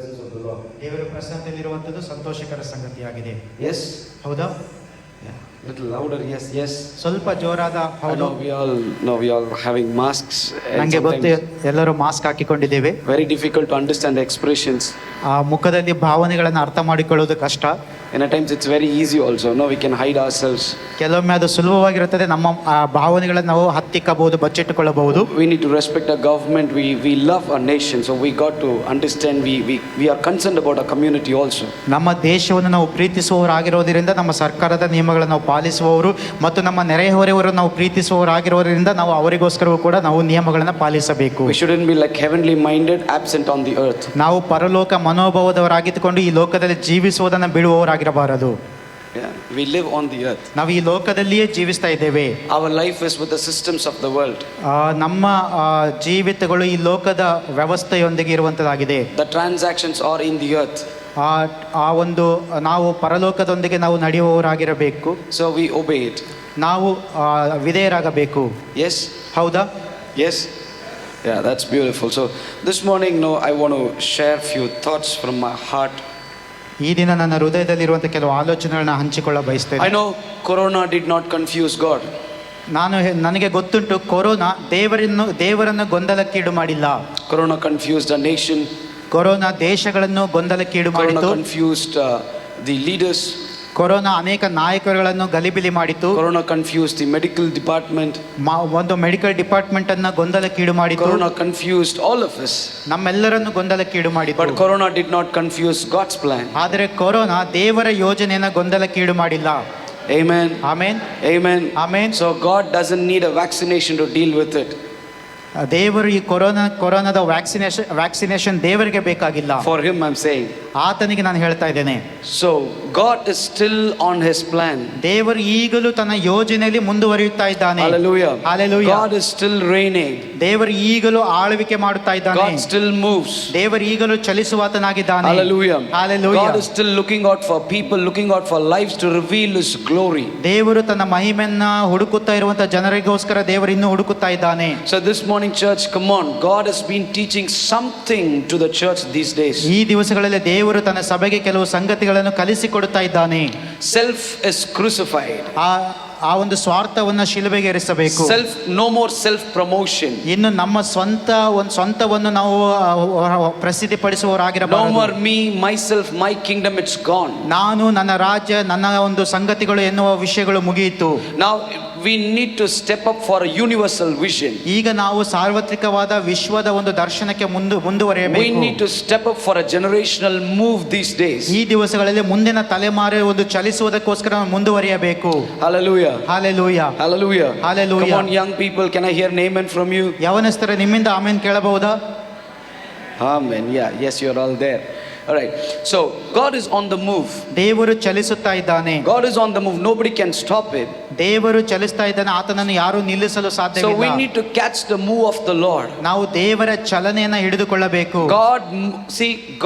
presence of the Lord. ದೇವರ ಪ್ರಸನ್ನತೆಯಲ್ಲಿರುವಂತದ್ದು ಸಂತೋಷಕರ ಸಂಗತಿಯಾಗಿದೆ. Yes? ಹೌದಾ? Yeah. Little louder. Yes, yes. ಸ್ವಲ್ಪ ಜೋರಾದ I ಹೌದು. know we all having masks. And ನಂಗೆ ಗೊತ್ತು sometimes ಎಲ್ಲರೂ mask ಹಾಕಿಕೊಂಡಿದ್ದೇವೆ. very difficult to understand the expressions. ಆ ಮುಖದಲ್ಲಿ ಭಾವನೆಗಳನ್ನು ಅರ್ಥ ಮಾಡಿಕೊಳ್ಳೋದು ಕಷ್ಟ. And at times it's very easy also. No, we can hide ourselves. ಕೆಲವೊಮ್ಮೆ ಅದು ಸುಲಭವಾಗಿರುತ್ತದೆ. ನಮ್ಮ ಭಾವನೆಗಳನ್ನು ನಾವು ಹತ್ತಿಕ್ಕಬಹುದು, ಬಚ್ಚಿಟ್ಟುಕೊಳ್ಳಬಹುದು. We need to respect our government. We love our nation, so we got to understand. We are concerned about our community also. ನಮ್ಮ ದೇಶವನ್ನು ನಾವು ಪ್ರೀತಿಸುವವರಾಗಿರೋದ್ರಿಂದ ನಮ್ಮ ಸರ್ಕಾರದ ನಿಯಮಗಳನ್ನು ನಾವು ಪಾಲಿಸುವವರು ಮತ್ತು ನಮ್ಮ ನೆರೆಹೊರೆಯವರನ್ನು ನಾವು ಪ್ರೀತಿಸುವವರಾಗಿರೋದ್ರಿಂದ ನಾವು ಅವರಿಗೋಸ್ಕರವೂ ಕೂಡ ನಾವು ನಿಯಮಗಳನ್ನು ಪಾಲಿಸಬೇಕು. We shouldn't be like heavenly minded, absent on the earth. ನಾವು ಪರಲೋಕ ಮನೋಭಾವದವರಾಗಿದ್ದುಕೊಂಡು ಈ ಲೋಕದಲ್ಲಿ ಜೀವಿಸುವುದನ್ನು ಬಿಡುವವರಾಗಿರಬಾರದು. Yeah, we live on the earth. ನಾವು ಈ ಲೋಕದಲ್ಲಿಯೇ ಜೀವಿಸ್ತಾ ಇದ್ದೇವೆ. Our life is with the systems of the world. ನಮ್ಮ ಜೀವಿತಗಳು ಈ ಲೋಕದ ವ್ಯವಸ್ಥೆಯೊಂದಿಗೆ ಇರುವಂತದ್ದಾಗಿದೆ. The transactions are in the earth. ಆ ಒಂದು ನಾವು ಪರಲೋಕದೊಂದಿಗೆ ನಾವು ನಡೆಯುವವರಾಗಿರಬೇಕು. So we obey it. ನಾವು ವಿಧೇಯರಾಗಬೇಕು. Yes? ಹೌದಾ? Yes? Yeah, that's beautiful. So this morning, I want to share few thoughts from my heart. ಈ ದಿನ ನನ್ನ ಹೃದಯದಲ್ಲಿರುವಂಥ ಕೆಲವು ಆಲೋಚನೆಗಳನ್ನ ಹಂಚಿಕೊಳ್ಳ ಬಯಸ್ತೇನೆ. I know Corona did not confuse God. ನನಗೆ ಗೊತ್ತುಂಟು ಕೊರೋನಾ ದೇವರನ್ನು ಗೊಂದಲಕ್ಕೀಡು ಮಾಡಿಲ್ಲ. Corona confused a nation. Corona ದೇಶಗಳನ್ನು ಗೊಂದಲಕ್ಕೀಡು ಮಾಡಿತು. Corona confused the leaders. Corona ಅನೇಕ ನಾಯಕರುಗಳನ್ನು ಗಲಿಬಿಲಿ ಮಾಡಿತು. Corona confused the medical department. ಒಂದು ಮೆಡಿಕಲ್ ಡಿಪಾರ್ಟ್ಮೆಂಟ್ ಅನ್ನ ಗೊಂದಲಕ್ಕೀಡು ಮಾಡಿತು. Corona confused all of us. ನಮ್ಮೆಲ್ಲರನ್ನು ಗೊಂದಲಕ್ಕೀಡು ಮಾಡಿತು. But Corona did not confuse God's plan. ಆದರೆ ಕೊರೋನಾ ದೇವರ ಯೋಜನೆಯನ್ನ ಗೊಂದಲಕ್ಕೀಡು ಮಾಡಿಲ್ಲ. Amen. Amen. Amen. Amen. So God doesn't need a vaccination to deal with it. ದೇವರು ಈ ಕೊರೋನಾದ ವ್ಯಾಕ್ಸಿನೇಷನ್ ದೇವರಿಗೆ ಬೇಕಾಗಿಲ್ಲ. For him I'm saying. ಆತನಿಗೆ ನಾನು ಹೇಳ್ತಾ ಇದ್ದೇನೆ. So God is still on his plan. ದೇವರು ಈಗಲೂ ತನ್ನ ಯೋಜನೆಯಲ್ಲಿ ಮುಂದುವರಿಯುತ್ತಾ ಇದ್ದಾನೆ. Hallelujah. Hallelujah. God is still reigning. ದೇವರು ಈಗಲೂ ಆಳ್ವಿಕೆ ಮಾಡುತ್ತಾ ಇದ್ದಾನೆ. God still moves. ದೇವರು ಈಗಲೂ ಚಲಿಸುವಾತನಾಗಿದ್ದಾನೆ. Hallelujah. Hallelujah. God is still looking out for people, looking out for lives to reveal his glory. ದೇವರು ತನ್ನ ಮಹಿಮೆಯನ್ನ ಹುಡುಕುತ್ತಾ ಇರುವಂತ ಜನರಿಗೋಸ್ಕರ ದೇವರು ಇನ್ನೂ ಹುಡುಕುತ್ತಾ ಇದ್ದಾನೆ. So this morning church, come on, God has been teaching something to the church these days. ಈ ದಿವಸಗಳಲ್ಲಿ ದೇವರು ತನ್ನ ಸಭೆಗೆ ಕೆಲವು ಸಂಗತಿಗಳನ್ನು ಕಲಿಸಿಕೊಡುತ್ತಾ ಇದ್ದಾನೆ. Self is crucified. ಆ ಒಂದು ಸ್ವಾರ್ಥವನ್ನ ಶಿಲುಬೆಗೆ ಏರಿಸಬೇಕು. No more self promotion. ಇನ್ನು ನಮ್ಮ ಸ್ವಂತವನ್ನು ನಾವು ಪ್ರಸಿದ್ಧಿಪಡಿಸುವವರಾಗಿರಬಾರದು. No more me, myself, my kingdom, it's gone. ನಾನು, ನನ್ನ ರಾಜ್ಯ, ನನ್ನ ಒಂದು ಸಂಗತಿಗಳು ಎನ್ನುವ ವಿಷಯಗಳು ಮುಗಿಯಿತು. Now we need to step up for a universal vision. ಈಗ ನಾವು ಸಾರ್ವತ್ರಿಕವಾದ ವಿಶ್ವದ ಒಂದು ದರ್ಶನಕ್ಕೆ ಮುಂದುವರಿಯಬೇಕು. We need to step up for a generational move these days. ಈ ದಿವಸಗಳಲ್ಲಿ ಮುಂದಿನ ತಲೆಮಾರು ಒಂದು ಚಲಿಸುವುದಕ್ಕೋಸ್ಕರ ಮುಂದುವರಿಯಬೇಕು. Hallelujah. Hallelujah. Hallelujah. Hallelujah. Come on young people, can I hear an amen from you? ಯವನಸ್ಥರೇ, ನಿಮ್ಮಿಂದ amen ಕೇಳಬಹುದಾ? Amen. Yeah, yes, you're all there. All right. So God is on the move. ದೇವರು ಚಲಿಸುತ್ತಾ ಇದ್ದಾನೆ. God is on the move. Nobody can stop it. ದೇವರು ಚಲಿಸ್ತಾ ಇದ್ದಾನೆ. ಆತನನ್ನು ಯಾರು ನಿಲ್ಲಿಸಲು ಸಾಧ್ಯವಿಲ್ಲ. So we need to catch the move of the Lord. ನಾವು ದೇವರ ಚಲನೆಯನ್ನ ಹಿಡಿದುಕೊಳ್ಳಬೇಕು.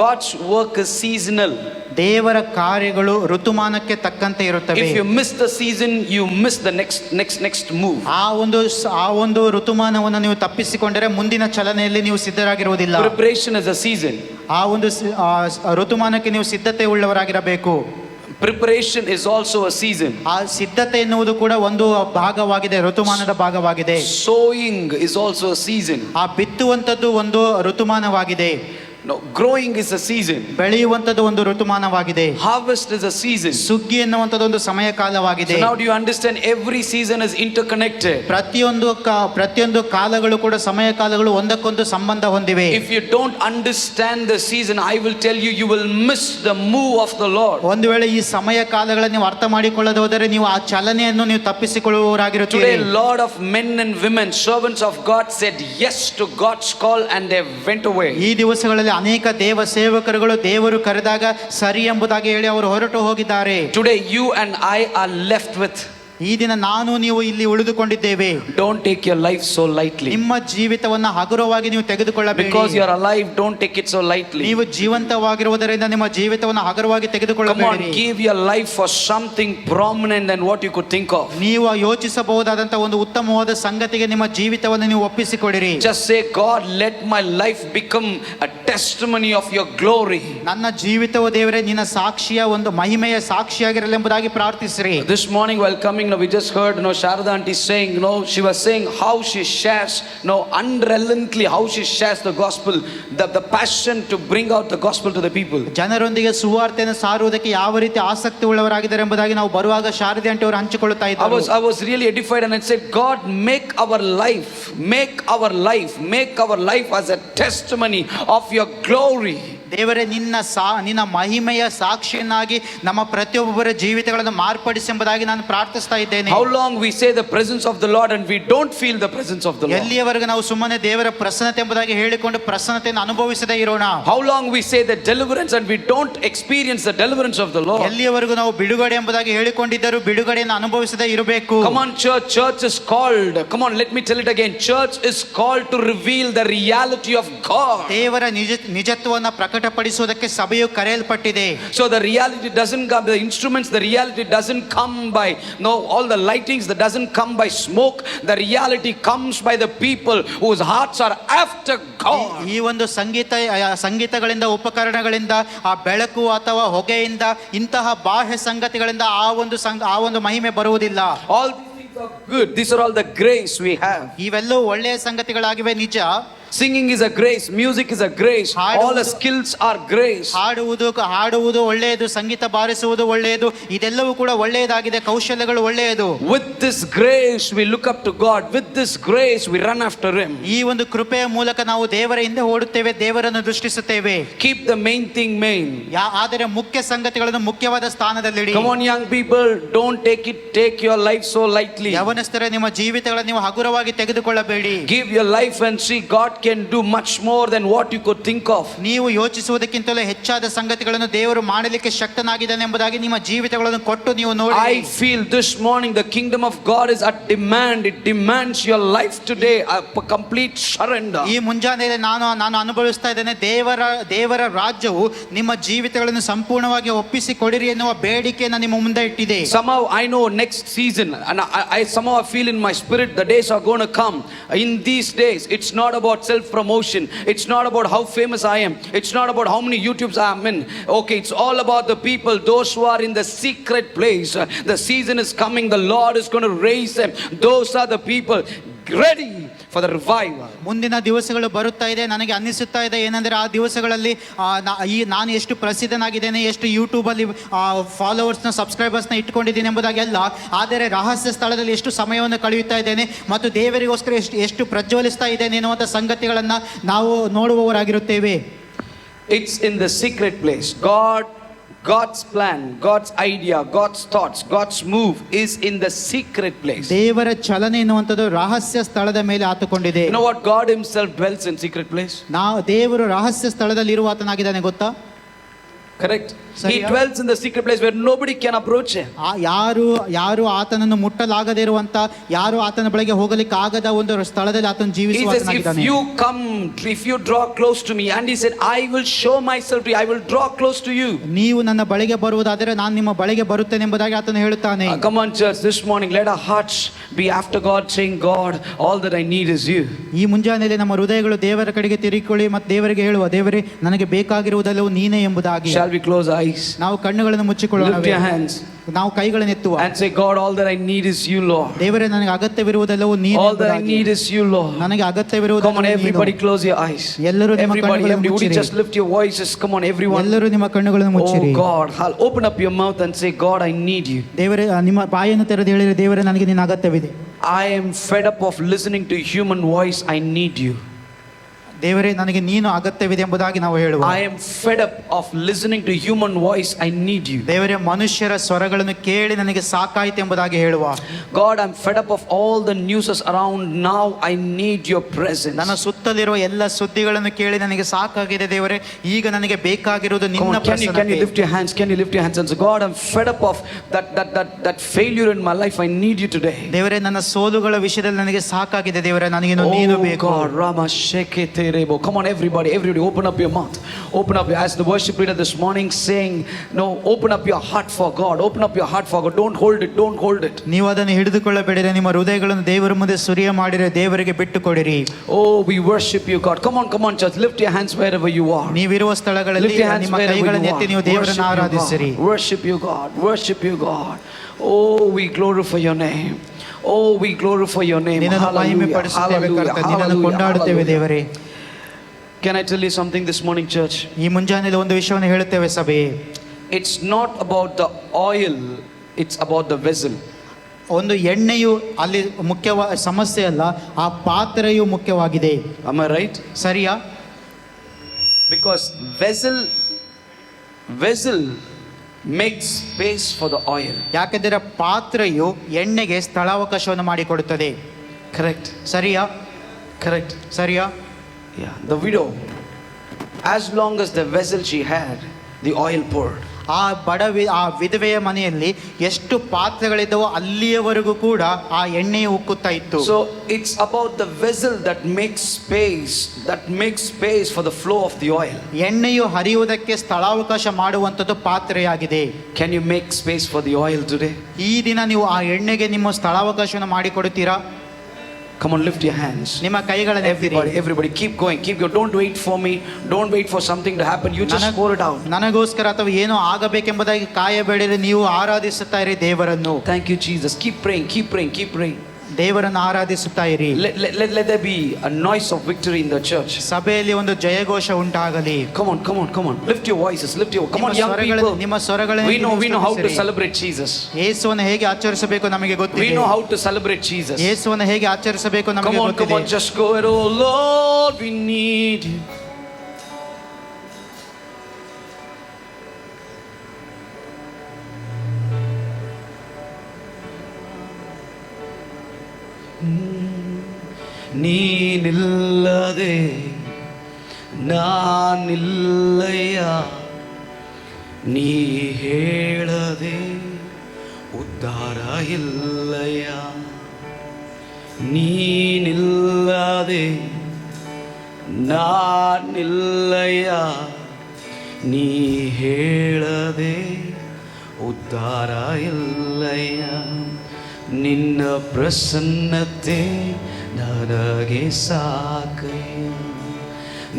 God's work is seasonal. ದೇವರ ಕಾರ್ಯಗಳು ಋತುಮಾನಕ್ಕೆ ತಕ್ಕಂತೆ ಇರುತ್ತವೆ. If you miss the season, you miss the next move. ಆ ಒಂದು ಋತುಮಾನವನ್ನು ನೀವು ತಪ್ಪಿಸಿಕೊಂಡರೆ ಮುಂದಿನ ಚಲನೆಯಲ್ಲಿ ನೀವು ಸಿದ್ಧರಾಗಿರುವುದಿಲ್ಲ. Preparation is a season. ಆ ಒಂದು ಋತುಮಾನಕ್ಕೆ ನೀವು ಸಿದ್ಧತೆ ಉಳ್ಳವರಾಗಿರಬೇಕು. Preparation is also a season. ಆ ಸಿದ್ಧತೆ ಎನ್ನುವುದು ಕೂಡ ಒಂದು ಭಾಗವಾಗಿದೆ, ಋತುಮಾನದ ಭಾಗವಾಗಿದೆ. Sowing is also a season. ಆ ಬಿತ್ತುವಂತದ್ದು ಒಂದು ಋತುಮಾನವಾಗಿದೆ. No, growing is a season. ಬೆಳೆಯುವಂತದ್ದು ಒಂದು ಋತುಮಾನವಾಗಿದೆ. Harvest is a season. ಸುಗ್ಗಿ ಎನ್ನುವಂತದ್ದು ಒಂದು ಸಮಯ ಕಾಲವಾಗಿದೆ. So now do you understand, every season is interconnected. ಪ್ರತಿಯೊಂದು ಕಾಲಗಳು ಕೂಡ ಸಮಯ ಕಾಲಗಳು ಒಂದಕ್ಕೊಂದು ಸಂಬಂಧ ಹೊಂದಿವೆ. If you don't understand the season, I will tell you, you will miss the move of the Lord. ಒಂದು ವೇಳೆ ಈ ಸಮಯ ಕಾಲಗಳನ್ನು ನೀವು ಅರ್ಥ ಮಾಡಿಕೊಳ್ಳದೆ ಹೋದರೆ ನೀವು ಆ ಚಲನೆಯನ್ನು ನೀವು ತಪ್ಪಿಸಿಕೊಳ್ಳುವವರಾಗಿರುತ್ತೀರಿ. Today a lot of men and women, servants of God, said yes to God's call and they went away. ಈ ದಿವಸಗಳಲ್ಲಿ ಅನೇಕ ದೇವ ಸೇವಕರುಗಳು ದೇವರು ಕರೆದಾಗ ಸರಿ ಎಂಬುದಾಗಿ ಹೇಳಿ ಅವರು ಹೊರಟು ಹೋಗಿದ್ದಾರೆ. Today you and I are left with, ಈ ದಿನ ನಾನು ನೀವು ಇಲ್ಲಿ ಉಳಿದುಕೊಂಡಿದ್ದೇವೆ. Don't take your life so lightly. ನಿಮ್ಮ ಜೀವಿತವನ್ನ ಹಗುರವಾಗಿ ನೀವು ತೆಗೆದುಕೊಳ್ಳಬೇಡಿ. Because you are alive, don't take it so lightly. ನೀವು ಜೀವಂತವಾಗಿರುವುದರಿಂದ ನಿಮ್ಮ ಜೀವಿತವನ್ನು ಹಗುರವಾಗಿ ತೆಗೆದುಕೊಳ್ಳಬೇಡಿ. Come on, give your life for something prominent than what you could think of. ನೀವು ಯೋಚಿಸಬಹುದಾದಂತ ಒಂದು ಉತ್ತಮವಾದ ಸಂಗತಿಗೆ ನಿಮ್ಮ ಜೀವಿತವನ್ನು ನೀವು ಒಪ್ಪಿಸಿಕೊಡಿರಿ. Just say, God, let my life become a testimony of your glory. ನನ್ನ ಜೀವಿತವು ದೇವರೇ ನಿನ್ನ ಸಾಕ್ಷಿಯ ಒಂದು ಮಹಿಮೆಯ ಸಾಕ್ಷಿಯಾಗಿರಲಿ ಎಂಬುದಾಗಿ ಪ್ರಾರ್ಥಿಸಿರಿ. This morning while coming, we just heard, Sharada auntie saying, she was saying how she shares, unrelentingly how she shares the gospel, the passion to bring out the gospel to the people. ಜನರೊಂದಿಗೆ ಸುವಾರ್ತೆಯನ್ನು ಸಾರುವುದಕ್ಕೆ ಯಾವ ರೀತಿ ಆಸಕ್ತಿ ಉಳ್ಳವರಾಗಿದ್ದಾರೆ ಎಂಬುದಾಗಿ ನಾವು ಬರುವಾಗ ಶಾರದೆ aunty ಅವರು ಹಂಚಿಕೊಳ್ಳುತ್ತಾ ಇದ್ದರು. I was really edified and I said, God, make our life as a testimony of your glory. ದೇವರೇ ನಿನ್ನ ಮಹಿಮೆಯ ಸಾಕ್ಷಿಯನ್ನಾಗಿ ನಮ್ಮ ಪ್ರತಿಯೊಬ್ಬರ ಜೀವಿತಗಳನ್ನು ಮಾರ್ಪಡಿಸಿ ಎಂಬುದಾಗಿ ನಾನು ಪ್ರಾರ್ಥಿಸ್ತಾ ಇದ್ದೇನೆ. How long we say the presence of the Lord and we don't feel the presence of the Lord? ಎಲ್ಲಿಯವರೆಗೆ ನಾವು ಸುಮ್ಮನೆ ದೇವರ ಪ್ರಸನ್ನತೆ ಎಂಬುದಾಗಿ ಹೇಳಿಕೊಂಡು ಪ್ರಸನ್ನತೆಯನ್ನು ಅನುಭವಿಸದೇ ಇರೋಣ? How long we say the deliverance and we don't experience the deliverance of the Lord? ಎಲ್ಲಿಯವರೆಗೂ ನಾವು ಬಿಡುಗಡೆ ಎಂಬುದಾಗಿ ಹೇಳಿಕೊಂಡಿದ್ದರೂ ಬಿಡುಗಡೆಯನ್ನು ಅನುಭವಿಸದೇ ಇರಬೇಕು? Come on, church is called. Come on, let me tell it again. Church is called to reveal the reality of God. ದೇವರ ನಿಜತ್ವವನ್ನು ಪ್ರಕಟಪಡಿಸುವುದಕ್ಕೆ ಸಭೆಯು ಕರೆಯಲ್ಪಟ್ಟಿದೆ. So the reality doesn't come, the instruments, the reality doesn't come by all the lightings, that doesn't come by smoke. The reality comes by the people whose hearts are after God. ಈ ಒಂದು ಸಂಗೀತಗಳಿಂದ ಉಪಕರಣಗಳಿಂದ ಆ ಬೆಳಕು ಅಥವಾ ಹೊಗೆಯಿಂದ ಇಂತಹ ಬಾಹ್ಯ ಸಂಗತಿಗಳಿಂದ ಆ ಒಂದು ಮಹಿಮೆ ಬರುವುದಿಲ್ಲ. All these things are good. These are all the grace we have. ಇವೆಲ್ಲವೂ ಒಳ್ಳೆಯ ಸಂಗತಿಗಳಾಗಿವೆ, ನಿಜ. Singing is a grace, music is a grace, all the skills are grace. ಹಾಡುವುದು ಒಳ್ಳೆಯದು, ಸಂಗೀತ ಬಾರಿಸುವುದು ಒಳ್ಳೆಯದು, ಇದೆಲ್ಲವೂ ಕೂಡ ಒಳ್ಳೆಯದಾಗಿದೆ, ಕೌಶಲ್ಯಗಳು ಒಳ್ಳೆಯದು. With this grace we look up to God, with this grace we run after him. ಈ ಒಂದು ಕೃಪೆಯ ಮೂಲಕ ನಾವು ದೇವರ ಹಿಂದೆ ಓಡುತ್ತೇವೆ, ದೇವರನ್ನು ದೃಷ್ಟಿಸುತ್ತೇವೆ. Keep the main thing main. ಆದರೆ ಮುಖ್ಯ ಸಂಗತಿಗಳನ್ನು ಮುಖ್ಯವಾದ ಸ್ಥಾನದಲ್ಲಿಡಿ. Come on young people, don't take your life so lightly. ಯವನಸ್ಥರೇ, ನಿಮ್ಮ ಜೀವಿತಗಳನ್ನು ನೀವು ಹಗುರವಾಗಿ ತೆಗೆದುಕೊಳ್ಳಬೇಡಿ. Give your life and see God can do much more than what you could think of. ನೀವು ಯೋಚಿಸುವುದಕ್ಕಿಂತಲೂ ಹೆಚ್ಚಾದ ಸಂಗತಿಗಳನ್ನು ದೇವರು ಮಾಡಲಿಕ್ಕೆ ಶಕ್ತನಾಗಿದ್ದಾನೆ ಎಂಬುದಾಗಿ ನಿಮ್ಮ ಜೀವಿತಗಳನ್ನು ಕೊಟ್ಟು ನೀವು ನೋಡಿ. I feel this morning the kingdom of God is at demand. It demands your life today, a complete surrender. ಈ ಮುಂಜಾನೆಯಲ್ಲಿ ನಾನು ಅನುಭವಿಸ್ತಾ ಇದ್ದೇನೆ, ದೇವರ ರಾಜ್ಯವು ನಿಮ್ಮ ಜೀವಿತಗಳನ್ನು ಸಂಪೂರ್ಣವಾಗಿ ಒಪ್ಪಿಸಿ ಕೊಡಿರಿ ಎನ್ನುವ ಬೇಡಿಕೆಯನ್ನು ನಿಮ್ಮ ಮುಂದೆ ಇಟ್ಟಿದೆ. Somehow I know next season, and I somehow feel in my spirit the days are going to come. In these days it's not about self promotion, it's not about how famous I am, it's not about how many YouTubes I am in. Okay, it's all about the people, those who are in the secret place. The season is coming, the Lord is going to raise them. Those are the people ready for the revival. ಮುಂದಿನ ದಿವಸಗಳು ಬರುತ್ತಾ ಇದೆ. ನನಗೆ ಅನ್ನಿಸುತ್ತಾ ಇದೆ ಏನಂದ್ರೆ ಆ ದಿವಸಗಳಲ್ಲಿ ನಾನು ಎಷ್ಟು ಪ್ರಸಿದ್ಧನಾಗಿದ್ದೇನೆ, ಎಷ್ಟು ಯೂಟ್ಯೂಬಲ್ಲಿ ಫಾಲೋವರ್ಸ್ನ ಸಬ್ಸ್ಕ್ರೈಬರ್ಸ್ನ ಇಟ್ಕೊಂಡಿದ್ದೀನಿ ಎಂಬುದಾಗೆಲ್ಲ, ಆದರೆ ರಹಸ್ಯ ಸ್ಥಳದಲ್ಲಿ ಎಷ್ಟು ಸಮಯವನ್ನು ಕಳೆಯುತ್ತಾ ಇದ್ದೇನೆ ಮತ್ತು ದೇವರಿಗೋಸ್ಕರ ಎಷ್ಟು ಪ್ರಜ್ವಲಿಸ್ತಾ ಇದ್ದೇನೆ ಎನ್ನುವಂಥ ಸಂಗತಿಗಳನ್ನು ನಾವು ನೋಡುವವರಾಗಿರುತ್ತೇವೆ. It's in the secret place. God's plan, God's idea, God's thoughts, God's move is in the secret place. ದೇವರ ಚಲನೆ ಎನ್ನುವಂಥದ್ದು ರಹಸ್ಯ ಸ್ಥಳದ ಮೇಲೆ ಆತುಕೊಂಡಿದೆ. You know what? God himself dwells in secret place. ದೇವರು ರಹಸ್ಯ ಸ್ಥಳದಲ್ಲಿ ಇರುವ ಆತನಾಗಿದ್ದಾನೆ, ಗೊತ್ತಾ? Correct. He dwells in the secret place where nobody can approach him. ಯಾರು ಆತನನ್ನು ಮುಟ್ಟಲಾಗದೇ ಇರುವಂತ, ಯಾರು ಆತನ ಬಳಿಗೆ ಹೋಗಲಿಕ್ಕೆ ಆಗದ ಒಂದು ಸ್ಥಳದಲ್ಲಿ ಆತನು ಜೀವಿಸುತ್ತಾನೆ. If you draw close to me, and he said, I will show myself to you, I will draw close to you. ನೀವು ನನ್ನ ಬಳಿಗೆ ಬರುವುದಾದರೆ ನಾನು ನಿಮ್ಮ ಬಳಿಗೆ ಬರುತ್ತೇನೆ ಎಂಬುದಾಗಿ ಆತನು ಹೇಳುತ್ತಾನೆ. Come on church, this morning let our hearts be after God, saying, God, all that I need is you. ಈ ಮುಂಜಾನೆಯಲ್ಲಿ ನಮ್ಮ ಹೃದಯಗಳು ದೇವರ ಕಡೆಗೆ ತಿರುಗಿಕೊಳ್ಳಿ ಮತ್ತು ದೇವರಿಗೆ ಹೇಳುವ, ದೇವರೇ ನನಗೆ ಬೇಕಾಗಿರುವುದೆಲ್ಲವೂ ನೀನೇ ಎಂಬುದಾಗಿ. Shall we close our eyes? ನಾವು ಕಣ್ಣುಗಳನ್ನು ಮುಚ್ಚಿಕೊಳ್ಳೋಣ, lift your hands ನಾವು ಕೈಗಳನ್ನು ಎತ್ತುವ and say, God, all that I need is you, Lord. ದೇವರೇ ನನಗೆ ಅಗತ್ಯವಿರುವುದೆಲ್ಲವೂ ನೀನು. All that I need is you, Lord. ನನಗೆ ಅಗತ್ಯವಿರುವುದು. Come on, everybody close your eyes. ಎಲ್ಲರೂ ನಿಮ್ಮ ಕಣ್ಣುಗಳನ್ನು ಮುಚ್ಚಿರಿ. Just lift your voices. Come on, everyone. ಎಲ್ಲರೂ ನಿಮ್ಮ ಕಣ್ಣುಗಳನ್ನು ಮುಚ್ಚಿರಿ. Oh God, I'll open up your mouth and say, God, I need you. ದೇವರೇ, ನಿಮ್ಮ ಬಾಯನ್ನು ತೆರೆದು ಹೇಳಿರಿ, ದೇವರೇ ನನಗೆ ನಿನ್ನ ಅಗತ್ಯವಿದೆ. I am fed up of listening to human voice. I need you. ದೇವರೇ ನನಗೆ ನೀನು ಅಗತ್ಯವಿದೆ ಎಂಬುದಾಗಿ ನಾವು ಹೇಳುವ. I am fed up of listening to human voice. I need you. ದೇವರೇ ಮನುಷ್ಯರ ಸ್ವರಗಳನ್ನು ಕೇಳಿ ನನಗೆ ಸಾಕಾಯಿತು ಎಂಬುದಾಗಿ ಹೇಳುವ. God, I'm fed up of all the newses around. Now I need your presence. ನನ್ನ ಸುತ್ತಲಿರುವ ಎಲ್ಲ ಸುದ್ದಿಗಳನ್ನು ಕೇಳಿ ನನಗೆ ಸಾಕಾಗಿದೆ ದೇವರೇ, ಈಗ ನನಗೆ ಬೇಕಾಗಿರುವುದು ನಿನ್ನ ಪ್ರಸನ್ನತೆ. Can you lift your hands? Can you lift your hands and say, God, I'm fed up of that failure in my life. I need you today. ದೇವರೇ ನನ್ನ ಸೋಲುಗಳ ವಿಷಯದಲ್ಲಿ ನನಗೆ ಸಾಕಾಗಿದೆ ದೇವರೇ, ನನಗೆ ನೀನು ಬೇಕು. God, Rama Shekete rebo. Come on, everybody, open up your mouth. Open up, as the worship leader this morning saying, no, open up your heart for God. Open up your heart for God. Don't hold it, don't hold it. ನೀವು ಅದನ್ನು ಹಿಡಿದುಕೊಳ್ಳಬೇಡಿರಿ, ನಿಮ್ಮ ಹೃದಯಗಳನ್ನು ದೇವರ ಮುಂದೆ ಸುರಿಯ ಮಾಡಿರಿ, ದೇವರಿಗೆ ಬಿಟ್ಟು ಕೊಡಿರಿ. Oh, we worship you, God. Come on, church. Lift your hands wherever you are. ನೀವಿರುವ ಸ್ಥಳಗಳಲ್ಲಿ Lift your hands ನಿಮ್ಮ wherever ಕೈಗಳನ್ನು you ಎತ್ತಿ are. ನೀವು ದೇವರನ್ನು ಆರಾಧಿಸಿರಿ. Worship you, God. Worship you, God. Oh, we glorify your name. Oh, we glorify your name. ನಿನ್ನನ್ನು ಮಹಿಮೆ ಪಡಿಸುತ್ತೇವೆ ಕರ್ತನೇ, ನಿನ್ನನ್ನು ಕೊಂಡಾಡುತ್ತೇವೆ ದೇವರೇ. Can I tell you something this morning, church? ಈ ಮುಂಜಾನೆ ಒಂದು ವಿಷಯವನ್ನು ಹೇಳುತ್ತೇವೆ ಸಭೆಯೇ. It's not about the oil, it's about the vessel. ಒಂದು ಎಣ್ಣೆಯು ಅಲ್ಲಿ ಮುಖ್ಯವಾದ ಸಮಸ್ಯೆ ಅಲ್ಲ, ಆ ಪಾತ್ರೆಯು ಮುಖ್ಯವಾಗಿದೆ. Am I right? ಸರಿಯಾ? Because vessel makes space for the oil. ಯಾಕೆಂದರೆ ಪಾತ್ರೆಯು ಎಣ್ಣೆಗೆ ಸ್ಥಳಾವಕಾಶವನ್ನು ಮಾಡಿಕೊಡುತ್ತದೆ. Correct. ಸರಿಯಾ? Correct. ಸರಿಯಾ? Yeah. The widow, as long as the vessel she had, the oil poured. ಆ ವಿಧವೆಯ ಮನೆಯಲ್ಲಿ ಎಷ್ಟು ಪಾತ್ರೆಗಳಿದ್ದವೋ ಅಲ್ಲಿಯವರೆಗೂ ಕೂಡ ಆ ಎಣ್ಣೆಯು ಉಕ್ಕುತ್ತಾ ಇತ್ತು. So it's about the vessel that makes space for the flow of the oil. ಎಣ್ಣೆಯು ಹರಿಯುವುದಕ್ಕೆ ಸ್ಥಳಾವಕಾಶ ಮಾಡುವಂಥದ್ದು ಪಾತ್ರೆಯಾಗಿದೆ. Can you make space for the oil today? ಈ ದಿನ ನೀವು ಆ ಎಣ್ಣೆಗೆ ನಿಮ್ಮ ಸ್ಥಳಾವಕಾಶವನ್ನು ಮಾಡಿಕೊಡುತ್ತೀರಾ? Come on, lift your hands. ನಿಮ್ಮ ಕೈಗಳನ್ನು ಎತ್ತಿರಿ. Everybody keep going. Don't wait for me. Don't wait for something to happen. You just pour it out. ನನಗೋಸ್ಕರ ಅಥವಾ ಏನೋ ಆಗಬೇಕೆಂಬುದಾಗಿ ಕಾಯಬೇಡಿರಿ, ನೀವು ಆರಾಧಿಸುತ್ತಾ ಇರಿ ದೇವರನ್ನು. Thank you, Jesus. Keep praying. ದೇವರನ್ನು ಆರಾಧಿಸುತ್ತಾ ಇರಿ. Let there be a noise of victory in the church. ಸಭೆಯಲ್ಲಿ ಒಂದು ಜಯಘೋಷ ಉಂಟಾಗಲಿ. Come on. Lift your voices. Come on, young people. ನಿಮ್ಮ ಸ್ವರಗಳನ್ನು we know how to celebrate Jesus. ಯೇಸುವನ್ನು ಹೇಗೆ ಆಚರಿಸಬೇಕು ನಮಗೆ ಗೊತ್ತಿದೆ. We know how to celebrate Jesus. ಯೇಸುವನ್ನು ಹೇಗೆ ಆಚರಿಸಬೇಕು ನಮಗೆ ಗೊತ್ತಿದೆ. Come on, just go it. Oh Lord, we need you. ನೀನಿಲ್ಲದೆ ನಾನಿಲ್ಲಯ್ಯ, ನೀ ಹೇಳದೆ ಉದ್ಧಾರ ಇಲ್ಲಯ್ಯ. ನೀನಿಲ್ಲದೆ ನಾನಿಲ್ಲಯ್ಯ, ನೀ ಹೇಳದೆ ಉದ್ಧಾರ ಇಲ್ಲಯ್ಯ. ನಿನ್ನ ಪ್ರಸನ್ನತೆ ನನಗೆ ಸಾಕಯ್ಯ,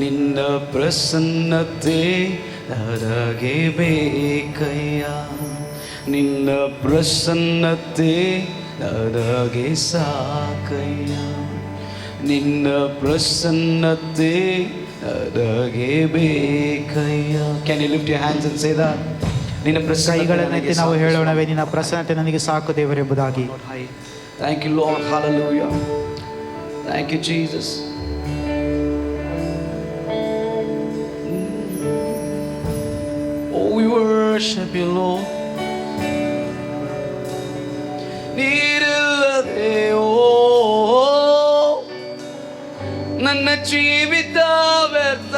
ನಿನ್ನ ಪ್ರಸನ್ನತೆ ನನಗೆ ಬೇಕಯ್ಯ, ನಿನ್ನ ಪ್ರಸನ್ನತೆ ನನಗೆ ಸಾಕಯ್ಯ, ನಿನ್ನ ಪ್ರಸನ್ನತೆ ನನಗೆ ಬೇಕಯ್ಯ. Can you lift your hands and say that? ನಿನ್ನ ಕೈಗಳನ್ನೆತ್ತಿ ನಾವು ಹೇಳೋಣವೇ, ನಿನ್ನ ಪ್ರಸನ್ನತೆ ನನಗೆ ಸಾಕು ದೇವರೆಂಬುದಾಗಿ. Thank you, Lord. Hallelujah. Thank you, Jesus. Oh, we worship you, Lord. ನೀರಿಲ್ಲದೆ ನನ್ನ ಜೀವಿತ ವ್ಯರ್ಥ.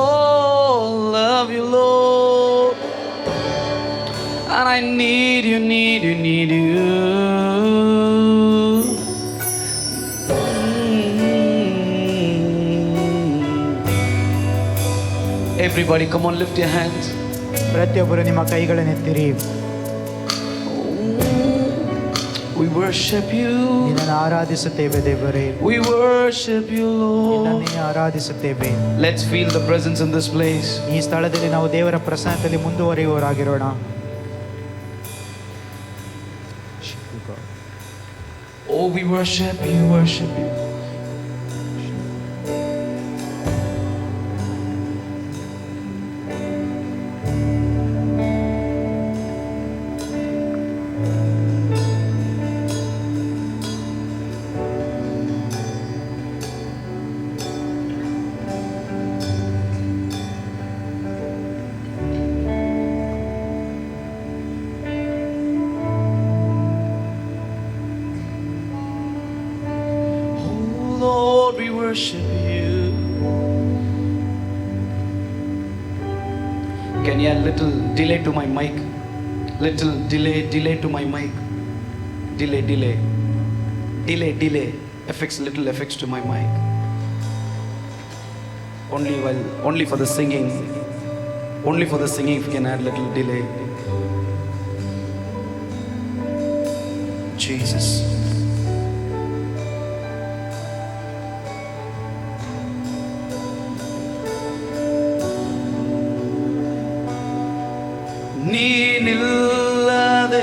Oh, love you, Lord. And I need you. Everybody, come on, lift your hands. ಪ್ರತಿಯೊಬ್ಬರು ನಿಮ್ಮ ಕೈಗಳನ್ನೆತ್ತಿರಿ. We worship you. ನಿನ್ನನ್ನು ಆರಾಧಿಸುತ್ತೇವೆ ದೇವರೇ. We worship you, Lord. ನಿನ್ನನ್ನು ಆರಾಧಿಸುತ್ತೇವೆ. Let's feel the presence in this place. ಈ ಸ್ಥಳದಲ್ಲಿ ನಾವು ದೇವರ ಪ್ರಸನ್ನತೆಯಲ್ಲಿ ಮುಂದುವರಿಯುವವರಾಗಿರೋಣ. Oh, we worship you. Worship you. Can you add little delay to my mic? Little delay to my mic. Delay. Effects, little effects to my mic. only for the singing. Only for the singing, if you can add little delay. Jesus. ನೀನಿಲ್ಲದೆ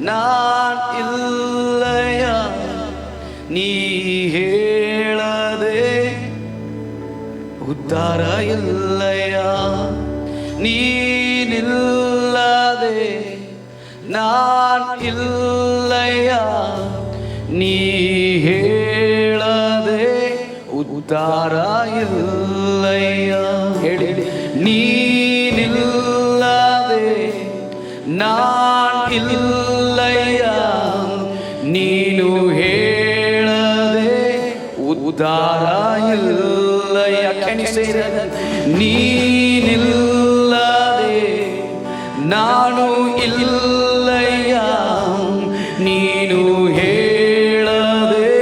ನಾನ್ ಇಲ್ಲಯ, ನೀ ಹೇಳದೆ ಉದ್ಧಾರ ಇಲ್ಲಯ. ನೀನಿಲ್ಲದೆ ನಾನ್ ಇಲ್ಲಯ, ನೀ ಹೇಳದೆ ಉದ್ಧಾರ ಇಲ್ಲಯ. ಹೇಳಿ, ನೀನಿಲ್ಲದೆ ನಾನ್ ಇಲ್ಲಯ, ನೀನು ಹೇಳದೆ ಉದ್ಧಾರ ಇಲ್ಲಯ. Can you say that? ನೀನಿಲ್ಲದೆ ನಾನು ಇಲ್ಲಯ, ನೀನು ಹೇಳದೆ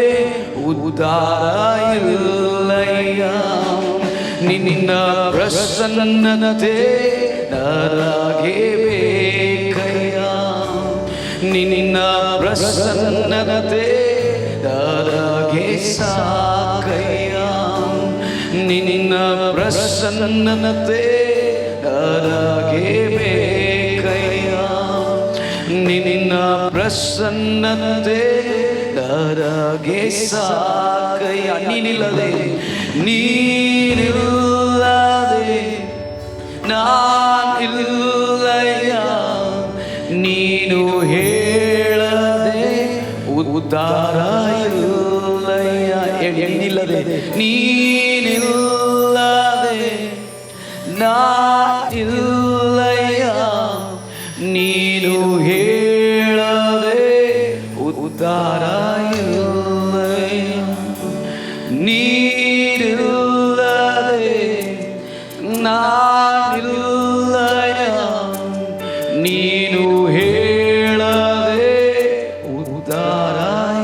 ಉದ್ಧಾರ ಇಲ್ಲಯ. ನಿನ್ನ ಪ್ರಸನ್ನತೆ ನನಗೆ ಬೇಕಯ್ಯ, ನಿನ್ನ ಪ್ರಸನ್ನತೆ ನನಗೆ ಸಾಕಯ್ಯ, ನಿನ್ನ ಪ್ರಸನ್ನತೆ ನನಗೆ ಬೇಕಯ್ಯ, ನಿನ್ನ ಪ್ರಸನ್ನತೆ ನನಗೆ ಸಾಕಯ್ಯ. ನೀನಿಲ್ಲದೆ ನೀನಿಲ್ಲದೆ ನಾನಿಲ್ಲಯ್ಯ, ನೀನು ಹೇಳದೆ ಉದ್ಧಾರ ಇಲ್ಲಯ್ಯ. ಏನಿಲ್ಲದೆ ನೀನಿಲ್ಲದೆ ನಾನಿಲ್ಲಯ್ಯ, ನೀನು ಹೇಳದೆ ಉದ್ಧಾರ ಇಲ್ಲಯ್ಯ. ನೀನಿಲ್ಲದೆ ನಾನಿಲ್ಲಯ್ಯ, ನೀನು ಹೇಳದೆ ಉದ್ಧಾರ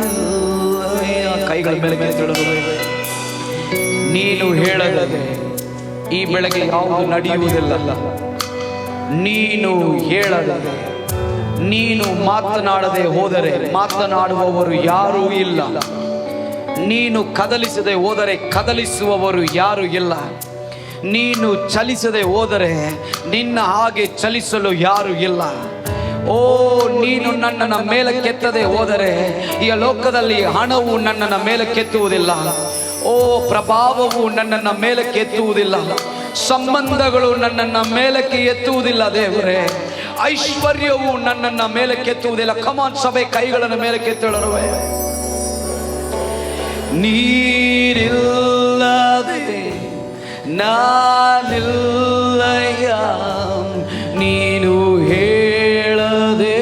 ಇಲ್ಲಯ್ಯ. ಕೈಗಳ ಮೇಲೆ ನೀನು ಹೇಳದೆ ಈ ಬೆಳಗ್ಗೆ ಯಾವುದು ನಡೆಯುವುದಿಲ್ಲ. ನೀನು ಹೇಳದೆ, ನೀನು ಮಾತನಾಡದೆ ಹೋದರೆ ಮಾತನಾಡುವವರು ಯಾರೂ ಇಲ್ಲ. ನೀನು ಕದಲಿಸದೆ ಹೋದರೆ ಕದಲಿಸುವವರು ಯಾರೂ ಇಲ್ಲ. ನೀನು ಚಲಿಸದೆ ಹೋದರೆ ನಿನ್ನ ಹಾಗೆ ಚಲಿಸಲು ಯಾರೂ ಇಲ್ಲ. ಓ, ನೀನು ನನ್ನನ್ನು ಮೇಲಕ್ಕೆತ್ತದೆ ಹೋದರೆ ಈ ಲೋಕದಲ್ಲಿ ಹಣವು ನನ್ನನ್ನು ಮೇಲಕ್ಕೆತ್ತುವುದಿಲ್ಲ. ಓ, ಪ್ರಭಾವವು ನನ್ನನ್ನು ಮೇಲಕ್ಕೆ ಎತ್ತುವುದಿಲ್ಲ. ಸಂಬಂಧಗಳು ನನ್ನನ್ನು ಮೇಲಕ್ಕೆ ಎತ್ತುವುದಿಲ್ಲ ದೇವರೇ. ಐಶ್ವರ್ಯವು ನನ್ನನ್ನು ಮೇಲಕ್ಕೆ ಎತ್ತುವುದಿಲ್ಲ. ಕಮಾನ್ ಸಭೆ, ಕೈಗಳನ್ನು ಮೇಲಕ್ಕೆ ಎತ್ತುವೇ. ನೀರಿಲ್ಲದೆ ನಾನಿಲ್ಲಯ್ಯ, ನೀನು ಹೇಳದೆ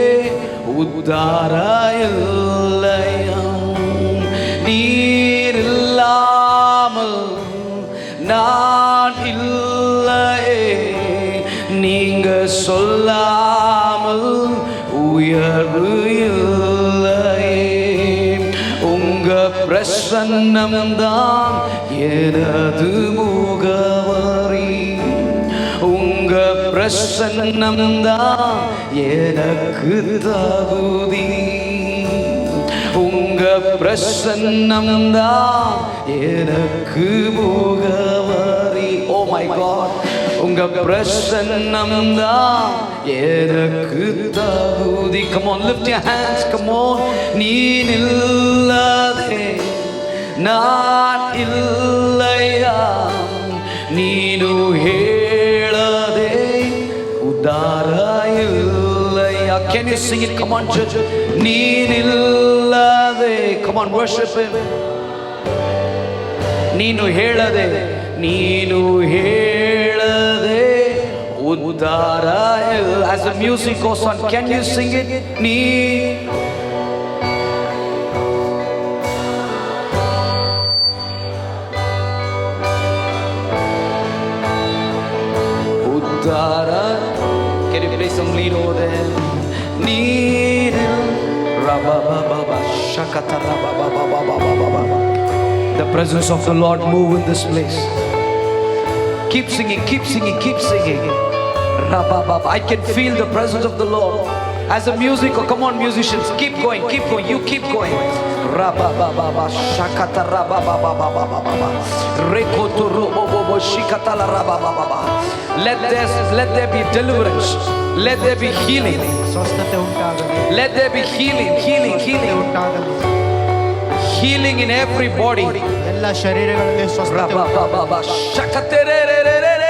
ಉದ್ಧಾರ ಇಲ್ಲಯ್ಯ. நீரில்லாமல் நான் இல்லையே, நீங்க சொல்லாமல் உயர்வு இல்லையே. உங்க பிரசன்னம்தான் எனது முகவரி, உங்க பிரசன்னம்தான் எனக்கு தகுதி, உங்க பிரசன்னம்தான் எனக்கு முகவரி. ஓ மை காட், உங்க பிரசன்னம்தான் எனக்கு தகுதி. Come on, lift your hands, come on. நீனில்லதே நான் இல்லையா, ನೀನು ಹೇಳದೆ ಉದ್ಧಾರ ಇಲ್ಲಯ್ಯ. Can you sing it? Come on, church. ನೀನಿಲ್ಲದೆ, come on, worship him. ನೀನು ಹೇಳದೆ, ನೀನು ಹೇಳದೆ ಉದ್ಧಾರ ಇಲ್ಲ. As the music goes on, can you sing it? ನೀ ಉದ್ಧಾರ. Can you play some lead over there? ನೀರು rabababa shakata rabababa. The presence of the Lord move in this place. Keep singing, keep singing, keep singing. Rabababa. I can feel the presence of the Lord. As a music, oh, come on musicians, keep going, you keep going. Rabababa, shakata rabababa, rekoto robobobo, shikatala rabababa. Let there be deliverance. Let there be healing. ಸ್ವಸ್ಥತೆ ಉಂಟಾಗಲಿ. Let there be healing. ಉಂಟಾಗಲಿ. Healing in every body. ಎಲ್ಲ ಶರೀರಗಳಲ್ಲಿ ಸ್ವಸ್ಥತೆ ಉಂಟಾಗಲಿ. Rabababa, shakatererererere.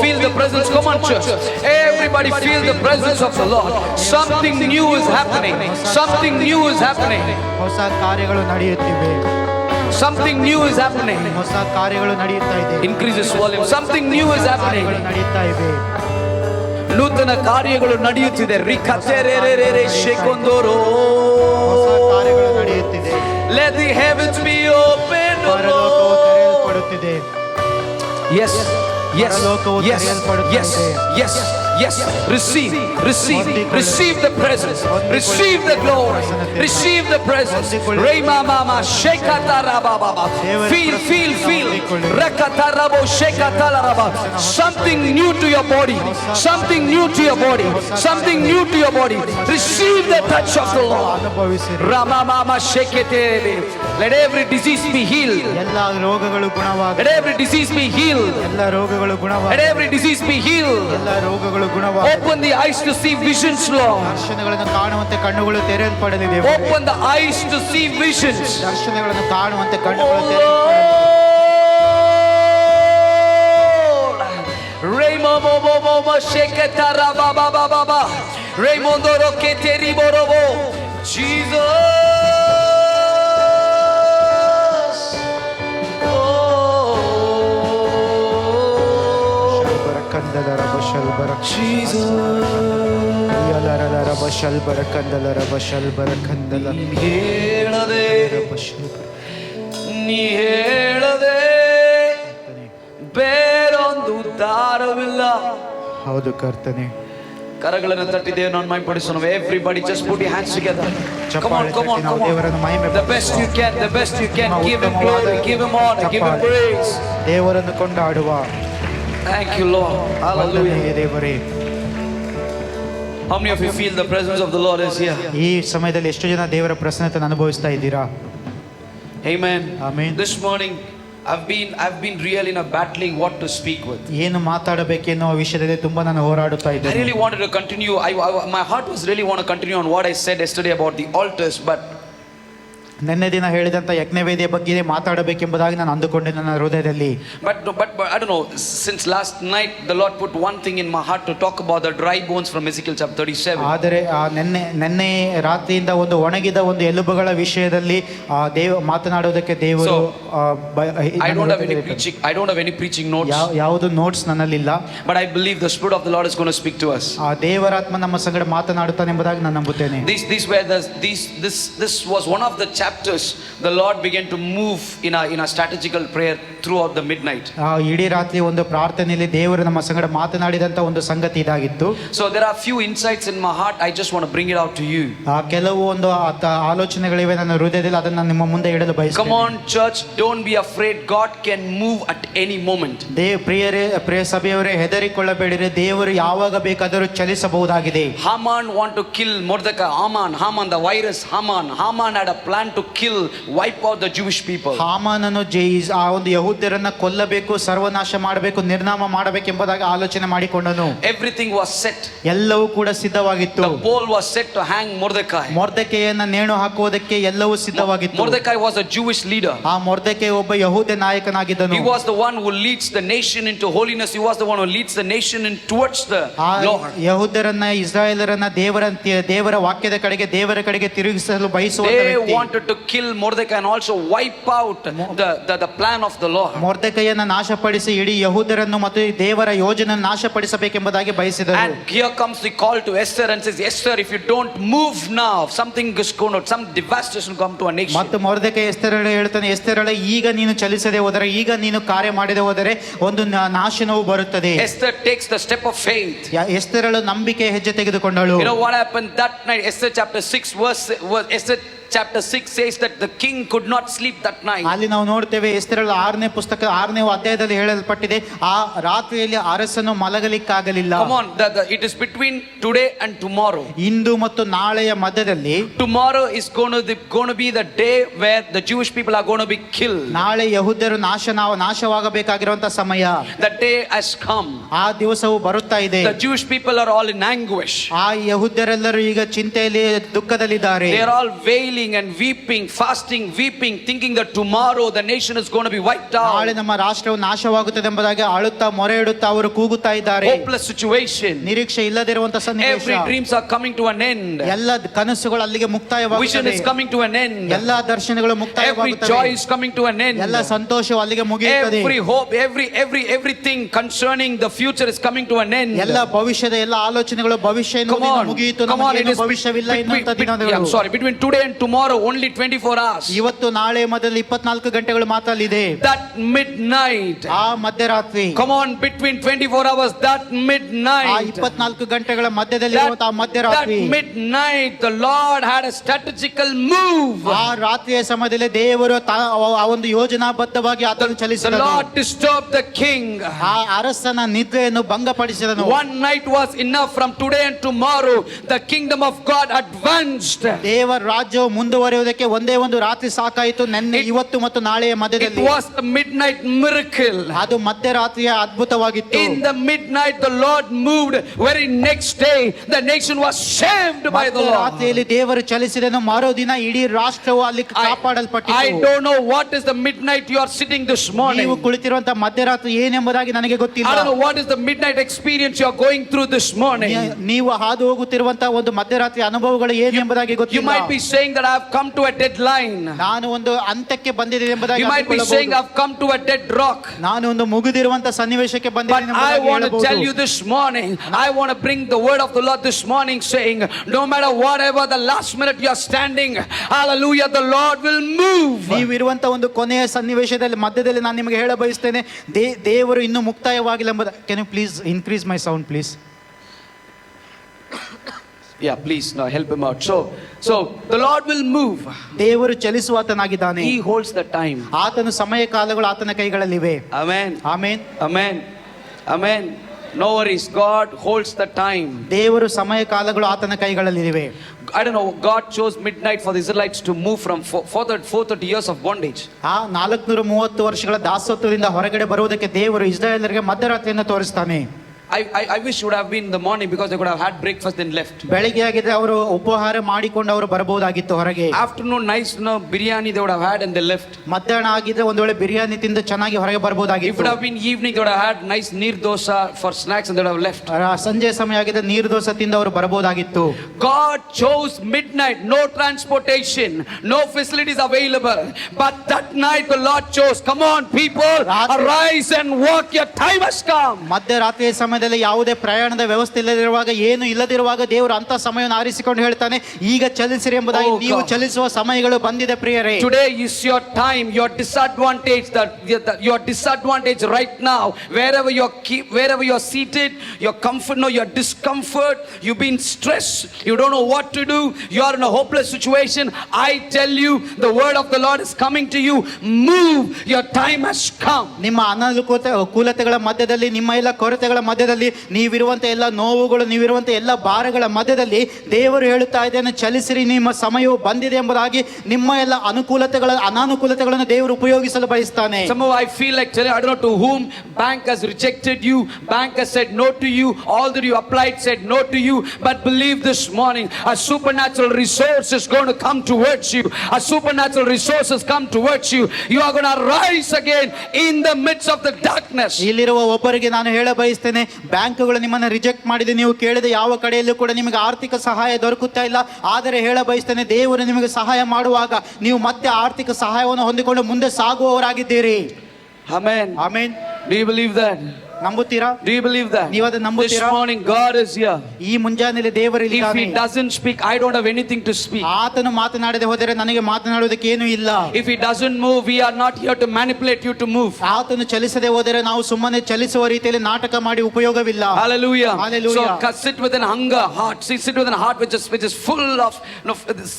Feel the presence. Come on, church. Everybody feel the presence of the Lord. Something new is happening. Something new is happening. ಹೊಸ ಕಾರ್ಯಗಳು ನಡೆಯುತ್ತಿವೆ. Something new is happening. ಹೊಸ ಕಾರ್ಯಗಳು ನಡೆಯುತ್ತಾ ಇದೆ. Increase this volume. Something new is happening. ನಡೆಯುತ್ತಾ ಇವೆ. ನೂತನ ಕಾರ್ಯಗಳು ನಡೆಯುತ್ತಿದೆ. ರಿಕತೆರೆರೆರೆ ಶೇಕೊಂದೋರೋ. ಹೊಸ ಕಾರ್ಯಗಳು ನಡೆಯುತ್ತಿದೆ. Let the heavens be open. ಪರಲೋಕವು ತೆರೆಯಲ್ಪಡುತ್ತಿದೆ. Yes. Yes, yes, yes, yes, yes. Receive the presence, receive the glory, receive the presence. Rema mama shekata rababa. Feel. Rakata rabo shekata raba. Something new to your body, something new to your body, something new to your body. Receive the touch of the Lord. Rama mama shekete. Let every disease be healed. ಎಲ್ಲ ರೋಗಗಳು ಗುಣವಾಗಲಿ. Let every disease be healed. ಎಲ್ಲ ರೋಗಗಳು ಗುಣವಾಗಲಿ. Let every disease be healed. ಎಲ್ಲ ರೋಗಗಳು ಗುಣವಾಗಲಿ. Open the eyes to see visions, Lord. ದರ್ಶನಗಳನ್ನು ಕಾಣುವಂತೆ ಕಣ್ಣುಗಳು ತೆರೆಯಲ್ಪಡಲಿ ದೇವರೇ. Open the eyes to see visions. ದರ್ಶನಗಳನ್ನು ಕಾಣುವಂತೆ ಕಣ್ಣುಗಳು Oh ತೆರೆಯಲ್ಪಡಲಿ. Lord. Remo momo sheketara baba baba. Raimondo roketeri borobo. Jesus. Jesus. ನೀ ಹೇಳದೆ ಬೇರೊಂದು ದಾರವಿಲ್ಲ. ಹೌದು ಕರ್ತನೆ. ಕರಗಳನ್ನು ತಟ್ಟಿದ್ದೇವೆ ನಾನು ಮಹಿಮೆಪಡಿಸೋಣ. Everybody just put your hands together. Come on. The best you can. Give him glory, give him honor, give him praise. ದೇವರನ್ನು ಕೊಂಡಾಡುವ. Thank you, Lord. Hallelujah. ದೇವರೇ. How many of you feel the presence of the Lord is here? ಈ ಸಮಯದಲ್ಲಿ ಎಷ್ಟು ಜನ ದೇವರ ಪ್ರಸನ್ನತೆಯನ್ನು ಅನುಭವಿಸ್ತಾ ಇದ್ದೀರಾ? Amen. Amen. This morning I've been really battling what to speak with. ಏನು ಮಾತಾಡಬೇಕೆನ್ನುವ ವಿಷಯದಲ್ಲಿ ತುಂಬಾ ನಾನು ಹೋರಾಡುತ್ತಾ I ಇದ್ದೇನೆ. really wanted to continue. My heart was really want to continue on what I said yesterday about the altars, but ನಿನ್ನೆ ದಿನ ಹೇಳಿದಂತ ಯಜ್ಞವೇದಿಯ ಬಗ್ಗೆ ಮಾತಾಡಬೇಕೆಂಬುದಾಗಿ ನಾನು ಅಂದುಕೊಂಡೆ ನನ್ನ ಹೃದಯದಲ್ಲಿ. But I don't know, since last night the Lord put one thing in my heart to talk about the dry bones from Ezekiel chapter 37. ಆದರೆ ನಿನ್ನೆ ರಾತ್ರಿಯಿಂದ ಒಂದು ಒಣಗಿದ ಒಂದು ಎಲುಬುಗಳ ವಿಷಯದಲ್ಲಿ ಮಾತನಾಡುವುದಕ್ಕೆ ದೇವರು I don't have any preaching notes. ಯಾವುದು notes ನನ್ನಲ್ಲಿಲ್ಲ. But I believe the Spirit of the Lord is going to speak to us. ಆ ದೇವರಾತ್ಮ ನಮ್ಮ ಸಂಗಡ ಮಾತನಾಡುತ್ತಾನೆ ಎಂಬುದಾಗಿ ನಾನು ನಂಬುತ್ತೇನೆ. This was one of the chapters the Lord began to move in a strategical prayer throughout the midnight. ಇಡೀ ರಾತ್ರಿ ಒಂದು ಪ್ರಾರ್ಥನೆಯಲ್ಲಿ ದೇವರು ನಮ್ಮ ಸಂಗಡ ಮಾತನಾಡಿದಂತ ಒಂದು ಸಂಗತಿ ಇದಾಗಿತ್ತು. So there are few insights in my heart. I just want to bring it out to you. ಕೆಲವು ಒಂದು ಆಲೋಚನೆಗಳಿವೆ ನನ್ನ ಹೃದಯದಲ್ಲಿ, ಅದನ್ನು ನಿಮ್ಮ ಮುಂದೆ ಇಡಲು ಬಯಸುತ್ತೇನೆ. Come on church, don't be afraid. God can move at any moment. ಪ್ರಿಯ ಸಭೆಯವರೇ, ಹೆದರಿಕೊಳ್ಳಬೇಡಿರಿ, ದೇವರು ಯಾವಾಗ ಬೇಕಾದರೂ ಚಲಿಸಬಹುದಾಗಿದೆ. Haman want to kill Mordecai. Haman the virus. Haman had a plan to kill, wipe out the Jewish people. ಹಾಮಾನನು ಆ ಒಂದು ಯಹೂದ್ಯರನ್ನ ಕೊಲ್ಲಬೇಕು, ಸರ್ವನಾಶ ಮಾಡಬೇಕು, ನಿರ್ನಾಮ ಮಾಡಬೇಕು ಎಂಬುದಾಗಿ ಆಲೋಚನೆ ಮಾಡಿಕೊಂಡನು. Everything was set. ಎಲ್ಲವೂ ಕೂಡ ಸಿದ್ಧವಾಗಿತ್ತು. The pole was set to hang Mordecai. ಮೊರ್ದೆಕೈಯನ್ನ ನೇಣು ಹಾಕುವುದಕ್ಕೆ ಎಲ್ಲವೂ ಸಿದ್ಧವಾಗಿತ್ತು. Mordecai was a Jewish leader. ಆ ಮೊರ್ದೆಕೈ ಒಬ್ಬ ಯಹೂದ್ಯ ನಾಯಕನಾಗಿದ್ದನು. He was the one who leads the nation into holiness. He was the one who leads the nation in towards the Lord. ಯಹೂದ್ಯರನ್ನ, ಇಸ್ರಾಯೇಲರನ್ನ ದೇವರ ವಾಕ್ಯದ ಕಡೆಗೆ, ದೇವರ ಕಡೆಗೆ ತಿರುಗಿಸಲು ಬಯಸುವ They wanted to kill Mordecai and also wipe out the plan of the Lord. God. ಮೊರ್ದೆಕೈಯನ್ನ ನಾಶಪಡಿಸಿ ಇಡೀ ಯಹೂದರನ್ನು ಮತ್ತು ಈ ದೇವರ ಯೋಜನೆಯನ್ನು ನಾಶಪಡಿಸಬೇಕೆಂಬುದಾಗಿ ಬಯಸಿದರು. And here comes the call to Esther and says, Esther, if you don't move now, something is going to, some devastation come to a nation. ಮತ್ತು ಮೊರ್ದೆಕೈ ಎಸ್ತೇರಳೆ ಹೇಳ್ತಾನೆ, ಎಸ್ತೇರಳೆ ಈಗ ನೀನು ಚಲಿಸದೆ ಹೋದರೆ, ಈಗ ನೀನು ಕಾರ್ಯ ಮಾಡದೆ ಹೋದರೆ ಒಂದು ನಾಶನವು ಬರುತ್ತದೆ. Esther takes the step of faith. ಎಸ್ತೇರಳು ನಂಬಿಕೆ ಹೆಜ್ಜೆ ತೆಗೆದುಕೊಂಡಳು. You know what happened that night? Esther chapter 6 Esther chapter 6 says that the king could not sleep that night. ಅಲ್ಲಿ ನಾವು ನೋಡ್ತೇವೆ ಎಸ್ತೇರಳ 6ನೇ ಪುಸ್ತಕ 6ನೇ ಅಧ್ಯಾಯದಲ್ಲಿ ಹೇಳಲ್ಪಟ್ಟಿದೆ, ಆ ರಾತ್ರಿಯಲ್ಲಿ ಅರಸನು ಮಲಗಲಿಕ್ಕಾಗಲಿಲ್ಲ. Come on, it is between today and tomorrow. ಇಂದು ಮತ್ತು ನಾಳೆಯ ಮಧ್ಯದಲ್ಲಿ. Tomorrow is going to be the day where the Jewish people are going to be killed. ನಾಳೆ ಯಹೂದ್ಯರು ನಾಶವಾಗಬೇಕಾಗಿರುವಂತ ಸಮಯ. The day has come. ಆ ದಿವಸವು ಬರುತ್ತಾ ಇದೆ. The Jewish people are all in anguish. ಆ ಯಹೂದ್ಯರೆಲ್ಲರೂ ಈಗ ಚಿಂತೆಯಲ್ಲಿ ದುಃಖದಲ್ಲಿದ್ದಾರೆ. They are all wailing and weeping, fasting, weeping, thinking that tomorrow the nation is going to be wiped out. ನಾಳೆ ನಮ್ಮ ರಾಷ್ಟ್ರವು ನಾಶವಾಗುತ್ತದೆ ಎಂಬುದಾಗಿ ಅಳುತ್ತಾ ಮೊರೆ ಇಡುತ್ತಾ ಅವರು ಕೂಗುತ್ತಾ ಇದ್ದಾರೆ. Hopeless situation. ನಿರೀಕ್ಷೆ ಇಲ್ಲದಿರುವಂತ ಸನ್ನಿವೇಶ. Every dreams are coming to an end. ಎಲ್ಲ ಕನಸುಗಳು ಅಲ್ಲಿಗೆ ಮುಕ್ತಾಯವಾಗುತ್ತವೆ. Vision is coming to an end. ಎಲ್ಲ ದರ್ಶನಗಳು ಮುಕ್ತಾಯವಾಗುತ್ತವೆ. Every joy is coming to an end. ಎಲ್ಲ ಸಂತೋಷವು ಅಲ್ಲಿಗೆ ಮುಗಿಯುತ್ತದೆ. Every hope, everything concerning the future is coming to an end. ಎಲ್ಲ ಭವಿಷ್ಯದ ಎಲ್ಲ ಆಲೋಚನೆಗಳು ಭವಿಷ್ಯ ಮುಗಿಯಿತು, ನಮಗೆ ಭವಿಷ್ಯವಿಲ್ಲ ಎನ್ನುವಂತ ದಿನಗಳು. I'm sorry, between today and tomorrow only 24 hours. ಇವತ್ತು ನಾಳೆ ಮೊದಲು 24 ಗಂಟೆಗಳು ಮಾತ್ರ ಇದೆ. That midnight. ಆ ಮಧ್ಯರಾತ್ರಿ. Come on, between 24 hours, that midnight. ಆ 24 ಗಂಟೆಗಳ ಮಧ್ಯದಲ್ಲಿ ಇರುವಂತ ಮಧ್ಯರಾತ್ರಿ. That midnight the Lord had a strategical move. ಆ ರಾತ್ರಿಯ ಸಮಯದಲ್ಲಿ ದೇವರು ಆ ಒಂದು ಯೋಜನಾಬದ್ಧವಾಗಿ ಆತನು ಚಲಿಸಿದನು. The Lord disturbed the king. ಆ ಅರಸನ ನಿದ್ರೆಯನ್ನು ಭಂಗಪಡಿಸಿದನು. One night was enough. From today and tomorrow the kingdom of God advanced. ದೇವರ ರಾಜ್ಯವು ಮುಂದುವರಿಯುವುದಕ್ಕೆ ಒಂದೇ ಒಂದು ರಾತ್ರಿ ಸಾಕಾಯಿತು. ನೆನ್ನೆ ಇವತ್ತು ಮತ್ತು ನಾಳೆಯ ಮಧ್ಯದಲ್ಲಿ. It was the midnight miracle. ಅದು ಮಧ್ಯರಾತ್ರಿಯ ಅದ್ಭುತವಾಗಿತ್ತು. In the midnight the Lord moved. Very next day the nation was saved by the Lord. ರಾತ್ರಿಯಲ್ಲಿ ದೇವರು ಚಲಿಸಿದನು. ಮರುದಿನ ಇಡೀ ರಾಷ್ಟ್ರವು ಅಲ್ಲಿ ಕಾಪಾಡಲ್ಪಟ್ಟಿತು. I don't know what is the midnight you are sitting this morning. ನೀವು ಕುಳಿತಿರುವಂತ ಮಧ್ಯರಾತ್ರಿ ಏನೆಂಬುದಾಗಿ ನನಗೆ ಗೊತ್ತಿಲ್ಲ. I don't know what is the midnight experience you are going through this morning. ನೀವು ಹಾದು ಹೋಗುತ್ತಿರುವಂತ ಒಂದು ಮಧ್ಯರಾತ್ರಿ ಅನುಭವಗಳು ಏನೆಂಬುದಾಗಿ ಗೊತ್ತಿಲ್ಲ. You might be saying that I have come to a deadline. ನಾನು ಒಂದು ಅಂತ್ಯಕ್ಕೆ ಬಂದಿದ್ದೇನೆ ಎಂಬುದಾಗಿ. You might be saying I have come to a dead rock. ನಾನು ಒಂದು ಮುಗಿದಿರುವಂತ ಸನ್ನಿವೇಶಕ್ಕೆ ಬಂದಿದ್ದೇನೆ ಎಂಬುದಾಗಿ ಹೇಳಬಹುದು. But I want to ಹೇಳಬಹುದು. tell you this morning, I want to bring the word of the Lord this morning, saying no matter whatever the last minute you are standing, hallelujah, the Lord will move. ನೀವು ಇರುವಂತ ಒಂದು ಕೊನೆಯ ಸನ್ನಿವೇಶದಲ್ಲಿ ಮಧ್ಯದಲ್ಲಿ ನಾನು ನಿಮಗೆ ಹೇಳ ಬಯಸ್ತೇನೆ, ದೇವರು ಇನ್ನೂ ಮುಕ್ತಾಯವಾಗಿಲ್ಲ ಎಂಬುದು. Can you please increase my sound please? Yeah, please now help him out. So the Lord will move. ದೇವರು ಚಲಿಸುವಾತನಾಗಿದ್ದಾನೆ. He holds the time. ಆತನು ಸಮಯ ಕಾಲಗಳು ಆತನ ಕೈಗಳಲ್ಲಿವೆ. Amen. Amen. Amen. Amen. No worries. God holds the time. ದೇವರು ಸಮಯ ಕಾಲಗಳು ಆತನ ಕೈಗಳಲ್ಲಿವೆ. I don't know, God chose midnight for the Israelites to move from 430 years of bondage. ಆ 430 ವರ್ಷಗಳ ದಾಸತ್ವದಿಂದ ಹೊರಗಡೆ ಬರುವುದಕ್ಕೆ ದೇವರು ಇಸ್ರಾಯೇಲರಿಗೆ ಮಧ್ಯರಾತ್ರಿಯನ್ನು ತೋರಿಸ್ತಾನೆ. I wish would have been in the morning because they could have had breakfast and left. ಬೆಳಿಗ್ಗೆ ಆಗಿದ್ರೆ ಅವರು ಉಪಹಾರ ಮಾಡಿಕೊಂಡು ಅವರು ಬರಬಹುದಾಗಿತ್ತು ಹೊರಗೆ. Afternoon nice biryani they would have had and they left. ಮಧ್ಯಾಹ್ನ ಆಗಿದ್ರೆ ಒಂದು ವೇಳೆ ಬಿರಿಯಾನಿ ತಿಂದು ಚೆನ್ನಾಗಿ ಹೊರಗೆ ಬರಬಹುದಾಗಿತ್ತು. If it would have been evening they would have had nice neer dosa for snacks and they would have left. ಸಂಜೆ ಸಮಯ ಆಗಿದ್ರೆ ನೀರು ದೋಸೆ ತಿಂದು ಅವರು ಬರಬಹುದಾಗಿತ್ತು. God chose midnight, no transportation, no facilities available, but that night the Lord chose, come on people, arise and walk, your time has come. ಮಧ್ಯರಾತ್ರಿಯ ಸಮಯದಲ್ಲಿ ಯಾವುದೇ ಪ್ರಯಾಣದ ವ್ಯವಸ್ಥೆ ಇಲ್ಲದಿರುವಾಗ, ಏನು ಇಲ್ಲದಿರುವಾಗ ದೇವರು ಅಂತ ಸಮಯವನ್ನು ಆರಿಸಿಕೊಂಡು ಹೇಳ್ತಾನೆ, ಈಗ ಚಲಿಸಿರಿ ಎಂಬುದಾಗಿ. ನೀವು ಚಲಿಸುವ ಸಮಯಗಳು ಬಂದಿದೆ ಪ್ರಿಯರೇ. Today is your time. Your disadvantage, your disadvantage right now, wherever you're seated, your comfort, no, your discomfort, you've been stressed, you don't know what to do, you are in a hopeless situation. I tell you, the word of the Lord is coming to you. Move, your time has come. ನಿಮ್ಮ ಅನಾನುಕೂಲತೆಗಳ ಮಧ್ಯದಲ್ಲಿ, ನಿಮ್ಮ ಎಲ್ಲ ಕೊರತೆಗಳ ಮಧ್ಯದಲ್ಲಿ, ನೀವಿರುವಂತ ಎಲ್ಲ ನೋವುಗಳು, ನೀವಿರುವಂತ ಎಲ್ಲ ಭಾರಗಳ ಮಧ್ಯದಲ್ಲಿ ದೇವರು ಹೇಳುತ್ತಾ ಇದ್ದಾನೆ, ಚಲಿಸಿರಿ, ನಿಮ್ಮ ಸಮಯವು ಬಂದಿದೆ ಎಂಬುದಾಗಿ. ನಿಮ್ಮ ಎಲ್ಲ ಅನಾನುಕೂಲತೆಗಳನ್ನು ದೇವರು ಉಪಯೋಗಿಸಲು ಬಯಸ್ತಾನೆ. Somehow I feel like telling, I don't know to whom bank has rejected you, bank has said no to you, all that you applied said no to you, but believe this morning a supernatural resource is going to come towards you. A supernatural resource has come towards you. You are going to rise again in the midst of the darkness. ಇಲ್ಲಿರುವ ಒಬ್ಬರಿಗೆ ನಾನು ಹೇಳ ಬಯಸ್ತೇನೆ, ಬ್ಯಾಂಕ್ಗಳು ನಿಮ್ಮನ್ನು reject ಮಾಡಿದೆ, ನೀವು ಕೇಳಿದ ಯಾವ ಕಡೆಯಲ್ಲೂ ಕೂಡ ನಿಮಗೆ ಆರ್ಥಿಕ ಸಹಾಯ ದೊರಕುತ್ತಾ ಇಲ್ಲ. ಆದರೆ ಹೇಳ ಬಯಸ್ತೇನೆ, ದೇವರು ನಿಮಗೆ ಸಹಾಯ ಮಾಡುವಾಗ ನೀವು ಮತ್ತೆ ಆರ್ಥಿಕ ಸಹಾಯವನ್ನು ಹೊಂದಿಕೊಂಡು ಮುಂದೆ ಸಾಗುವವರಾಗಿದ್ದೀರಿ. Amen. Amen. Do you believe that? ನಂಬುತ್ತೀರಾ? Do you believe that? ನೀವು ಅದನ್ನ This ನಂಬುತ್ತೀರಾ? morning God is here. ಈ ಮುಂಜಾನೆಯಲ್ಲಿ ದೇವರು If ಇಲ್ಲಿದ್ದಾನೆ. He doesn't speak, I don't have anything to speak. ಆತನು ಮಾತನಾಡದೆ ಹೋದರೆ ನನಗೆ ಮಾತನಾಡುವುದಕ್ಕೆ ಏನೂ ಇಲ್ಲ. If He doesn't move, we are not here to manipulate you to move. ಆತನು ಚಲಿಸದೆ ಹೋದರೆ ನಾವು ಸುಮ್ಮನೆ ಚಲಿಸುವ ರೀತಿಯಲ್ಲಿ ನಾಟಕ ಮಾಡಿ ಉಪಯೋಗವಿಲ್ಲ. Hallelujah. Hallelujah. So sit with an hunger heart. Sit with a heart which is full of,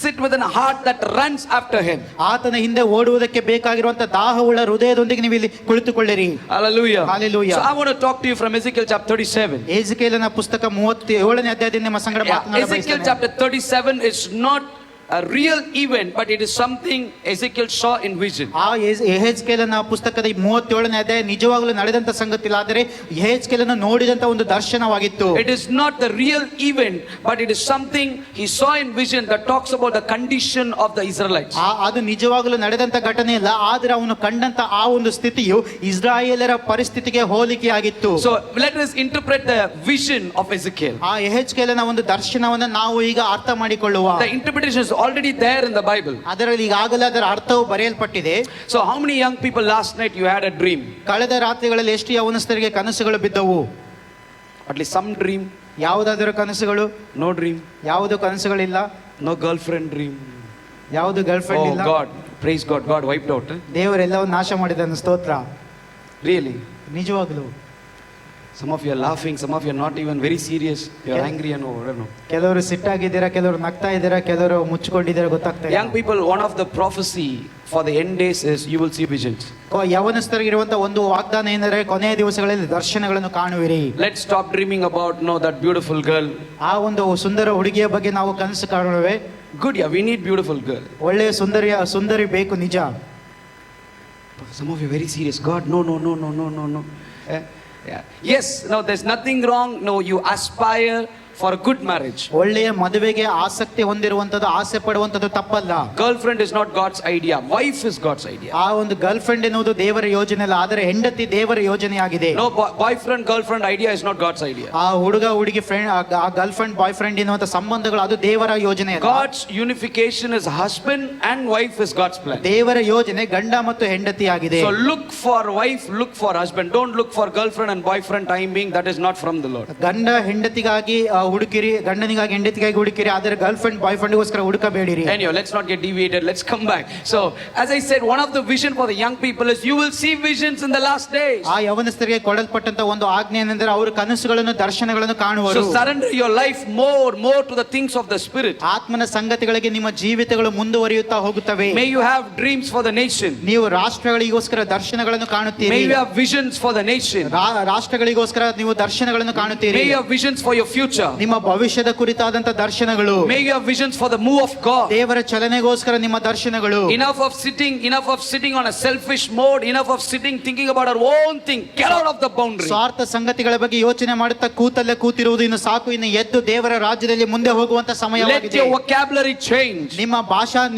sit with a heart that runs after Him. ಆತನ ಹಿಂದೆ ಓಡುವುದಕ್ಕೆ ಬೇಕಾಗಿರುವಂತ ದಾಹವುಳ್ಳ ಹೃದಯದೊಂದಿಗೆ ನೀವು ಇಲ್ಲಿ ಕುಳಿತುಕೊಳ್ಳಿರಿ. Hallelujah. Hallelujah. So I want to talk to you from Ezekiel chapter 37. ಎಜೆಕೇಲನ ಪುಸ್ತಕ 37ನೇ ಅಧ್ಯಾಯದಿಂದ ನಿಮ್ಮ ಸಂಗಡ Ezekiel ಮಾತನಾಡಬಯಸುತ್ತೇನೆ. chapter 37 is not a real event, but it is something Ezekiel saw in vision. ಆ ಯೆಹೆಜ್ಕೇಲನ ಪುಸ್ತಕದ 37ನೇ ಅಧ್ಯಾಯ ನಿಜವಾಗಲೂ ನಡೆದಂತ ಸಂಗತಿ ಇಲ್ಲ, ಆದರೆ ಯೆಹೆಜ್ಕೇಲನ ನೋಡಿದಂತ ಒಂದು ದರ್ಶನವಾಗಿತ್ತು. It is not the real event, but it is something he saw in vision that talks about the condition of the Israelites. ಅದು ನಿಜವಾಗಲೂ ನಡೆದಂತ ಘಟನೆ ಇಲ್ಲ, ಆದ್ರೆ ಅವನು ಕಂಡಂತ ಆ ಒಂದು ಸ್ಥಿತಿಯು ಇಸ್ರಾಯೇಲರ ಪರಿಸ್ಥಿತಿಗೆ ಹೋಲಿಕೆಯಾಗಿತ್ತು. So let us interpret the vision of Ezekiel. ಆ ಯೆಹೆಜ್ಕೇಲನ ಒಂದು ದರ್ಶನವನ್ನ ನಾವು ಈಗ ಅರ್ಥ ಮಾಡಿಕೊಳ್ಳುವ. The interpretation is already there in the Bible. ಅದರಲ್ಲಿ ಈಗಾಗಲೇ ಅದರ ಅರ್ಥವು ಬರೆಯಲ್ಪಟ್ಟಿದೆ. So how many young people last night you had a dream? ಕಳೆದ ರಾತ್ರಿಗಳಲ್ಲಿ ಎಷ್ಟು ಯೌವನಸ್ಥರಿಗೆ ಕನಸುಗಳು ಬಿದ್ದವು? At least some dream. ಯಾವುದಾದರೂ ಕನಸುಗಳು? No dream. ಯಾವುದು ಕನಸುಗಳಿಲ್ಲ? No girlfriend dream. ಯಾವುದು ಗರ್ಲ್ ಫ್ರೆಂಡ್ Oh ಇಲ್ಲ? God, praise God. God wiped out. ದೇವರೆಲ್ಲವನ್ನು ನಾಶ ಮಾಡಿದನು, ಸ್ತೋತ್ರ. Really? ನಿಜವಾಗ್ಲು Some of you are laughing, some of you are not even very serious. You are angry and over. I don't know. ಕೆಲವರು ಸಿಟ್ಟಾಗಿದ್ದೀರಾ, ಕೆಲವರು ನಗ್ತಾ ಇದ್ದೀರಾ, ಕೆಲವರು ಮುಚ್ಚಿಕೊಂಡಿದ್ದೀರಾ, ಗೊತ್ತಾಗ್ತಾ Young people, one of the prophecy for the end days is you will see visions. ಯೌವನಸ್ಥರಿಗಿರುವಂತ ಒಂದು ವಾಗ್ದಾನ ಏನಂದ್ರೆ ಕೊನೆಯ ದಿವಸಗಳಲ್ಲಿ ದರ್ಶನಗಳನ್ನು ಕಾಣುವಿರಿ. Let's stop dreaming about that beautiful girl. ಆ ಒಂದು ಸುಂದರ ಹುಡುಗಿಯ ಬಗ್ಗೆ ನಾವು ಕನಸು ಕಾಣುವೆ. Good, yeah, we need beautiful girl. ಒಳ್ಳೆಯ ಸುಂದರಿ ಬೇಕು, ನಿಜ. Some of you are very serious. God, no. Yeah. Yes, no, there's nothing wrong. No, you aspire for a good marriage. ಒಳ್ಳೆಯ ಮದುವೆಗೆ ಆಸಕ್ತಿ ಹೊಂದಿರುವಂತದ್ದು, ಆಸೆ ಪಡುವಂತದ್ದು ತಪ್ಪಲ್ಲ. Girlfriend is not God's idea. Wife is God's idea. ಆ ಒಂದು ಗರ್ಲ್ ಫ್ರೆಂಡ್ ಎನ್ನುವುದು ದೇವರ ಯೋಜನೆ ಅಲ್ಲ, ಆದರೆ ಹೆಂಡತಿ ದೇವರ ಯೋಜನೆಯಾಗಿದೆ. No, boyfriend girlfriend idea is not God's idea. ಆ ಹುಡುಗಿ ಫ್ರೆಂಡ್, ಆ ಗರ್ಲ್ ಫ್ರೆಂಡ್ ಬಾಯ್ ಫ್ರೆಂಡ್ ಎನ್ನುವಂತ ಸಂಬಂಧಗಳು ಅದು ದೇವರ ಯೋಜನೆ ಅಲ್ಲ. God's unification is husband and wife is God's plan. ದೇವರ ಯೋಜನೆ ಗಂಡ ಮತ್ತು ಹೆಂಡತಿ ಆಗಿದೆ. So look for wife, look for husband. Don't look for girlfriend and boyfriend time being. That is not from the Lord. ಗಂಡ ಹೆಂಡತಿಗಾಗಿ ಹುಡುಕಿರಿ, ಗಂಡನಿಗಾಗಿ ಹೆಂಡತಿಗಾಗಿ ಹುಡುಕಿರಿ, ಆದರೆ ಗರ್ಲ್ ಫ್ರೆಂಡ್ ಬಾಯ್ ಫ್ರೆಂಡ್ಗೋಸ್ಕರ ಹುಡುಕಬೇಡಿರಿ. Anyway, let's not get deviated. Let's come back. So, as I said, one of the vision for the young people is you will see visions in the last days. ಆ ಯೌವನಸ್ಥರಿಗೆ ಕೊಡಲ್ಪಟ್ಟಂತ ಒಂದು ಆಜ್ಞೆ ಏನೆಂದರೆ ಅವರು ಕನಸುಗಳನ್ನು, ದರ್ಶನಗಳನ್ನು ಕಾಣುವರು. So surrender your life more to the things of the spirit. ಆತ್ಮನ ಸಂಗತಿಗಳಿಗೆ ನಿಮ್ಮ ಜೀವಿತಗಳು ಮುಂದುವರಿಯುತ್ತಾ ಹೋಗುತ್ತವೆ. May you have dreams for the nation. ನೀವು ರಾಷ್ಟ್ರಗಳಿಗೋಸ್ಕರ ದರ್ಶನಗಳನ್ನು ಕಾಣುತ್ತೀರಿ. May you have visions for the nation. ರಾಷ್ಟ್ರಗಳಿಗೋಸ್ಕರ ನೀವು ದರ್ಶನಗಳನ್ನು ಕಾಣುತ್ತೀರಿ. May you have visions for your future. ನಿಮ್ಮ ಭವಿಷ್ಯದ ಕುರಿತಾದಂತ ದರ್ಶನಗಳು. May you have visions for the move of God. ದೇವರ ಚಲನೆಗೋಸ್ಕರ ನಿಮ್ಮ ದರ್ಶನಗಳು. Enough of sitting on a selfish mode, enough of thinking about our own thing. Get out of the boundary. ಸ್ವಾರ್ಥ ಸಂಗತಿಗಳ ಬಗ್ಗೆ ಯೋಚನೆ ಮಾಡುತ್ತಾ ಕೂತಿರುವುದು ಇನ್ನು ಸಾಕು, ಇನ್ನು ಎದ್ದು ದೇವರ ರಾಜ್ಯದಲ್ಲಿ ಮುಂದೆ ಹೋಗುವಂತ ಸಮಯವಾಗಿದೆ. Let your vocabulary change.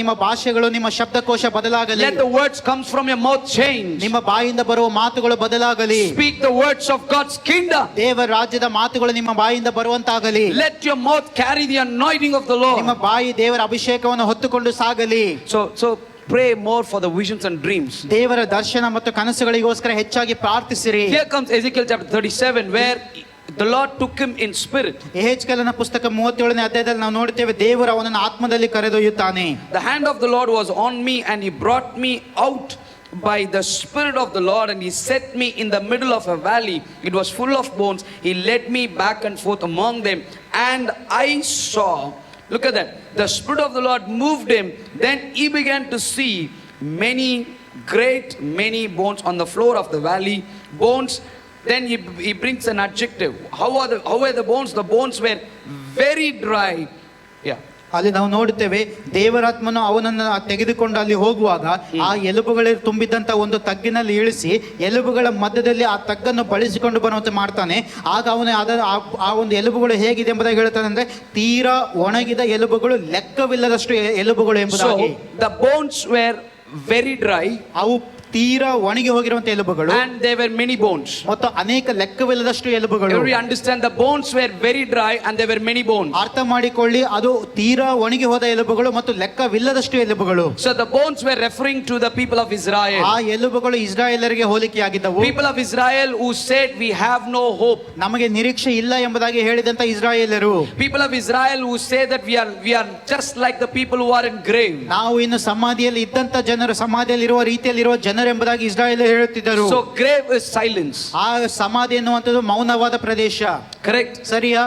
ನಿಮ್ಮ ಭಾಷೆಗಳು, ನಿಮ್ಮ ಶಬ್ದಕೋಶ ಬದಲಾಗಲಿ. Let the words comes from your mouth change. ನಿಮ್ಮ ಬಾಯಿಂದ ಬರುವ ಮಾತುಗಳು ಬದಲಾಗಲಿ. Speak the words of God's kingdom. ದೇವರ ರಾಜ್ಯದ ಮಾತುಗಳು ನಿಮ್ಮ ಬಾಯಿಂದ ಬರುವಂತಾಗಲಿ. Let your mouth carry the anointing of the Lord. ನಿಮ್ಮ ಬಾಯಿ ದೇವರ ಅಭಿಷೇಕವನ್ನು ಹೊತ್ತುಕೊಂಡು ಸಾಗಲಿ. So pray more for the visions and dreams. ದೇವರ ದರ್ಶನ ಮತ್ತು ಕನಸುಗಳಿಗೋಸ್ಕರ ಹೆಚ್ಚಾಗಿ ಪ್ರಾರ್ಥಿಸಿರಿ. Here comes Ezekiel chapter 37 where the Lord took him in spirit. ಯೆಹೆಜ್ಕೇಲನ ಪುಸ್ತಕ 37ನೇ ಅಧ್ಯಾಯದಲ್ಲಿ ನಾವು ನೋಡ್ತೇವೆ, ದೇವರು ಅವನನ್ನು ಆತ್ಮದಲ್ಲಿ ಕರೆದೊಯ್ಯುತ್ತಾನೆ. The hand of the Lord was on me and he brought me out by the spirit of the Lord and he set me in the middle of a valley. It was full of bones. He led me back and forth among them and I saw, look at that, the spirit of the Lord moved him. Then he began to see many bones on the floor of the valley. Bones. Then he brings an adjective. How were the bones? The bones were very dry. Yeah. ಅಲ್ಲಿ ನಾವು ನೋಡುತ್ತೇವೆ, ದೇವರಾತ್ಮನು ಅವನನ್ನು ತೆಗೆದುಕೊಂಡು ಅಲ್ಲಿ ಹೋಗುವಾಗ ಆ ಎಲುಬುಗಳು ತುಂಬಿದ್ದಂತ ಒಂದು ತಗ್ಗಿನಲ್ಲಿ ಇಳಿಸಿ ಎಲುಬುಗಳ ಮಧ್ಯದಲ್ಲಿ ಆ ತಗ್ಗನ್ನು ಬಳಸಿಕೊಂಡು ಬರುವಂತೆ ಮಾಡ್ತಾನೆ. ಆಗ ಅವನು ಆ ಒಂದು ಎಲುಬುಗಳು ಹೇಗಿದೆ ಎಂಬುದಾಗಿ ಹೇಳ್ತಾನೆ ಅಂದ್ರೆ ತೀರಾ ಒಣಗಿದ ಎಲುಬುಗಳು, ಲೆಕ್ಕವಿಲ್ಲದಷ್ಟು ಎಲುಬುಗಳು ಎಂಬುದಾಗಿ. So the bones were very dry. ಅವು ತೀರಾ ಒಣಗಿ ಹೋಗಿರುವಂತಹ ಎಲುಬುಗಳು and there were many bones. ಮತ್ತು ಅನೇಕ ಲೆಕ್ಕವಿಲ್ಲದಷ್ಟು ಎಲುಬುಗಳು. You understand, the bones were very dry and there were many bones. ಅರ್ಥ ಮಾಡಿಕೊಳ್ಳಿ, ಅದು ತೀರಾ ಒಣಗಿ ಹೋದ ಎಲುಬುಗಳು ಮತ್ತು ಲೆಕ್ಕವಿಲ್ಲದಷ್ಟು ಎಲುಬುಗಳು. So the bones were referring to the people of Israel. ಆ ಎಲುಬುಗಳು ಇಸ್ರಾಯೇಲರಿಗೆ ಹೋಲಿಕೆಯಾಗಿದ್ದವು. People of Israel who said we have no hope. ನಮಗೆ ನಿರೀಕ್ಷೆ ಇಲ್ಲ ಎಂಬುದಾಗಿ ಹೇಳಿದಂತ ಇಸ್ರಾಯೇಲರು. People of Israel who say that we are just like the people who are in grave. ನಾವು ಇನ್ನು ಸಮಾಧಿಯಲ್ಲಿ ಇದ್ದಂತ ಜನರು, ಸಮಾಧಿಯಲ್ಲಿ ಇರುವ ರೀತಿಯಲ್ಲಿ ಇರುವ ಜನರು ಎಂಬುದಾಗಿ ಇಸ್ರಾಯೇಲರು ಹೇಳುತ್ತಿದ್ದರು. So grave is silence. ಆ ಸಮಾಧಿ ಎನ್ನುವಂಥದ್ದು ಮೌನವಾದ ಪ್ರದೇಶ. Correct. ಸರಿಯಾ?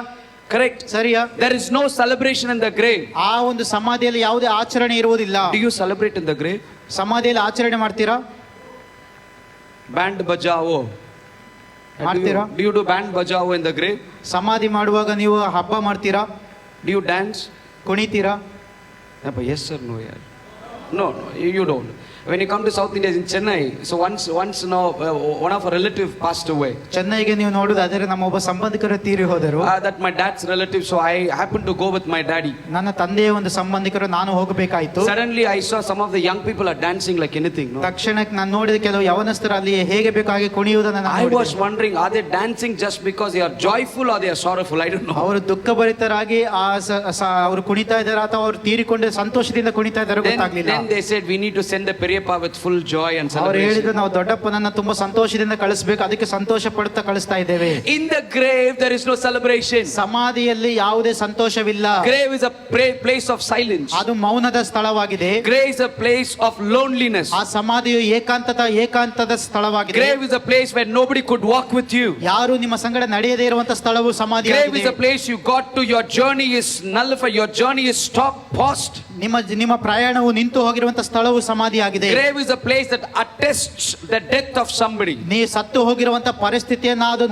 Correct. ಸರಿಯಾ? There is no celebration in the grave. ಆ ಒಂದು ಸಮಾಧಿಯಲ್ಲಿ ಯಾವುದೇ ಆಚರಣೆ ಇರುವುದಿಲ್ಲ. Do you celebrate in the grave? ಸಮಾಧಿಯಲ್ಲಿ ಆಚರಣೆ ಮಾಡ್ತೀರಾ? Band bajao. ಮಾಡ್ತೀರಾ? Do you do band bajao in the grave? ಸಮಾಧಿ ಮಾಡುವಾಗ ನೀವು ಹಬ್ಬ ಮಾಡ್ತೀರಾ? Do you dance? ಕುಣಿತೀರಾ? Yes or no? Yeah. No, you don't. When you come to South India in Chennai, so once now one of our relative passed away. ಚೆನ್ನೈಗೆ ನೀವು ನೋಡುವುದಾದರೆ ನಮ್ಮ ಒಬ್ಬ ಸಂಬಂಧಿಕರು ತೀರಿ ಹೋದರು. That my dad's relative, so I happened to go with my daddy. ನನ್ನ ತಂದೆಯ ಒಂದು ಸಂಬಂಧಿಕರು, ನಾನು ಹೋಗಬೇಕಾಯಿತು. Suddenly I saw some of the young people are dancing like anything. No? ತಕ್ಷಣಕ್ಕೆ ನಾನು ನೋಡಿದ ಕೆಲವು ಯವನಸ್ಥರು ಅಲ್ಲಿ ಹೇಗೆ ಬೇಕು ಹಾಗೆ ಕುಣಿಯುವುದನ್ನು ನಾನು I ನೋಡಿದೆ. was wondering, are they dancing just because they are joyful or they are sorrowful? I don't know. ಅವರು ದುಃಖಭರಿತರಾಗಿ ಅವರು ಕುಣಿತಾ ಇದ್ದಾರೆ ಅಥವಾ ಅವರು ತೀರಿಕೊಂಡು ಸಂತೋಷದಿಂದ ಕುಣಿತಾ ಇದ್ದಾರೆ ಗೊತ್ತಾಗ್ಲಿಲ್ಲ. Then they said we need to send the Periyappa with full joy and ಅವರು celebration. ಹೇಳಿದ್ರು, ನಾವು ದೊಡ್ಡಪ್ಪನನ್ನ ತುಂಬಾ ಸಂತೋಷದಿಂದ ಕಳಿಸಬೇಕು, ಅದಕ್ಕೆ ಸಂತೋಷ ಪಡುತ್ತಾ ಕಳಿಸ್ತಾ ಇದ್ದೇವೆ. In the grave there is no celebration. ಸಮಾಧಿಯಲ್ಲಿ ಯಾವುದೇ ಸಂತೋಷವಿಲ್ಲ. Grave is a place of silence. ಅದು ಮೌನದ ಸ್ಥಳವಾಗಿದೆ. Grave is a place of loneliness. ಆ ಸಮಾಧಿಯು ಏಕಾಂತದ ಸ್ಥಳವಾಗಿದೆ. Grave is a place where nobody could walk with you. ಯಾರು ನಿಮ್ಮ ಸಂಗಡ ನಡೆಯದೇ ಇರುವಂತ ಸ್ಥಳವು ಸಮಾಧಿ. Grave is a place you got to, your journey is nullified, your journey is stopped, paused. ನಿಮ್ಮ ಪ್ರಯಾಣವು ನಿಂತು ಹೋಗಿರುವಂತ ಸ್ಥಳವು ಸಮಾಧಿ ಆಗಿದೆ. Grave is a place that attests the death of somebody. ನೀ ಸತ್ತು ಹೋಗಿರುವಂತ ಪರಿಸ್ಥಿತಿಯನ್ನ ಅದು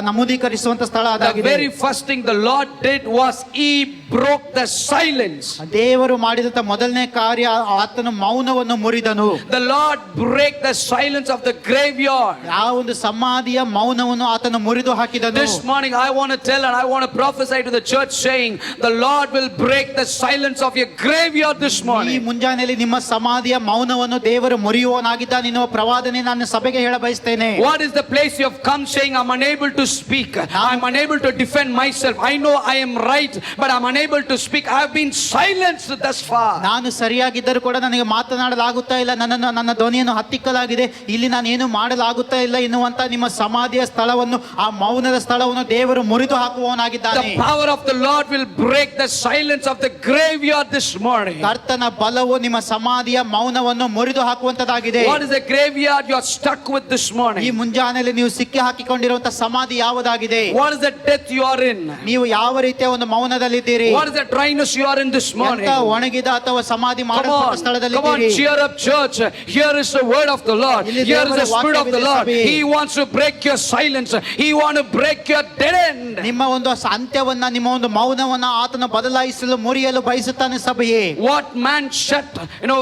ನಮೂದೀಕರಿಸುವಂತ ಸ್ಥಳ ಅದಾಗಿದೆ. The very first thing the Lord did was he broke the silence. ದೇವರು ಮಾಡಿದಂತ ಮೊದಲನೇ ಕಾರ್ಯ, ಆತನು ಮೌನವನ್ನು ಮುರಿದನು. The Lord break the silence of the graveyard. ಆ ಒಂದು ಸಮಾಧಿಯ ಮೌನವನ್ನು ಆತನು ಮುರಿದು ಹಾಕಿದನು. This morning I want to tell and I want to prophesy to the church saying the Lord will break the silence of your graveyard this ಈ morning. ಮುಂಜಾನೆಯಲ್ಲಿ ನಿಮ್ಮ ಸಮಾಧಿಯ ಮೌನವನ್ನು ದೇವರು ಮುರಿಯುವವನಾಗಿದ್ದಾನೆ ಎನ್ನುವ ಪ್ರವಾದನೆ ನಾನು ಸಭೆಗೆ ಹೇಳ ಬಯಸ್ತೇನೆ. What is the place you have come saying I'm unable to speak, I'm unable to defend myself, I know I am right but I'm unable to speak, I have been silenced thus far. ನಾನು ಸರಿಯಾಗಿದ್ದರೂ ಕೂಡ ನನಗೆ ಮಾತನಾಡಲಾಗುತ್ತಾ ಇಲ್ಲ, ನನ್ನ ಧ್ವನಿಯನ್ನು ಹತ್ತಿಕ್ಕಲಾಗಿದೆ, ಇಲ್ಲಿ ನಾನು ಏನು ಮಾಡಲಾಗುತ್ತಾ ಇಲ್ಲ ಎನ್ನುವಂತ ನಿಮ್ಮ ಸಮಾಧಿಯ ಸ್ಥಳವನ್ನು, ಆ ಮೌನದ ಸ್ಥಳವನ್ನು ದೇವರು ಮುರಿದು ಹಾಕುವವನಾಗಿದ್ದಾನೆ. The power of the Lord will break the silence of the graveyard this morning. ಕರ್ತನ ಬಲವು ನಿಮ್ಮ ಸಮಾಧಿಯ ಮೌನವನ್ನು ಮುರಿದು ಹಾಕುವಂತದಾಗಿದೆ. What is the graveyard you are stuck with this ಈ morning? ಮುಂಜಾನೆಯಲ್ಲಿ ನೀವು ಸಿಕ್ಕಿ ಹಾಕಿಕೊಂಡಿರುವಂತಹ ಸಮಾಧಿ ಯಾವುದಾಗಿದೆ? What is the death you are in? ನೀವು ಯಾವ ರೀತಿಯ ಒಂದು ಮೌನದಲ್ಲಿದ್ದೀರಿ? What is the dryness you are in this morning? ಎಂತ ಒಣಗಿದ ಅಥವಾ ಸಮಾಧಿ Come ಮಾಡುವ on, ಸ್ಥಳದಲ್ಲಿದ್ದೀರಿ? cheer up church. Here is the word of the Lord. ಇಲ್ಲಿ Here is the ದೇವರ spirit of the Lord. ವಾಕ್ಯವಿದೆ ಸಭೆ. He wants to break your silence. He wants to break your dead end. ನಿಮ್ಮ ಒಂದು ಅಂತ್ಯವನ್ನ, ನಿಮ್ಮ ಒಂದು ಮೌನವನ್ನ ಆತನ ಬದಲಾಯಿಸಲು, ಮುರಿಯಲು ಬಯಸುತ್ತಾನೆ ಸಭೆಯೇ. What man shut,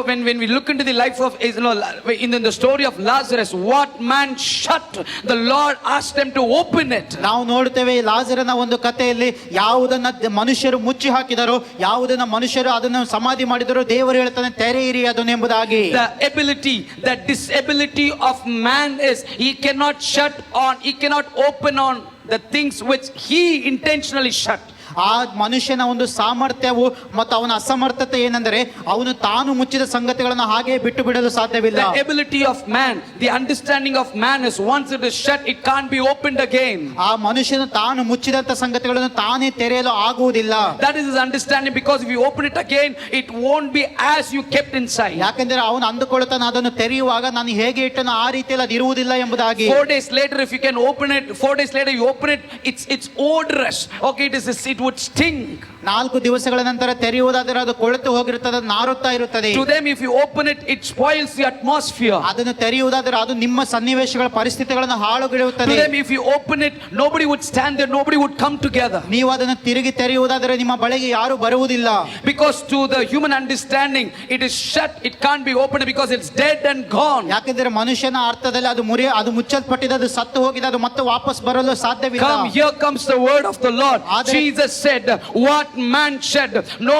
when we look into the life of, in the story of Lazarus, what man shut, the Lord asked them to open it. ನಾವು ನೋಡುತ್ತೇವೆ ಲಾಜರನ ಒಂದು ಕಥೆಯಲ್ಲಿ ಯಾವುದನ್ನ ಮನುಷ್ಯರು ಮುಚ್ಚಿ ಹಾಕಿದರೋ, ಯಾವುದನ್ನ ಮನುಷ್ಯರು ಅದನ್ನು ಸಮಾಧಿ ಮಾಡಿದರೋ, ದೇವರು ಹೇಳ್ತಾನೆ ತೆರೆಯಿರಿ ಅದನ್ನು ಎಂಬುದಾಗಿ. The disability of man is he cannot shut on, he cannot open on the things which he intentionally shut. ಆ ಮನುಷ್ಯನ ಒಂದು ಸಾಮರ್ಥ್ಯವು ಮತ್ತು ಅವನ ಅಸಮರ್ಥತೆ ಏನೆಂದರೆ ಅವನು ತಾನು ಮುಚ್ಚಿದ ಸಂಗತಿಗಳನ್ನು ಹಾಗೆ ಬಿಟ್ಟು ಬಿಡಲು ಸಾಧ್ಯವಿಲ್ಲ. The ability of man, the understanding of man is once it is shut, it can't be opened again. ಆ ಮನುಷ್ಯನು ತಾನು ಮುಚ್ಚಿದಂತ ಸಂಗತಿಗಳನ್ನು ತಾನೇ ತೆರೆಯಲು ಆಗುವುದಿಲ್ಲ. That is his understanding, because if you open it again, it won't be as you kept inside. ಯಾಕೆಂದರೆ ಅವನು ಅಂದುಕೊಳ್ಳುತ್ತಾನೆ ಅದನ್ನು ತೆರೆಯುವಾಗ ನಾನು ಹೇಗೆ ಇಟ್ಟನೋ ಆ ರೀತಿಯಲ್ಲಿ ಅದು ಇರುವುದಿಲ್ಲ ಎಂಬುದಾಗಿ. 4 days later, if you can open it, 4 days later you open it, it's odorous. Okay, it would stink. 4 ದಿವಸಗಳ ನಂತರ ತೆರೆಯುವುದಾದರೆ ಅದು ಕೊಳೆತು ಹೋಗಿರುತ್ತದೆ, ನಾರುತ್ತಾ ಇರುತ್ತದೆ. To them, if you open it, it spoils the atmosphere. ಅದನ್ನು ತೆರೆಯುವುದಾದರೆ ಅದು ನಿಮ್ಮ ಸನ್ನಿವೇಶಗಳ ಪರಿಸ್ಥಿತಿಗಳನ್ನು ಹಾಳುಗೆಡುತ್ತದೆ. To them, if you open it, nobody would stand there, nobody would come together. ನೀವು ಅದನ್ನು ತಿರುಗಿ ತೆರೆಯುವುದಾದರೆ ನಿಮ್ಮ ಬಳಿಗೆ ಯಾರು ಬರುವುದಿಲ್ಲ. Because to the human understanding, it is shut, it can't be opened because it's dead and gone. ಯಾಕೆಂದರೆ ಮನುಷ್ಯನ ಅರ್ಥದಲ್ಲಿ ಅದು ಮುಚ್ಚಲ್ಪಟ್ಟಿದೆ, ಅದು ಸತ್ತು ಹೋಗಿದೆ, ಅದು ಮತ್ತೆ ವಾಪಸ್ ಬರಲು ಸಾಧ್ಯವಿಲ್ಲ. Come, here comes the word of the Lord. Jesus said, what man shed, no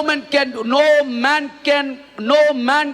man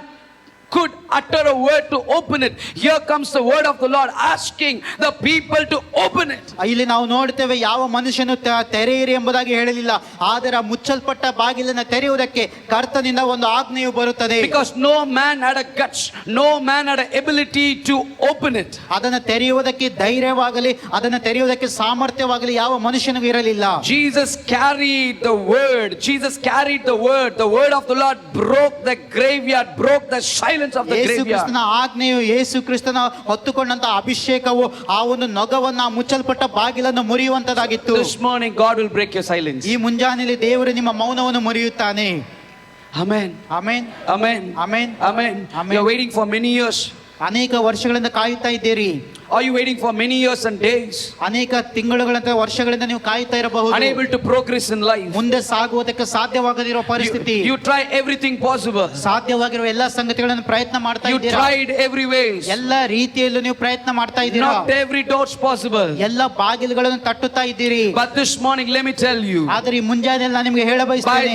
could utter a word to open it. Here comes the word of the Lord asking the people to open it. ಇಲ್ಲಿ ನಾವು ನೋಡ್ತೇವೆ ಯಾವ ಮನುಷ್ಯನು ತೆರೆಯಿರಿ ಎಂಬುದಾಗಿ ಹೇಳಲಿಲ್ಲ, ಆದರೆ ಮುಚ್ಚಲ್ಪಟ್ಟ ಬಾಗಿಲನ್ನು ತೆರೆಯುವುದಕ್ಕೆ ಕರ್ತನಿಂದ ಒಂದು ಆಜ್ಞೆಯು ಬರುತ್ತದೆ. Because no man had a guts, no man had an ability to open it. ಅದನ್ನು ತೆರೆಯುವುದಕ್ಕೆ ಧೈರ್ಯವಾಗಲಿ, ಅದನ್ನು ತೆರೆಯುವುದಕ್ಕೆ ಸಾಮರ್ಥ್ಯವಾಗಲಿ ಯಾವ ಮನುಷ್ಯನಿಗೂ ಇರಲಿಲ್ಲ. Jesus carried the word. Jesus carried the word. The word of the Lord broke the graveyard, broke the silence of the Yesu graveyard. ಕ್ರಿಸ್ತನ ಆಜ್ಞೆಯು, ಯೇಸು ಕ್ರಿಸ್ತನ ಹೊತ್ತುಕೊಂಡಂತ ಅಭಿಷೇಕವು ಆ ಒಂದು ನೊಗವನ್ನ, ಮುಚ್ಚಲ್ಪಟ್ಟ ಬಾಗಿಲನ್ನು ಮುರಿಯುವಂತದಾಗಿತ್ತು. This morning God will break your silence. ಈ ಮುಂಜಾನೆಯಲ್ಲಿ ದೇವರು ನಿಮ್ಮ ಮೌನವನ್ನು ಮುರಿಯುತ್ತಾನೆ. Amen. Amen, Amen. Amen, Amen. Amen. You're waiting for many years. ಅನೇಕ ವರ್ಷಗಳಿಂದ ಕಾಯುತ್ತಾ ಇದ್ದೀರಿ. Are you waiting for many years and days? ಅನೇಕ ತಿಂಗಳುಗಳಿಂದ, ವರ್ಷಗಳಿಂದ ನೀವು ಕಾಯುತ್ತಾ ಇರಬಹುದು. Unable to progress in life. ಮುಂದೆ ಸಾಗುವುದಕ್ಕೆ ಸಾಧ್ಯವಾಗದಿರುವ ಪರಿಸ್ಥಿತಿ. You try everything possible. ಸಾಧ್ಯವಾಗಿರುವ ಎಲ್ಲಾ ಸಂಗತಿಗಳನ್ನು ಪ್ರಯತ್ನ ಮಾಡ್ತಾ You ಇದ್ದೀರಾ. tried every ways. ಎಲ್ಲ ರೀತಿಯಲ್ಲೂ ನೀವು ಪ್ರಯತ್ನ ಮಾಡ್ತಾ ಇದ್ದೀರಾ. Not every door's possible. ಎಲ್ಲ ಬಾಗಿಲುಗಳನ್ನು ತಟ್ಟುತ್ತಾ ಇದ್ದೀರಿ. But this morning, let me tell you, ಆದರೆ ಈ ಮುಂಜಾನೆಯಲ್ಲಿ ನಾನು ನಿಮಗೆ ಹೇಳ by ಬಯಸ್ತೇನೆ,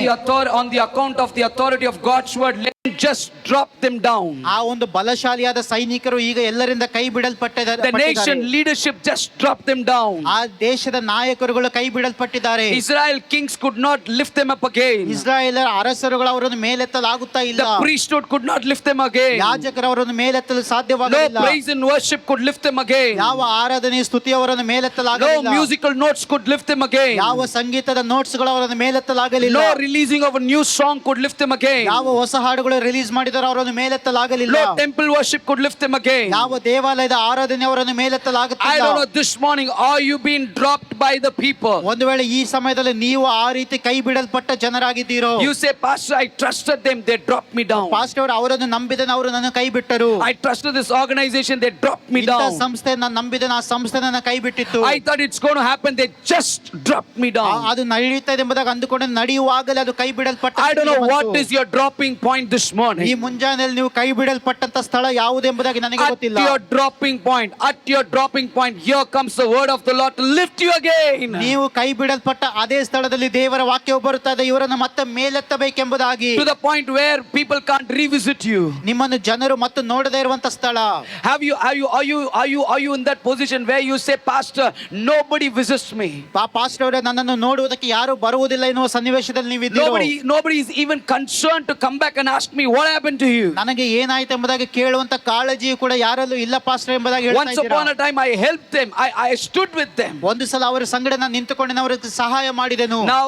on the account of the authority of God's word, let me just drop them down. ಆ ಒಂದು ಬಲಶಾಲಿಯಾದ ಸೈನಿಕರು ಈಗ ಎಲ್ಲರಿಂದ ಕೈ ಬಿಡಲ್ಪಟ್ಟಿದ್ದಾರೆ. The nation leadership just dropped them down. ಆ ದೇಶದ ನಾಯಕರುಗಳು ಕೈ ಬಿಡಲ್ಪಟ್ಟಿದ್ದಾರೆ. Israel kings could not lift them up again. ಇಸ್ರಾಯೇಲರ ಅರಸರುಗಳು ಅವರನ್ನು ಮೇಲೆತ್ತಲಾಗುತ್ತಾ ಇಲ್ಲ. The priesthood could not lift them again. ಯಾಜಕರು ಅವರನ್ನು ಮೇಲೆತ್ತಲು No ಸಾಧ್ಯವಾಗಲಿಲ್ಲ. praise and worship could lift them again. ಯಾವ ಆರಾಧನೆ ಸ್ತುತಿ ಅವರನ್ನು No ಮೇಲೆತ್ತಲಾಗಲಿಲ್ಲ. musical notes could lift them again. ಯಾವ ಸಂಗೀತದ ನೋಟ್ಸ್ ಗಳು ಅವರನ್ನು ಮೇಲೆತ್ತಲಾಗಲಿಲ್ಲ. No releasing of a new song could lift them again. ಯಾವ ಹೊಸ ಹಾಡುಗಳು ರಿಲೀಸ್ ಮಾಡಿದಾರೋ ಅವರನ್ನು ಮೇಲೆತ್ತಲಾಗಲಿಲ್ಲ. No temple worship could lift them again. ಯಾವ ದೇವಾಲಯದ ಆರಾಧನೆ ಅವರನ್ನು I ಮೇಲೆತ್ತಲಾಗುತ್ತಿಲ್ಲ. don't know this morning, are you being dropped by the people? ಒಂದು ವೇಳೆ ಈ ಸಮಯದಲ್ಲಿ ನೀವು ಆ ರೀತಿ ಕೈ ಬಿಡಲ್ಪಟ್ಟ ಜನರಾಗಿದ್ದೀರೋ, You say, Pastor, I trusted them, they dropped me down. Pastor ಅವರನ್ನು ನಂಬಿದನು, ಅವರು ನನ್ನ ಕೈ ಬಿಟ್ಟರು. I trusted this organization, they dropped me ಇಂಥ down. ಸಂಸ್ಥೆ ನಾನು ನಂಬಿದನು, ಆ ಸಂಸ್ಥೆ ನನ್ನ ಕೈ ಬಿಟ್ಟಿತ್ತು. I thought it's going to happen, they just dropped me down. ಅದು ನಡೆಯುತ್ತದೆ ಎಂಬುದಾಗಿ ಅಂದುಕೊಂಡು ನಡೆಯುವಾಗಲೇ ಅದು ಕೈ ಬಿಡಲ್ಪಟ್ಟ. I don't know what is your dropping point this ಈ morning. ಮುಂಜಾನೆಯಲ್ಲಿ ನೀವು ಕೈ ಬಿಡಲ್ಪಟ್ಟಂತ ಸ್ಥಳ ಯಾವುದು ಎಂಬುದಾಗಿ ನನಗೆ At ಗೊತ್ತಿಲ್ಲ. your dropping point, here comes the word of the Lord to lift you again. ನೀವು ಕೈ ಬಿಡಲ್ಪಟ್ಟ ಅದೇ ಸ್ಥಳದಲ್ಲಿ ದೇವರ ವಾಕ್ಯವು ಬರುತ್ತದೆ, ಇವರನ್ನು ಮತ್ತೆ ಮೇಲೆತ್ತಬೇಕೆಂಬುದಾಗಿ. To the point where people can't revisit you. ನಿಮ್ಮನ್ನು ಜನರು ಮತ್ತು ನೋಡದೇ ಇರುವಂತ ಸ್ಥಳ. Are you in that position where you say, Pastor, nobody visits me. Pastor ಅವರೇ, ನನ್ನನ್ನು ನೋಡುವುದಕ್ಕೆ ಯಾರು ಬರುವುದಿಲ್ಲ ಎನ್ನುವ ಸನ್ನಿವೇಶದಲ್ಲಿ ನೀವಿದ್ದೀರೋ. Nobody is even concerned to come back and ask me what happened to you. ನನಗೆ ಏನಾಯ್ತು ಎಂಬುದಾಗಿ ಕೇಳುವಂತ ಕಾಳಜಿಯು ಕೂಡ ಯಾರಲ್ಲೂ ಇಲ್ಲ ಪಾಸ್ಟರ್ ಎಂಬುದಾಗಿ ಹೇಳ್ತಾ Once ಇದ್ದೀರಾ. upon a time I helped them. I stood with them. ಒಂದು ಸಲ ಅವರ ಸಂಗಡ ನಾನು ನಿಂತುಕೊಂಡು ಅವರಿಗೆ ಸಹಾಯ ಮಾಡಿದೆನು. Now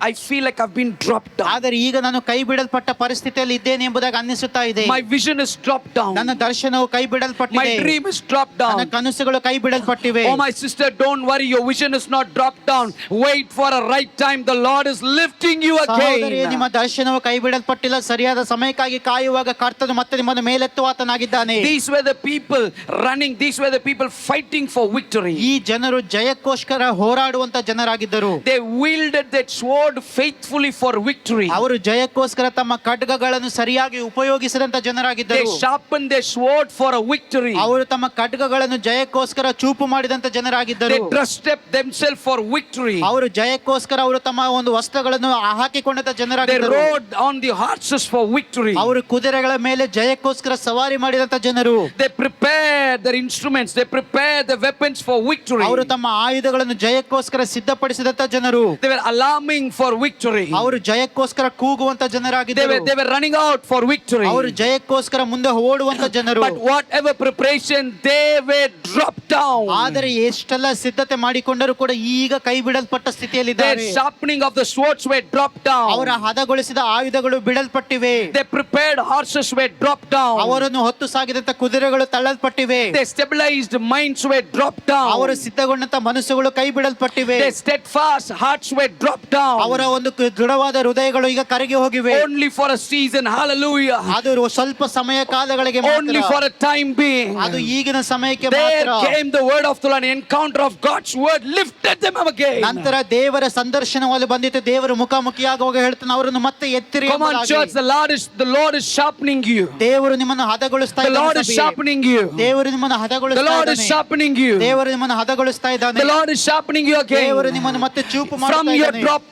I feel like I've been dropped down. ಆದರೆ ಈಗ ನಾನು ಕೈ ಬಿಡಲ್ಪಟ್ಟ ಪರಿಸ್ಥಿತಿಯಲ್ಲಿ ಇದ್ದೇನೆ ಎಂಬುದಾಗಿ ಅನ್ನಿಸುತ್ತಾ ಇದೆ. My vision is dropped down. ನನ್ನ ದರ್ಶನವು ಕೈ ಬಿಡಲ್ಪಟ್ಟಿದೆ. My dream is dropped ನನ್ನ down. ಕನಸುಗಳು ಕೈ ಬಿಡಲ್ಪಟ್ಟಿವೆ. Oh my sister, don't worry, your vision is not dropped down. Wait for a right time. The Lord is lifting you ಸಹೋದರಿಯೇ, ನಿಮ್ಮ again. ದರ್ಶನವು ಕೈ ಬಿಡಲ್ಪಟ್ಟಿಲ್ಲ. ಸರಿಯಾದ ಸಮಯಕ್ಕಾಗಿ ಕಾಯುವಾಗ ಕರ್ತನು ಮತ್ತೆ ನಿಮ್ಮನ್ನು ಮೇಲೆತ್ತುವಾತನಾಗಿದ್ದಾನೆ. These were the people running. These were the people fighting for victory. ಈ ಜನರು ಜಯಕ್ಕೋಸ್ಕರ ಹೋರಾಡುವಂತ ಜನರಾಗಿದ್ದರು. They wielded that sword faithfully for victory. ಅವರು ಜಯಕ್ಕೋಸ್ಕರ ತಮ್ಮ ಖಡ್ಗಗಳನ್ನು ಸರಿಯಾಗಿ ಉಪಯೋಗಿಸಿದಂತ They ಜನರಾಗಿದ್ದರು. sharpened their sword for a victory. ಅವರು ತಮ್ಮ ಖಡ್ಗಗಳನ್ನು ಜಯಕ್ಕೋಸ್ಕರ ಚೂಪು ಮಾಡಿದಂತ ಜನರಾಗಿದ್ದರು. They dressed up themselves for victory. ಅವರು ಜಯಕ್ಕೋಸ್ಕರ ಅವರು ತಮ್ಮ ಒಂದು ವಸ್ತ್ರಗಳನ್ನು ಹಾಕಿಕೊಂಡಂತ They ಜನರಾಗಿದ್ದರು. rode on the horses for victory. ಅವರು ಕುದುರೆಗಳ ಮೇಲೆ ಜಯಕ್ಕೋಸ್ಕರ ಸವಾರಿ ಮಾಡಿದಂತ ಜನರು. They prepared their instruments. They prepared the weapons for victory. ಅವರು ತಮ್ಮ ಆಯುಧಗಳನ್ನು ಜಯಕ್ಕೋಸ್ಕರ ಸಿದ್ಧಪಡಿಸಿದಂತ ಜನರು. They were alarming for victory. ಅವರು ಜಯಕ್ಕೋಸ್ಕರ ಕೂಗುವಂತ ಜನರಾಗಿದ್ದರು. They were running out for victory. ಅವರು ಜಯಕ್ಕೋಸ್ಕರ ಮುಂದೆ ಓಡುವಂತ ಜನರು. But whatever preparation, they were dropped down. ಆದರೆ ಎಷ್ಟೆಲ್ಲ ಸಿದ್ಧತೆ ಮಾಡಿಕೊಂಡರೂ ಕೂಡ ಈಗ ಕೈ ಬಿಡಲ್ಪಟ್ಟ ಸ್ಥಿತಿಯಲ್ಲಿದ್ದಾರೆ. Their sharpening of the swords were dropped ಅವರ down. ಹದಗೊಳಿಸಿದ ಆಯುಧಗಳು ಬಿಡಲ್ಪಟ್ಟಿವೆ. Their prepared horses were dropped down. ಅವರನ್ನು ಹೊತ್ತು ಸಾಗಿದಂತ ಕುದುರೆಗಳು ತಳ್ಳಲ್ಪಟ್ಟಿವೆ. Their stabilized minds were dropped ಅವರ down. ಸಿದ್ಧಗೊಂಡಂತ ಮನಸ್ಸುಗಳು ಕೈ ಬಿಡಲ್ಪಟ್ಟಿವೆ. Their steadfast hearts were dropped down. ಅವರ ಒಂದು ದೃಢವಾದ ಹೃದಯಗಳು ಈಗ ಕರಗಿ ಹೋಗಿವೆ. Only for a season. Hallelujah. ಅದು ಸ್ವಲ್ಪ ಸಮಯ ಕಾಲಗಳಿಗೆ Only ಮಾತ್ರ. for a time being. ಅದು ಈಗಿನ ಸಮಯಕ್ಕೆ There ಮಾತ್ರ. came the word of the Lord. An encounter of God's word lifted them up again. ನಂತರ ದೇವರ ಸಂದರ್ಶನದಲ್ಲಿ ಬಂದಿತ್ತು. ದೇವರು ಮುಖಾಮುಖಿಯಾಗುವಾಗ ಹೇಳ್ತಾನೆ, ಅವರನ್ನು ಮತ್ತೆ ಎತ್ತಿರಿ Come on, ಎಂಬುದಾಗಿ. church. The Lord is sharpening you. ದೇವರು ನಿಮ್ಮನ್ನು ಹದಗೊಳಿಸ್ತಾ The Lord is ಇದ್ದಾನೆ. sharpening you. ದೇವರು ನಿಮ್ಮನ್ನು The ಹದಗೊಳಿಸ್ತಾ Lord is ಇದ್ದಾನೆ. sharpening you. ದೇವರು ನಿಮ್ಮನ್ನು ಹದಗೊಳಿಸ್ತಾ ಇದ್ದಾನೆ. The Lord is sharpening you ದೇವರು again. ನಿಮ್ಮನ್ನು ಮತ್ತೆ ಚೂಪು From ಮಾಡ್ತಾ your ಇದ್ದಾನೆ. drop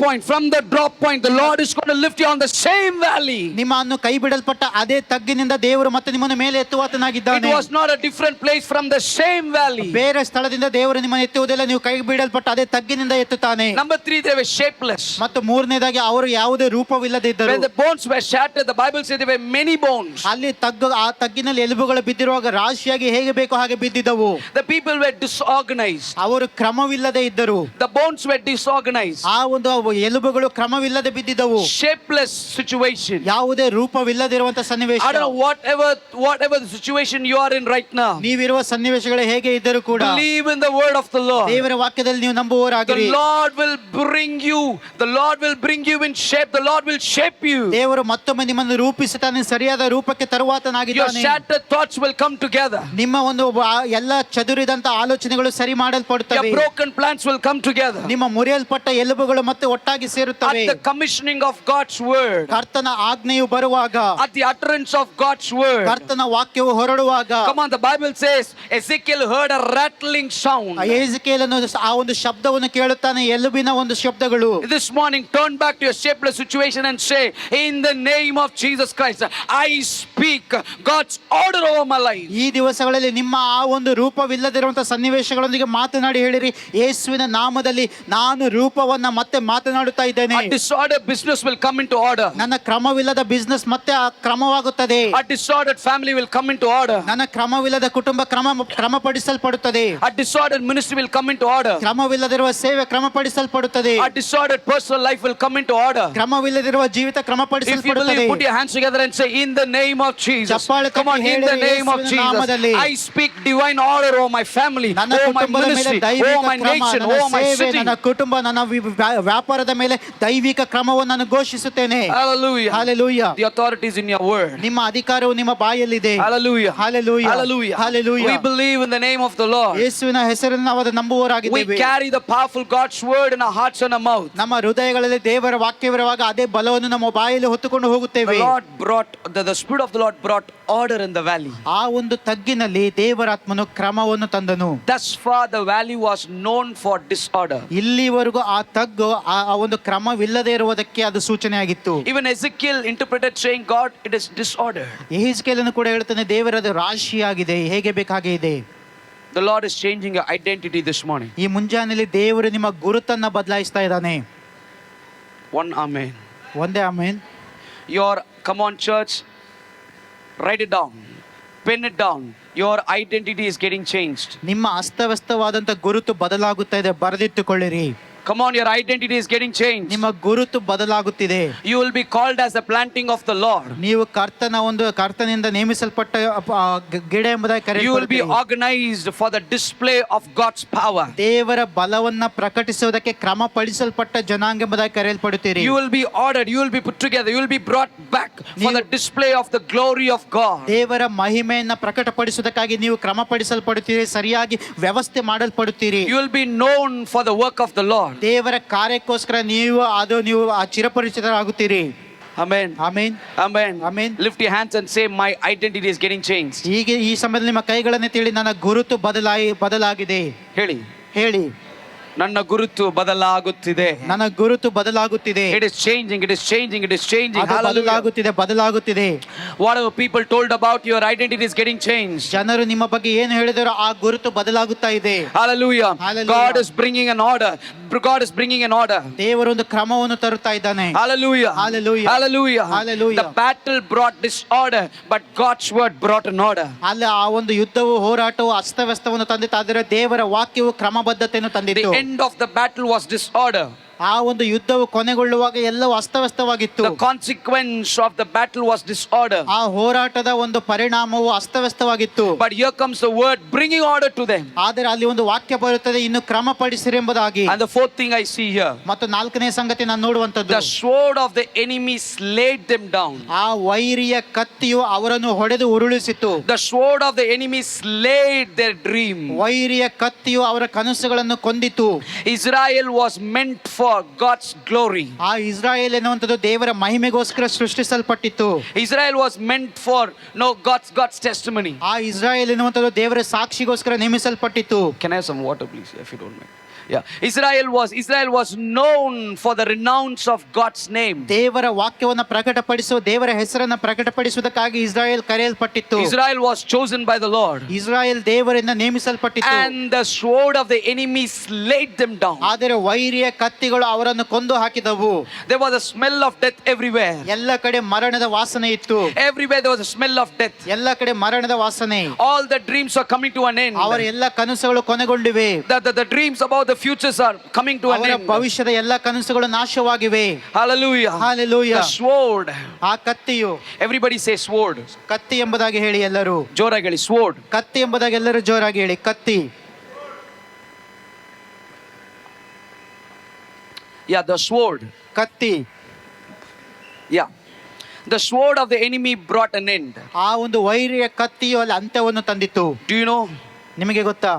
point, the Lord is going to lift you on the same valley. ನಿಮ್ಮನ್ನು ಕೈ ಬಿಡಲ್ಪಟ್ಟ ಅದೇ ತಗ್ಗಿನಿಂದ ದೇವರು ಮತ್ತೆ ನಿಮ್ಮನ್ನು ಮೇಲೆ It ಎತ್ತುವಾತನಾಗಿದ್ದಾನೆ. was not a different place from the same valley. ಬೇರೆ ಸ್ಥಳದಿಂದ ದೇವರು ನಿಮ್ಮನ್ನು ಎತ್ತುವುದಿಲ್ಲ, ನೀವು ಕೈ ಬಿಡಲ್ಪಟ್ಟ ಅದೇ ತಗ್ಗಿನಿಂದ ಎತ್ತುತ್ತಾನೆ. Number 3, they were shapeless. ಮತ್ತು ಮೂರನೇದಾಗಿ ಅವರು ಯಾವುದೇ ರೂಪವಿಲ್ಲದಿದ್ದರು. When the bones were shattered, the Bible says there were many bones. ಅಲ್ಲಿ ಆ ತಗ್ಗಿನಲ್ಲಿ ಎಲುಬುಗಳು ಬಿದ್ದಿರುವಾಗ ರಾಶಿಯಾಗಿ ಹೇಗೆ ಬೇಕೋ ಹಾಗೆ ಬಿದ್ದಿದ್ದವು. The people were disorganized. ಅವರು ಕ್ರಮವಿಲ್ಲದೆ ಇದ್ದರು. The bones were disorganized. ಆ ಒಂದು ಎಲುಬುಗಳು ಕ್ರಮವಿಲ್ಲದೆ ಬಿದ್ದಿದ್ದವು. Shapeless situation. ಯಾವುದೇ ರೂಪವಿಲ್ಲದಿರುವಂತ ಸನ್ನಿವೇಶ. I don't know whatever the situation you are in right now. ನೀವಿರುವ ಸನ್ನಿವೇಶಗಳು ಹೇಗೆ ಇದ್ದರೂ ಕೂಡ Believe in the word of the Lord. ದೇವರ ವಾಕ್ಯದಲ್ಲಿ ನೀವು ನಂಬುವವರಾಗಿರಿ. The Lord will bring you in shape. The Lord will shape you. ದೇವರು ಮತ್ತೊಮ್ಮೆ ನಿಮ್ಮನ್ನು ರೂಪಿಸುತ್ತಾನೆ, ಸರಿಯಾದ ರೂಪಕ್ಕೆ Your ತರುವಾತನಾಗಿದ್ದಾನೆ. shattered thoughts will come together. ನಿಮ್ಮ ಒಂದು ಎಲ್ಲ ಚದುರಿದಂತ ಆಲೋಚನೆಗಳು ಸರಿ Your ಮಾಡಲ್ಪಡುತ್ತವೆ. broken plans will come together. ನಿಮ್ಮ ಮುರಿಯಲ್ಪಟ್ಟ ಎಲುಬುಗಳು ಮತ್ತೆ ಒಟ್ಟಾಗಿ ಸೇರುತ್ತವೆ. At the commissioning of God's word, ಕರ್ತನ ಆಜ್ಞೆಯು ಬರುವಾಗ, at the utterance of God's word. ಕರ್ತನ ವಾಕ್ಯವು ಹೊರಡುವಾಗ, Come on, the Bible says Ezekiel heard a rattling sound. ಯೆಹೆಜ್ಕೇಲನು ಆ ಒಂದು ಶಬ್ದವನ್ನು ಕೇಳುತ್ತಾನೆ, ಎಲುಬಿನ ಒಂದು ಶಬ್ದಗಳು. This morning, turn back to your shapeless situation and say, in the name of Jesus Christ, I speak God's order over my life. ಈ ದಿವಸಗಳಲ್ಲಿ ನಿಮ್ಮ ಆ ಒಂದು ರೂಪವಿಲ್ಲದಿರುವಂತಹ ಸನ್ನಿವೇಶಗಳೊಂದಿಗೆ ಮಾತನಾಡಿ ಹೇಳಿರಿ, ಯೇಸುವಿನ ನಾಮದಲ್ಲಿ ನಾನು ರೂಪವನ್ನ ಮತ್ತೆ ಮಾತನಾಡುತ್ತಾ ಇದ್ದೇನೆ. A disordered business will come into order. ನನ್ನ ಕ್ರಮವಿಲ್ಲದ ಬಿಸ್ನೆಸ್ ಮತ್ತೆ ಕ್ರಮವಾಗುತ್ತದೆ. A disordered family will come into order. ನನ್ನ ಕ್ರಮವಿಲ್ಲದ ಕುಟುಂಬ ಕ್ರಮಪಡಿಸಲ್ಪಡುತ್ತದೆ. A disordered ministry will come into order. ಕ್ರಮವಿಲ್ಲದಿರುವ ಸೇವೆ ಕ್ರಮಪಡಿಸಲ್ಪಡುತ್ತದೆ. A disordered personal life will come into order. ಕ್ರಮವಿಲ್ಲದಿರುವ ಜೀವಿತ If you ಕ್ರಮಪಡಿಸಲ್ಪಡುತ್ತದೆ. believe, put your hands together and say, in the name of Jesus. ಚಪ್ಪಾಳೆ Come on, ತಟ್ಟಿ in the ಹೇಳಿರಿ, name of ಯೇಸುವಿನ Jesus. ನಾಮದಲ್ಲಿ. I speak divine order over my family, ನನ್ನ over my ಕುಟುಂಬದ ಮೇಲೆ ministry, ದೈವಿಕ over my ಕ್ರಮ, nation, ನನ್ನ over my ಸೇವೆ, city. ನನ್ನ ಕುಟುಂಬ, ನನ್ನ ವ್ಯಾಪಾರದ ಮೇಲೆ ದೈವಿಕ ಕ್ರಮವನ್ನು ನಾನು ಘೋಷಿಸುತ್ತೇನೆ. Hallelujah. Hallelujah. The authority is in your word. ನಿಮ್ಮ ಅಧಿಕಾರವು ನಿಮ್ಮ ಬಾಯಲ್ಲಿದೆ. Hallelujah. Hallelujah. Hallelujah. Hallelujah. We believe in the name of the Lord. ಯೇಸುವಿನ ಹೆಸರನ್ನು ನಾವು We ನಂಬುವವರಾಗಿದ್ದೇವೆ. carry the powerful God's word in our hearts and our mouth. ನಮ್ಮ ಹೃದಯಗಳಲ್ಲಿ ದೇವರ ವಾಕ್ಯವಿರುವಾಗ ಅದೇ ಬಲವನ್ನು ನಮ್ಮ ಬಾಯಲ್ಲಿ ಹೊತ್ತುಕೊಂಡು ಹೋಗುತ್ತೇವೆ. The Lord brought the Spirit of the Lord brought order in the valley. ಆ ಒಂದು ತಗ್ಗಿನಲ್ಲಿ ದೇವರಾತ್ಮನು ಕ್ರಮವನ್ನು ತಂದನು. Thus far the valley was known for disorder. ಇಲ್ಲಿವರೆಗೂ ಆ ತಗ್ಗು ಆ ಒಂದು ಕ್ರಮವಿಲ್ಲದೆ ಇರುವುದಕ್ಕೆ ಅದು ಸೂಚನೆಯಾಗಿತ್ತು. Even Ezekiel interpreted saying, God, it is disordered. ಯೆಹೆಜ್ಕೇಲನು ಕೂಡ ಹೇಳ್ತಾನೆ, ದೇವರದು ರಾಶಿಯಾಗಿದೆ, ಹೇಗೆ ಬೇಕಾಗೆ ಇದೆ. The Lord is changing your identity this morning. ಈ ಮುಂಜಾನೆಯಲ್ಲಿ ದೇವರು ನಿಮ್ಮ ಗುರುತನ್ನ ಬದಲಾಯಿಸ್ತಾ ಇದ್ದಾನೆ. One amen. ಒಂದೇ ಆಮೇನ್. Come on church, write it down, pen it down. Your identity is getting changed. ನಿಮ್ಮ ಅಸ್ತವ್ಯಸ್ತವಾದಂತ ಗುರುತು ಬದಲಾಗುತ್ತಾ ಇದೆ, ಬರೆದಿಟ್ಟುಕೊಳ್ಳಿರಿ. Come on, your identity is getting changed. ನಿಮ್ಮ ಗುರುತು ಬದಲಾಗುತ್ತಿದೆ. You will be called as the planting of the Lord. ನೀವು ಕರ್ತನಿಂದ ನೇಮಿಸಲ್ಪಟ್ಟ ಗಿಡ ಎಂಬುದಾಗಿ You will be ಕರೆಯಲ್ಪಡುತ್ತೀರಿ. organized for the display of God's power. ದೇವರ ಬಲವನ್ನ ಪ್ರಕಟಿಸುವುದಕ್ಕೆ ಕ್ರಮಪಡಿಸಲ್ಪಟ್ಟ ಜನಾಂಗ ಎಂಬುದಾಗಿ ಕರೆಯಲ್ಪಡುತ್ತೀರಿ. You will be ordered, you will be put together, you will be brought back for the display of the glory of God. ದೇವರ ಮಹಿಮೆಯನ್ನ ಪ್ರಕಟಪಡಿಸುವುದಕ್ಕಾಗಿ ನೀವು ಕ್ರಮಪಡಿಸಲ್ಪಡುತ್ತೀರಿ, ಸರಿಯಾಗಿ ವ್ಯವಸ್ಥೆ ಮಾಡಲ್ಪಡುತ್ತೀರಿ. You will be known for the work of the Lord. ದೇವರ ಕಾರ್ಯಕ್ಕೋಸ್ಕರ ನೀವು ಚಿರಪರಿಚಿತರಾಗುತ್ತೀರಿ. Amen. Amen. Amen. Amen. Lift your hands and say, my identity is getting changed. ಹೀಗೆ ಈ ಸಮಯದಲ್ಲಿ ನಿಮ್ಮ ಕೈಗಳನ್ನೇ ತಿಳಿ, ನನ್ನ ಗುರುತು ಬದಲಾಗಿದೆ ಹೇಳಿ, ಹೇಳಿ. ನನ್ನ ಗುರುತು ಬದಲಾಗುತ್ತಿದೆ. ನನ್ನ ಗುರುತು ಬದಲಾಗುತ್ತಿದೆ. It is changing, it is changing, it is changing. ಅದು Hallelujah. ಬದಲಾಗುತ್ತಿದೆ. Whatever people told about your identity is getting changed. ಜನರು ನಿಮ್ಮ ಬಗ್ಗೆ ಏನು ಹೇಳಿದರೋ ಆ ಗುರುತು ಬದಲಾಗುತ್ತಾ ಇದೆ. Hallelujah. Hallelujah. God is bringing an order. God is bringing an order. ದೇವರು ಒಂದು ಕ್ರಮವನ್ನು ತರುತ್ತಾ ಇದ್ದಾನೆ. Hallelujah. Hallelujah. Hallelujah. Hallelujah. The battle brought disorder, but God's word brought an order. ಅಲ್ಲಿ ಆ ಒಂದು ಯುದ್ಧವು, ಹೋರಾಟವು ಅಸ್ತವ್ಯಸ್ತವನ್ನು ತಂದಿತ್ತು, ಆದರೆ ದೇವರ ವಾಕ್ಯವು ಕ್ರಮಬದ್ಧತೆಯನ್ನು ತಂದಿತ್ತು. The end of the battle was disorder. ಆ ಒಂದು ಯುದ್ಧವು ಕೊನೆಗೊಳ್ಳುವಾಗ ಎಲ್ಲವೂ ಅಸ್ತವ್ಯಸ್ತವಾಗಿತ್ತು. The consequence of the battle was disorder. ಆ ಹೋರಾಟದ ಒಂದು ಪರಿಣಾಮವು ಅಸ್ತವ್ಯಸ್ತವಾಗಿತ್ತು. But here comes the word bringing order to them. ಆದರೆ ಅಲ್ಲಿ ಒಂದು ವಾಕ್ಯ ಬರುತ್ತದೆ, ಇನ್ನು ಕ್ರಮಪಡಿಸಿರಿ ಎಂಬುದಾಗಿ. And the fourth thing I see here, ಮತ್ತು ನಾಲ್ಕನೇ ಸಂಗತಿ ನಾನು ನೋಡುವಂತದ್ದು, the sword of the enemy slayed them down. ಆ ವೈರಿಯ ಕತ್ತಿಯು ಅವರನ್ನು ಹೊಡೆದು ಉರುಳಿಸಿತು. The sword of the enemy slayed their dream. ವೈರಿಯ ಕತ್ತಿಯು ಅವರ ಕನಸುಗಳನ್ನು ಕೊಂದಿತು. Israel was meant for God's glory. ಆ ಇಸ್ರಾಯೇಲ್ ಎನ್ನುವಂಥದ್ದು ದೇವರ ಮಹಿಮೆಗೋಸ್ಕರ ಸೃಷ್ಟಿಸಲ್ಪಟ್ಟಿತ್ತು. Israel was meant for God's testimony. ಆ ಇಸ್ರಾಯೇಲ್ ಎನ್ನುವಂಥದ್ದು ದೇವರ ಸಾಕ್ಷಿಗೋಸ್ಕರ ನೇಮಿಸಲ್ಪಟ್ಟಿತ್ತು. Can I have some water please, if you don't mind? Yeah. Israel was known for the renounce of God's name. ದೇವರ ವಾಕ್ಯವನ್ನ ಪ್ರಕಟಪಡಿಸುವ, ದೇವರ ಹೆಸರನ್ನ ಪ್ರಕಟಪಡಿಸುವುದಕ್ಕಾಗಿ Israel ಕರೆಯಲ್ಪಟ್ಟಿತ್ತು. Israel was chosen by the Lord. Israel ದೇವರಿಂದ ನೇಮಿಸಲ್ಪಟ್ಟಿತ್ತು. And the sword of the enemy slayed them down. ಆದರೆ ವೈರಿಯ ಕತ್ತಿಗಳು ಅವರನ್ನು ಕೊಂದು ಹಾಕಿದವು. There was a smell of death everywhere. ಎಲ್ಲ ಕಡೆ ಮರಣದ ವಾಸನೆ ಇತ್ತು. Everywhere there was a smell of death. ಎಲ್ಲ ಕಡೆ ಮರಣದ ವಾಸನೆ. All the dreams are coming to an end. ಅವರ ಎಲ್ಲ ಕನಸುಗಳು ಕೊನೆಗೊಂಡಿವೆ. The dreams about the futures are coming to an ಅವರ end. ಭವಿಷ್ಯದ ಎಲ್ಲ ಕನಸುಗಳು ನಾಶವಾಗಿವೆ. Hallelujah. Hallelujah. The sword. ಆ ಕತ್ತಿಯು, Everybody say sword. ಕತ್ತಿ ಎಂಬುದಾಗಿ ಹೇಳಿ ಎಲ್ಲರೂ. ಜೋರಾಗಿ ಹೇಳಿ sword. ಕತ್ತಿ ಎಂಬುದಾಗಿ ಎಲ್ಲರೂ ಜೋರಾಗಿ ಹೇಳಿ ಕತ್ತಿ. Yeah, the sword. Katti. Yeah. The sword of the enemy brought an end. ಆ ಒಂದು ವೈರಿಯ ಕತ್ತಿಯು ಅಲ್ಲಿ ಅಂತ್ಯವನ್ನು ತಂದಿತ್ತು. Do you know? ನಿಮಗೆ ಗೊತ್ತಾ?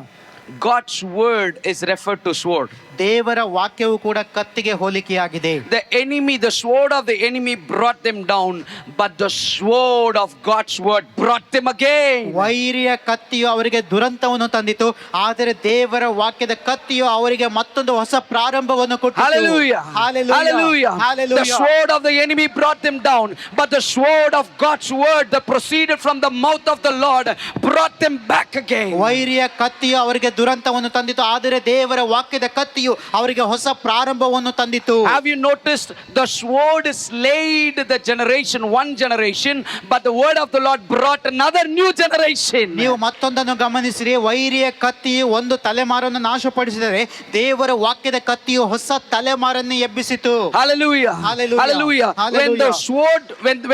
God's word is referred to sword. ದೇವರ ವಾಕ್ಯವು ಕೂಡ ಕತ್ತಿಗೆ ಹೋಲಿಕೆಯಾಗಿದೆ. The enemy, the sword of the enemy brought them down, but the sword of God's word brought them again. ವೈರಿಯ ಕತ್ತಿಯು ಅವರಿಗೆ ದುರಂತವನ್ನು ತಂದಿತು, ಆದರೆ ದೇವರ ವಾಕ್ಯದ ಕತ್ತಿಯು ಅವರಿಗೆ ಮತ್ತೊಂದು ಹೊಸ ಪ್ರಾರಂಭವನ್ನು ಕೊಟ್ಟಿತು. Hallelujah. Hallelujah. Hallelujah. The sword of the enemy brought them down, but the sword of God's word that proceeded from the mouth of the Lord brought them back again. ವೈರಿಯ ಕತ್ತಿಯು ಅವರಿಗೆ ದುರಂತವನ್ನು ತಂದಿತು, ಆದರೆ ದೇವರ ವಾಕ್ಯದ ಕತ್ತಿಯು ಅವರಿಗೆ ಹೊಸ ಪ್ರಾರಂಭವನ್ನು ತಂದಿತು. Have you noticed the sword slayed the generation, one generation, but the word of the Lord brought another new generation. ನೀವು ಮತ್ತೊಂದನ್ನು ಗಮನಿಸಿರಿ, ವೈರಿಯ ಕತ್ತಿಯು ಒಂದು ತಲೆಮಾರನ್ನು ನಾಶಪಡಿಸಿದರೆ ದೇವರ ವಾಕ್ಯದ ಕತ್ತಿಯು ಹೊಸ ತಲೆಮಾರನ್ನು ಎಬ್ಬಿಸಿತು. Hallelujah. Hallelujah. Hallelujah. When Hallelujah. the sword,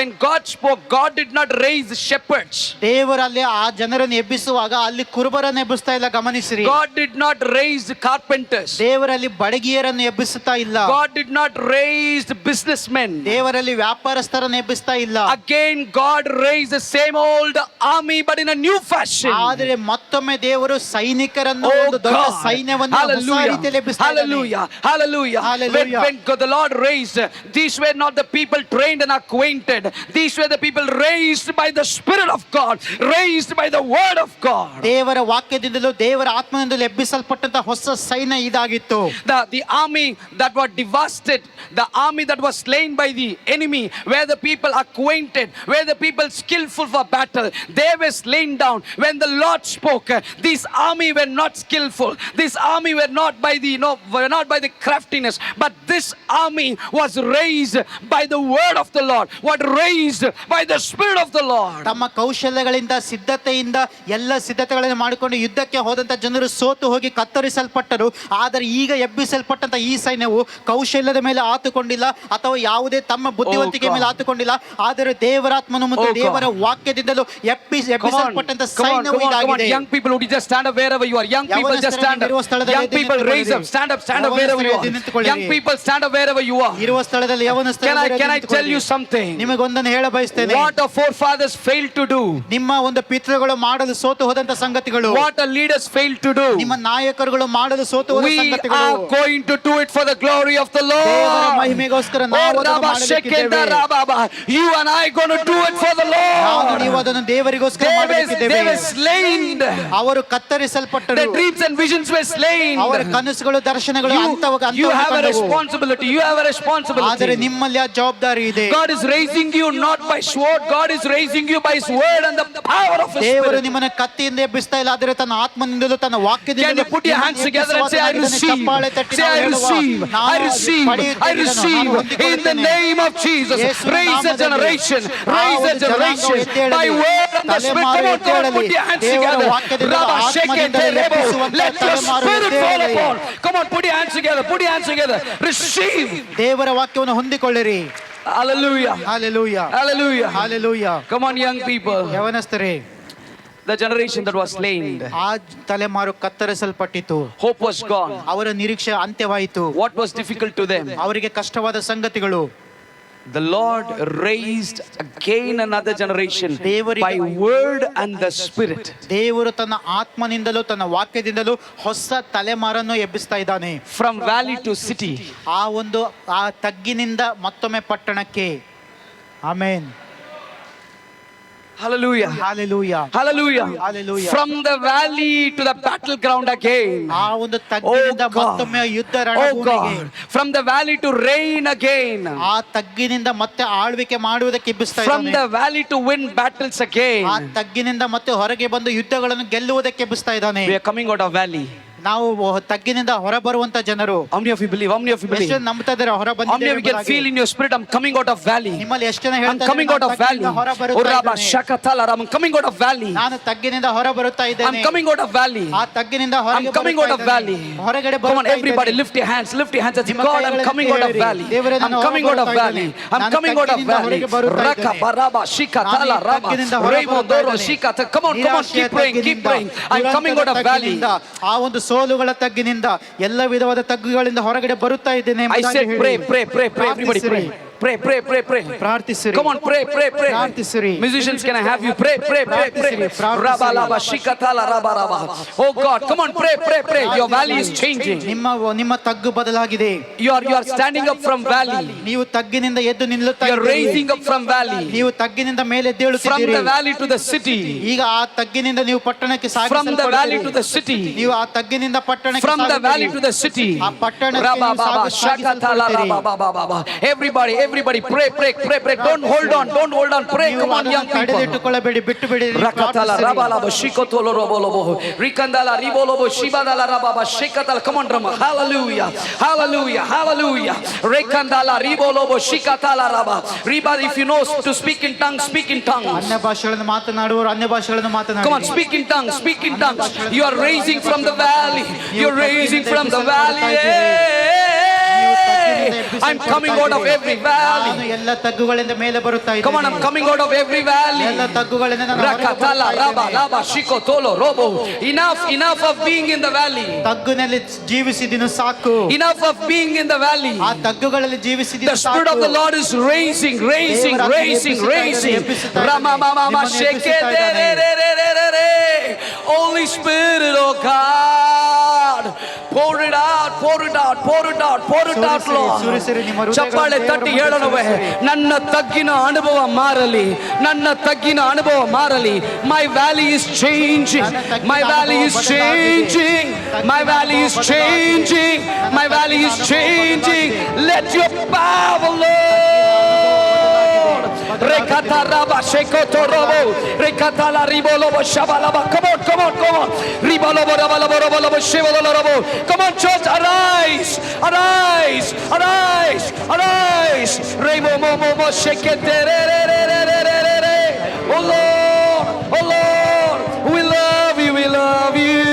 when God spoke, God did not raise shepherds. ದೇವರಲ್ಲಿ ಆ ಜನರನ್ನು ಎಬ್ಬಿಸುವಾಗ ಅಲ್ಲಿ ಕುರುಬರನ್ನು ಎಬ್ಬಿಸ್ತಾ ಇಲ್ಲ, ಗಮನಿಸಿರಿ. God did not raise carpenters. ದೇವರಲ್ಲಿ ಬಡಗಿಯರನ್ನು ಎಬ್ಬಿಸುತ್ತಾ ಇಲ್ಲ. God did not raise businessmen. ದೇವರಲ್ಲಿ ವ್ಯಾಪಾರಸ್ಥರನ್ನು ಎಬ್ಬಿಸ್ತಾ ಇಲ್ಲ. Again, God raised the same old army, but in a new fashion. ಆದರೆ ಮತ್ತೊಮ್ಮೆ ದೇವರು ಸೈನಿಕರನ್ನು, Oh ಒಂದು ದೊಡ್ಡ God. ಸೈನ್ಯವನ್ನು ಹೊಸ Hallelujah. ರೀತಿಯಲ್ಲಿ ಎಬ್ಬಿಸ್ತಾ ಇದ್ದಾನೆ. Hallelujah. Hallelujah. Hallelujah. When the Lord raised, these were not the people trained and acquainted. These were the people raised by the Spirit of God, raised by the Word of God. ದೇವರ ವಾಕ್ಯದಿಂದಲೂ ದೇವರ ಆತ್ಮದಿಂದಲೂ ಎಬ್ಬಿಸಲ್ಪಟ್ಟಂತ ಹೊಸ ಸೈನ್ಯ ಇದಾಗಿತ್ತು. The army that was devastated, the army that was slain by the enemy, where the people acquainted, where the people skillful for battle, they were slain down. When the Lord spoke, this army were not skillful. This army were not by the were not by the craftiness, but this army was raised by the word of the Lord, was raised by the Spirit of the Lord. ತಮ್ಮ ಕೌಶಲ್ಯಗಳಿಂದ, ಸಿದ್ಧತೆಯಿಂದ ಎಲ್ಲ ಸಿದ್ಧತೆಗಳನ್ನು ಮಾಡಿಕೊಂಡು ಯುದ್ಧಕ್ಕೆ ಹೋದಂತ ಜನರು ಸೋತು ಹೋಗಿ ಕತ್ತರಿಸಲ್ಪಟ್ಟರು. ಆದರೆ ಈಗ ಎಬ್ಬಿಸಲ್ಪಟ್ಟಂತ ಈ ಸೈನ್ಯವು ಕೌಶಲ್ಯದ ಮೇಲೆ ಆತುಕೊಂಡಿಲ್ಲ ಅಥವಾ ಯಾವುದೇ ತಮ್ಮ ಬುದ್ಧಿವಂತಿಕೆ ಮೇಲೆ ಆತುಕೊಂಡಿಲ್ಲ, ಆದರೆ ದೇವರಾತ್ಮನು ಮತ್ತು ದೇವರ ವಾಕ್ಯದಿಂದಲೂ ಎಬ್ಬಿಸಲ್ಪಟ್ಟಂತ ಸೈನ್ಯವು ಇದಾಗಿದೆ. Young people, would you just stand up wherever you are? Young people, just stand up. Young people, raise up, stand up wherever you are. Young people, stand up wherever you are. ಇರುವ ಸ್ಥಳದಲ್ಲಿ ಯವನಸ್ಥರು. Can I tell you something? ನಿಮಗೊಂದನ್ನು ಹೇಳ ಬಯಸ್ತೇನೆ. What our forefathers failed to do, ನಿಮ್ಮ ಒಂದು ಪಿತೃಗಳು ಮಾಡಲು ಸೋತು ಹೋದಂತ ಸಂಗತಿಗಳು, what our leaders failed to do, ನಿಮ್ಮ ನಾಯಕರುಗಳು ಮಾಡಲು ಸೋತು ಹೋದ we ಸಂಗತಿಗಳು, are going to do it for the glory of the ದೇವರ Lord. ಮಹಿಮೆಗೋಸ್ಕರ ನಾವು ಅದನ್ನು ಮಾಡಲಿಕ್ಕಿದ್ದೇವೆ. You and I going to do it for the ನಾವು ನೀವು Lord. ಅದನ್ನು ದೇವರಿಗೋಸ್ಕರ They ಮಾಡಲಿಕ್ಕಿದ್ದೇವೆ. were slain. ಅವರು ಕತ್ತರಿಸಲ್ಪಟ್ಟರು. Their dreams and visions were slain. ಅವರ ಕನಸುಗಳು, ದರ್ಶನಗಳು You have a responsibility. You have a ಆದರೆ responsibility. ನಿಮ್ಮಲ್ಲಿ ಆ ಜವಾಬ್ದಾರಿ ಇದೆ. God is raising you not by sword. God is raising you by His word and the power of His ದೇವರು Spirit. ನಿಮ್ಮನ್ನ ಕತ್ತಿಯಿಂದ ಎಬ್ಬಿಸ್ತಾ ಇಲ್ಲ, ಆದರೆ ತನ್ನ ಆತ್ಮನಿಂದಲೂ ತನ್ನ Can ವಾಕ್ಯದಿಂದಲೂ you put your hands together and say, I receive? ಚಪ್ಪಾಳೆ ತಟ್ಟಿ Say, I ನಾವು ಹೇಳುವ, receive. ನಾನು I receive. I ಪಡೆಯುತ್ತೇನೆ, receive. ನಾನು In the ಹೊಂದಿಕೊಳ್ಳುತ್ತೇನೆ. name of Jesus. ಯೇಸುವಿನ Raise a ನಾಮದಲ್ಲಿ generation. ಆ Raise a ಒಂದು ಜನಾಂಗವು generation. ಎದ್ದೇಳಲಿ. By word and the Spirit. ತಲೆಮಾರು Come on, ಎದ್ದೇಳಲಿ. put your hands ದೇವರ together. ವಾಕ್ಯದಿಂದ Rabba, shake it, ಆತ್ಮದಿಂದಲೇ rebo. ಎಬ್ಬಿಸುವಂತ Let your ತಲೆಮಾರು Spirit fall ಎದ್ದೇಳಲಿ. upon. Come on, put your hands together. Put your hands together. Receive. ದೇವರ ವಾಕ್ಯವನ್ನು ಹೊಂದಿಕೊಳ್ಳಿರಿ. Hallelujah. Hallelujah. Hallelujah. Hallelujah. Come on, young people. ಯವನಸ್ಥರೇ, The generation that was slain. ಆ ತಲೆಮಾರು ಕತ್ತರಿಸಲ್ಪಟ್ಟಿತು. Hope was gone. ಅವರ ನಿರೀಕ್ಷೆ ಅಂತ್ಯವಾಯಿತು. What was difficult to them? ಅವರಿಗೆ ಕಷ್ಟವಾದ ಸಂಗತಿಗಳು. The Lord raised again another generation ದೇವರಿಗೆ by word and the Spirit. ದೇವರು ತನ್ನ ಆತ್ಮನಿಂದಲೂ ತನ್ನ ವಾಕ್ಯದಿಂದಲೂ ಹೊಸ ತಲೆಮಾರನ್ನು ಎಬ್ಬಿಸ್ತಾ ಇದ್ದಾನೆ. From valley to city. ಆ ತಗ್ಗಿನಿಂದ ಮತ್ತೊಮ್ಮೆ ಪಟ್ಟಣಕ್ಕೆ. Amen. Hallelujah. Hallelujah. Hallelujah. Hallelujah. From the valley to the battleground again. ಆ ಒಂದು ತಗ್ಗಿನಿಂದ Oh God. ಮತ್ತೊಮ್ಮೆ ಯುದ್ಧ Oh ರಣಭೂಮಿಗೆ, God. From the valley to reign again. ಆ ತಗ್ಗಿನಿಂದ ಮತ್ತೆ ಆಳ್ವಿಕೆ ಮಾಡುವುದಕ್ಕೆ ಎಬ್ಬಿಸ್ತಾ From ಇದ್ದಾನೆ. the valley to win battles ಆ again. ತಗ್ಗಿನಿಂದ ಮತ್ತೆ ಹೊರಗೆ ಬಂದು ಯುದ್ಧಗಳನ್ನು ಗೆಲ್ಲುವುದಕ್ಕೆ ಎಬ್ಬಿಸ್ತಾ ಇದ್ದಾನೆ. We are coming out of valley. ನಾವು ತಗ್ಗಿನಿಂದ ಹೊರ ಬರುವಂತ ಜನರು. How many of you believe? How many of you believe? ಎಷ್ಟು ನಂಬ್ತಾ ಇದ್ದಾರೆ ಹೊರ How many of you can ಬಂದಿದ್ದಾರೆ? feel in your spirit, I'm coming out of valley. ನಿಮ್ಮಲ್ಲಿ ಎಷ್ಟು ಜನ I'm ಹೇಳ್ತಾರೆ, coming out of valley. ಹೊರ Oh, ಬರುತ್ತಾ Rabba ಇದ್ದೇನೆ. Shakatala, I'm coming out of valley. ನಾನು ತಗ್ಗಿನಿಂದ ಹೊರ ಬರುತ್ತಾ I'm ಇದ್ದೇನೆ. coming out of valley. ಆ ತಗ್ಗಿನಿಂದ ಹೊರಗೆ I'm coming out of ಬರುತ್ತಾ valley. ಇದ್ದೇನೆ. ಹೊರಗಡೆ Come on, ಬರುತ್ತಾ everybody, ಇದ್ದೇನೆ. lift your hands. Lift your hands and say, ನಿಮ್ಮ God, I'm ಕೈಗಳನ್ನು coming out of ಎತ್ತಿ valley. ದೇವರೇ, I'm ನಾನು coming out of ಹೊರಗೆ valley. ಬರ್ತಾ I'm ಇದ್ದೇನೆ. coming out of ನಾನು valley. ತಗ್ಗಿನಿಂದ ಹೊರಗೆ ಬರ್ತಾ Raka ಇದ್ದೇನೆ. Baraba Shikatala ನಾನು Rabba. ತಗ್ಗಿನಿಂದ ಹೊರಗೆ Remo ಬರ್ತಾ Doro ಇದ್ದೇನೆ. Shikata. Come on, keep praying, keep praying. I'm coming out of valley. ಆ ಒಂದು ಸೋಲುಗಳ ತಗ್ಗಿನಿಂದ ಎಲ್ಲ ವಿಧವಾದ ತಗ್ಗುಗಳಿಂದ ಹೊರಗಡೆ ಬರುತ್ತಾ ಇದ್ದೇನೆ I ಎಂಬುದಾಗಿ said, pray, ಹೇಳಿ. pray, pray, pray. Everybody pray. Pray, pray, pray, pray. ಪ್ರಾರ್ಥಿಸಿರಿ. Come on, pray, pray, pray. ಪ್ರಾರ್ಥಿಸಿರಿ. Musicians, can I have you pray, pray, pray, pray. ಪ್ರಾರ್ಥಿಸಿರಿ, ಪ್ರಾರ್ಥಿಸಿರಿ. Rabba Laba Shikatala Rabba Rabba. Oh God, come on, pray, pray, pray. Your valley is changing. ನಿಮ್ಮ ತಗ್ಗು ಬದಲಾಗಿದೆ. You are standing up from valley. ನೀವು ತಗ್ಗಿನಿಂದ ಎದ್ದು ನಿಲ್ಲುತ್ತಾ You are ಇದ್ದೀರಿ. raising up from valley. ನೀವು ತಗ್ಗಿನಿಂದ ಮೇಲೆ From ಎದ್ದೇಳುತ್ತಿದ್ದೀರಿ. the valley to the city. ಈಗ ಆ ತಗ್ಗಿನಿಂದ ನೀವು ಪಟ್ಟಣಕ್ಕೆ From the valley to ಸಾಗಿಸಲ್ಪಡುತ್ತೀರಿ. the city. ನೀವು ಆ ತಗ್ಗಿನಿಂದ ಪಟ್ಟಣಕ್ಕೆ From the ಸಾಗುತ್ತೀರಿ. valley to the city. ಆ ಪಟ್ಟಣಕ್ಕೆ Rabba ನೀವು Baba Shakatala ಸಾಗಿಸಲ್ಪಡುತ್ತೀರಿ. Rabba Baba Baba. Everybody, everybody pray, pray, pray, pray. Don't hold on, don't hold on. Pray, ನೀವು come on, young ಅದನ್ನು people. ತಡೆದಿಟ್ಟುಕೊಳ್ಳಬೇಡಿ, ಬಿಟ್ಟು ಬಿಡಿ. Rakatala Rabalabo Shikotolo Robolobo Rikandala Ribolobo Shibadala Rababa Shikatala. Come on, drummer. Hallelujah. Hallelujah. Hallelujah. Rekandala Ribolobo Shikatala Rabba. Riba, if you know to speak in tongues, speak in tongues. ಅನ್ಯ ಭಾಷೆಗಳನ್ನು ಮಾತನಾಡುವವರು ಅನ್ಯ ಭಾಷೆಗಳನ್ನು Come on, ಮಾತನಾಡಿ. speak in tongues, speak in tongues. You are raising from the valley. You're raising from the valley. I'm coming out of every valley. ನಾನು ಎಲ್ಲ ತಗ್ಗುಗಳಿಂದ ಮೇಲೆ ಬರುತ್ತಾ Come on, I'm ಇದ್ದೇನೆ. coming out of every valley. ಎಲ್ಲ ತಗ್ಗುಗಳಿಂದ ನಾನು ಹೊರಗೆ Rakatala ಬರುತ್ತಾ Raba ಇದ್ದೇನೆ. Laba Shikotolo Robo. Enough of being in the valley. ತಗ್ಗುನಲ್ಲಿ ಜೀವಿಸಿದಿನು ಸಾಕು. Enough of being in the valley. ಆ ತಗ್ಗುಗಳಲ್ಲಿ The ಜೀವಿಸಿದಿನು Spirit of the ಸಾಕು. Lord is raising. Rama Mama Sheke. Holy Spirit, oh God. Pour it out, pour it out, pour it out, pour it out, Lord. ಚಪ್ಪಾಳೆ ತಟ್ಟಿ ಹೇಳೋಣವೇ, ನನ್ನ ತಗ್ಗಿನ ಅನುಭವ morally, ನನ್ನ ತಗ್ಗಿನ ಅನುಭವ morally. My valley is changing, my valley is changing, my valley is changing, my valley is changing. Let your power, Lord. Rekata Raba Shekoto Robo, Rekata la Ribolobo Shabalaba. Come on, come on, come on. Ribolobo Rabalobo Rabalobo Shivalolobo. Come on, church, arise, arise, arise, arise. Rebo Momo Shekete. Oh Lord, oh Lord, we love you, we love you.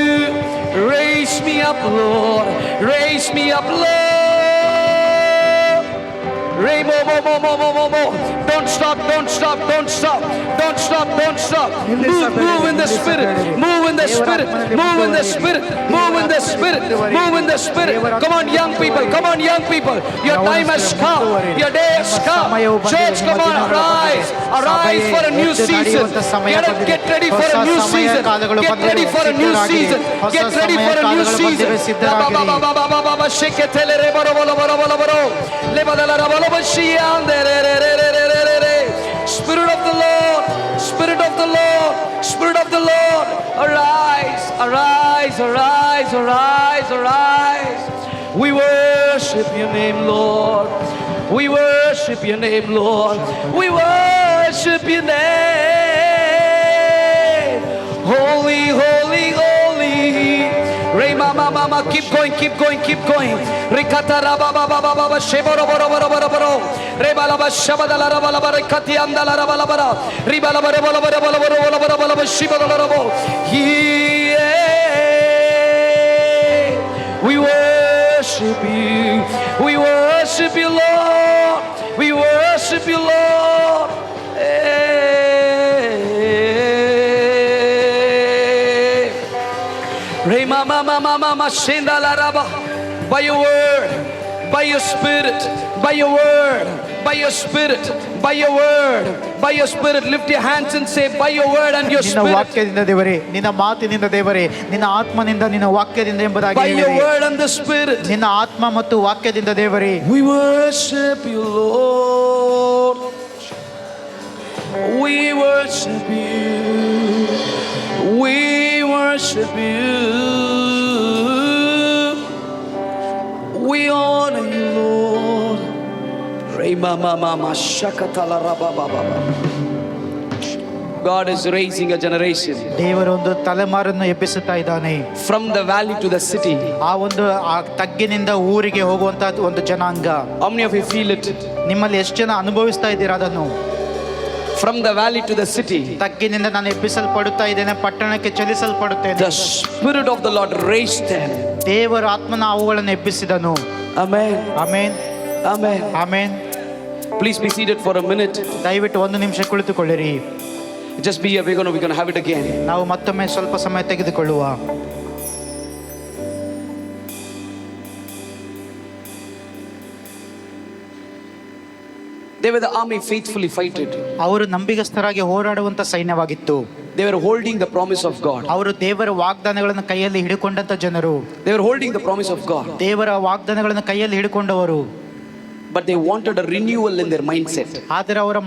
Raise me up, Lord, raise me up, Lord. Rebo Momo. Don't stop, don't stop, don't stop, don't stop, don't stop. Move in the spirit, move in the spirit, move in the spirit, move in the spirit, move in the spirit. Come on, young people, come on, young people. Your time has come, your day has come. Church, come on, arise, arise for a new season. Get ready for a new season. Get ready for a new season. Get ready for a new season. Spirit of the Lord, Spirit of the Lord, Spirit of the Lord, arise, arise, arise, arise, arise. We worship your name, Lord. We worship your name, Lord. We worship your name. Holy, holy, holy. Ray mama mama, keep going, keep going, keep going. Rikata raba baba baba sheboro boro boro boro boro. Rebala ba shabada la raba la ba rekati anda la raba la bara. Ribala ba bolo boro bolo boro bolo boro bolo shibala la rabo. We worship you. We worship you, Lord. We worship you, Lord. By your word, by your spirit, by your word, by your spirit, by your word, by your spirit. Lift your hands and say, by your word and your ನಿನ್ನ spirit. ವಾಕ್ಯದಿಂದ ದೇವರೇ, ನಿನ್ನ ಮಾತಿನಿಂದ ದೇವರೇ, ನಿನ್ನ ಆತ್ಮನಿಂದ ನಿನ್ನ ವಾಕ್ಯದಿಂದ ಎಂಬುದಾಗಿ By your ಹೇಳಿರಿ. word and the spirit. ನಿನ್ನ ಆತ್ಮ ಮತ್ತು ವಾಕ್ಯದಿಂದ ದೇವರೇ, We worship you, Lord. We worship you. We worship you. We honor you, Lord. Rema mama shakatala rababa. God is raising a generation ದೇವರು ಒಂದು ತಲೆಮಾರನ್ನು ಎಬ್ಬಿಸುತ್ತಾ ಇದ್ದಾನೆ. from the valley to the city. ಆ ತಗ್ಗಿನಿಂದ ಊರಿಗೆ ಹೋಗುವಂತ ಒಂದು ಜನಾಂಗ. How many of you feel it? ನಿಮ್ಮಲ್ಲಿ ಎಷ್ಟು ಜನ ಅನುಭವಿಸ್ತಾ ಇದ್ದೀರಾ ಅದನ್ನು? From the valley to the city, ತಗ್ಗಿನಿಂದ ನಾನು ಎಬ್ಬಿಸಲ್ಪಡುತ್ತಾ ಇದ್ದೇನೆ, ಪಟ್ಟಣಕ್ಕೆ ಚಲಿಸಲ್ಪಡುತ್ತೇನೆ. the Spirit of the Lord raised them. ದೇವರ ಆತ್ಮನ ಅವುಗಳನ್ನು ಎಬ್ಬಿಸಿದನು. Amen. Amen, Amen. Amen. Please be seated for a minute. ದಯವಿಟ್ಟು ಒಂದು ನಿಮಿಷ ಕುಳಿತುಕೊಳ್ಳಿರಿ. Just be here. We're going to have it again. ನಾವು ಮತ್ತೊಮ್ಮೆ ಸ್ವಲ್ಪ ಸಮಯ ತೆಗೆದುಕೊಳ್ಳುವ. They were the army faithfully fighted. ಅವರು ನಂಬಿಗಸ್ತರಾಗಿ ಹೋರಾಡುವಂತ ಸೈನ್ಯವಾಗಿತ್ತು. They were holding the promise of God. ಅವರು ದೇವರ ವಾಗ್ದಾನಗಳನ್ನು ಕೈಯಲ್ಲಿ ಹಿಡಿಕೊಂಡಂತ ಜನರು. They were holding the promise of God. ದೇವರ ವಾಗ್ದಾನಗಳನ್ನು ಕೈಯಲ್ಲಿ ಹಿಡಿಕೊಂಡವರು. But they wanted a renewal in their mindset. ಆದರೆ ಅವರ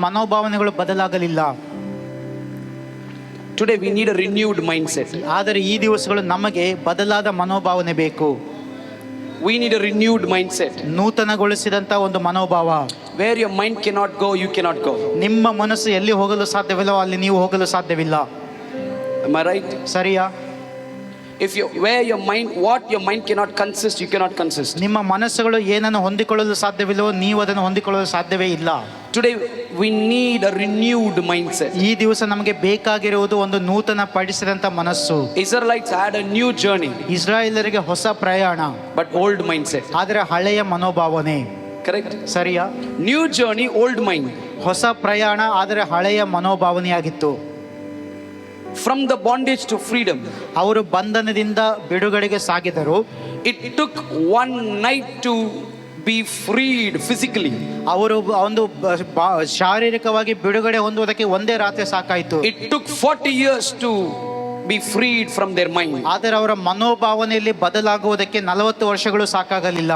ಮನೋಭಾವನೆಗಳು ಬದಲಾಗಲಿಲ್ಲ. Today we need a renewed mindset. ಆದರೆ ಈ ದಿವಸಗಳು ನಮಗೆ ಬದಲಾದ ಮನೋಭಾವನೆ ಬೇಕು. We need a renewed mindset. ನೂತನಗೊಳಿಸಿದಂತ ಒಂದು ಮನೋಭಾವ. Where your mind cannot go, you cannot go. ನಿಮ್ಮ ಮನಸ್ಸು ಎಲ್ಲಿ ಹೋಗಲು ಸಾಧ್ಯವಿಲ್ಲೋ ಅಲ್ಲಿ ನೀವು ಹೋಗಲು ಸಾಧ್ಯವಿಲ್ಲ. Am I right? ಸರಿಯಾ? What your mind cannot consist, you cannot consist. ನಿಮ್ಮ ಮನಸ್ಸುಗಳು ಏನನ್ನು ಹೊಂದಿಕೊಳ್ಳಲು ಸಾಧ್ಯವಿಲ್ಲವೋ ನೀವು ಅದನ್ನು ಹೊಂದಿಕೊಳ್ಳಲು ಸಾಧ್ಯವೇ ಇಲ್ಲ. Today we need a renewed mindset. ಈ ದಿವಸ ನಮಗೆ ಬೇಕಾಗಿರುವುದು ಒಂದು ನೂತನ ಪಡಿಸಿದಂತ ಮನಸ್ಸು. Israelites had a new journey, ಇಸ್ರಾಯೇಲರಿಗೆ ಹೊಸ ಪ್ರಯಾಣ, but old mindset. ಆದರೆ ಹಳೆಯ ಮನೋಭಾವನೆ. Correct? ಸರಿಯಾ? New journey, old mind. ಹೊಸ ಪ್ರಯಾಣ ಆದರೆ ಹಳೆಯ ಮನೋಭಾವನೆಯಾಗಿತ್ತು. From the bondage to freedom. ಅವರು ಬಂಧನದಿಂದ ಬಿಡುಗಡೆಗೆ ಸಾಗಿದರು. It took one night to be freed physically. ಅವರು ಒಂದು ಶಾರೀರಿಕವಾಗಿ ಬಿಡುಗಡೆ ಹೊಂದುವುದಕ್ಕೆ ಒಂದೇ ರಾತ್ರಿ ಸಾಕಾಯಿತು. It took 40 years to be freed from their mind. ಆದರೆ ಅವರ ಮನೋಭಾವನೆಯಲ್ಲಿ ಬದಲಾಗುವುದಕ್ಕೆ 40 ವರ್ಷಗಳು ಸಾಕಾಗಲಿಲ್ಲ.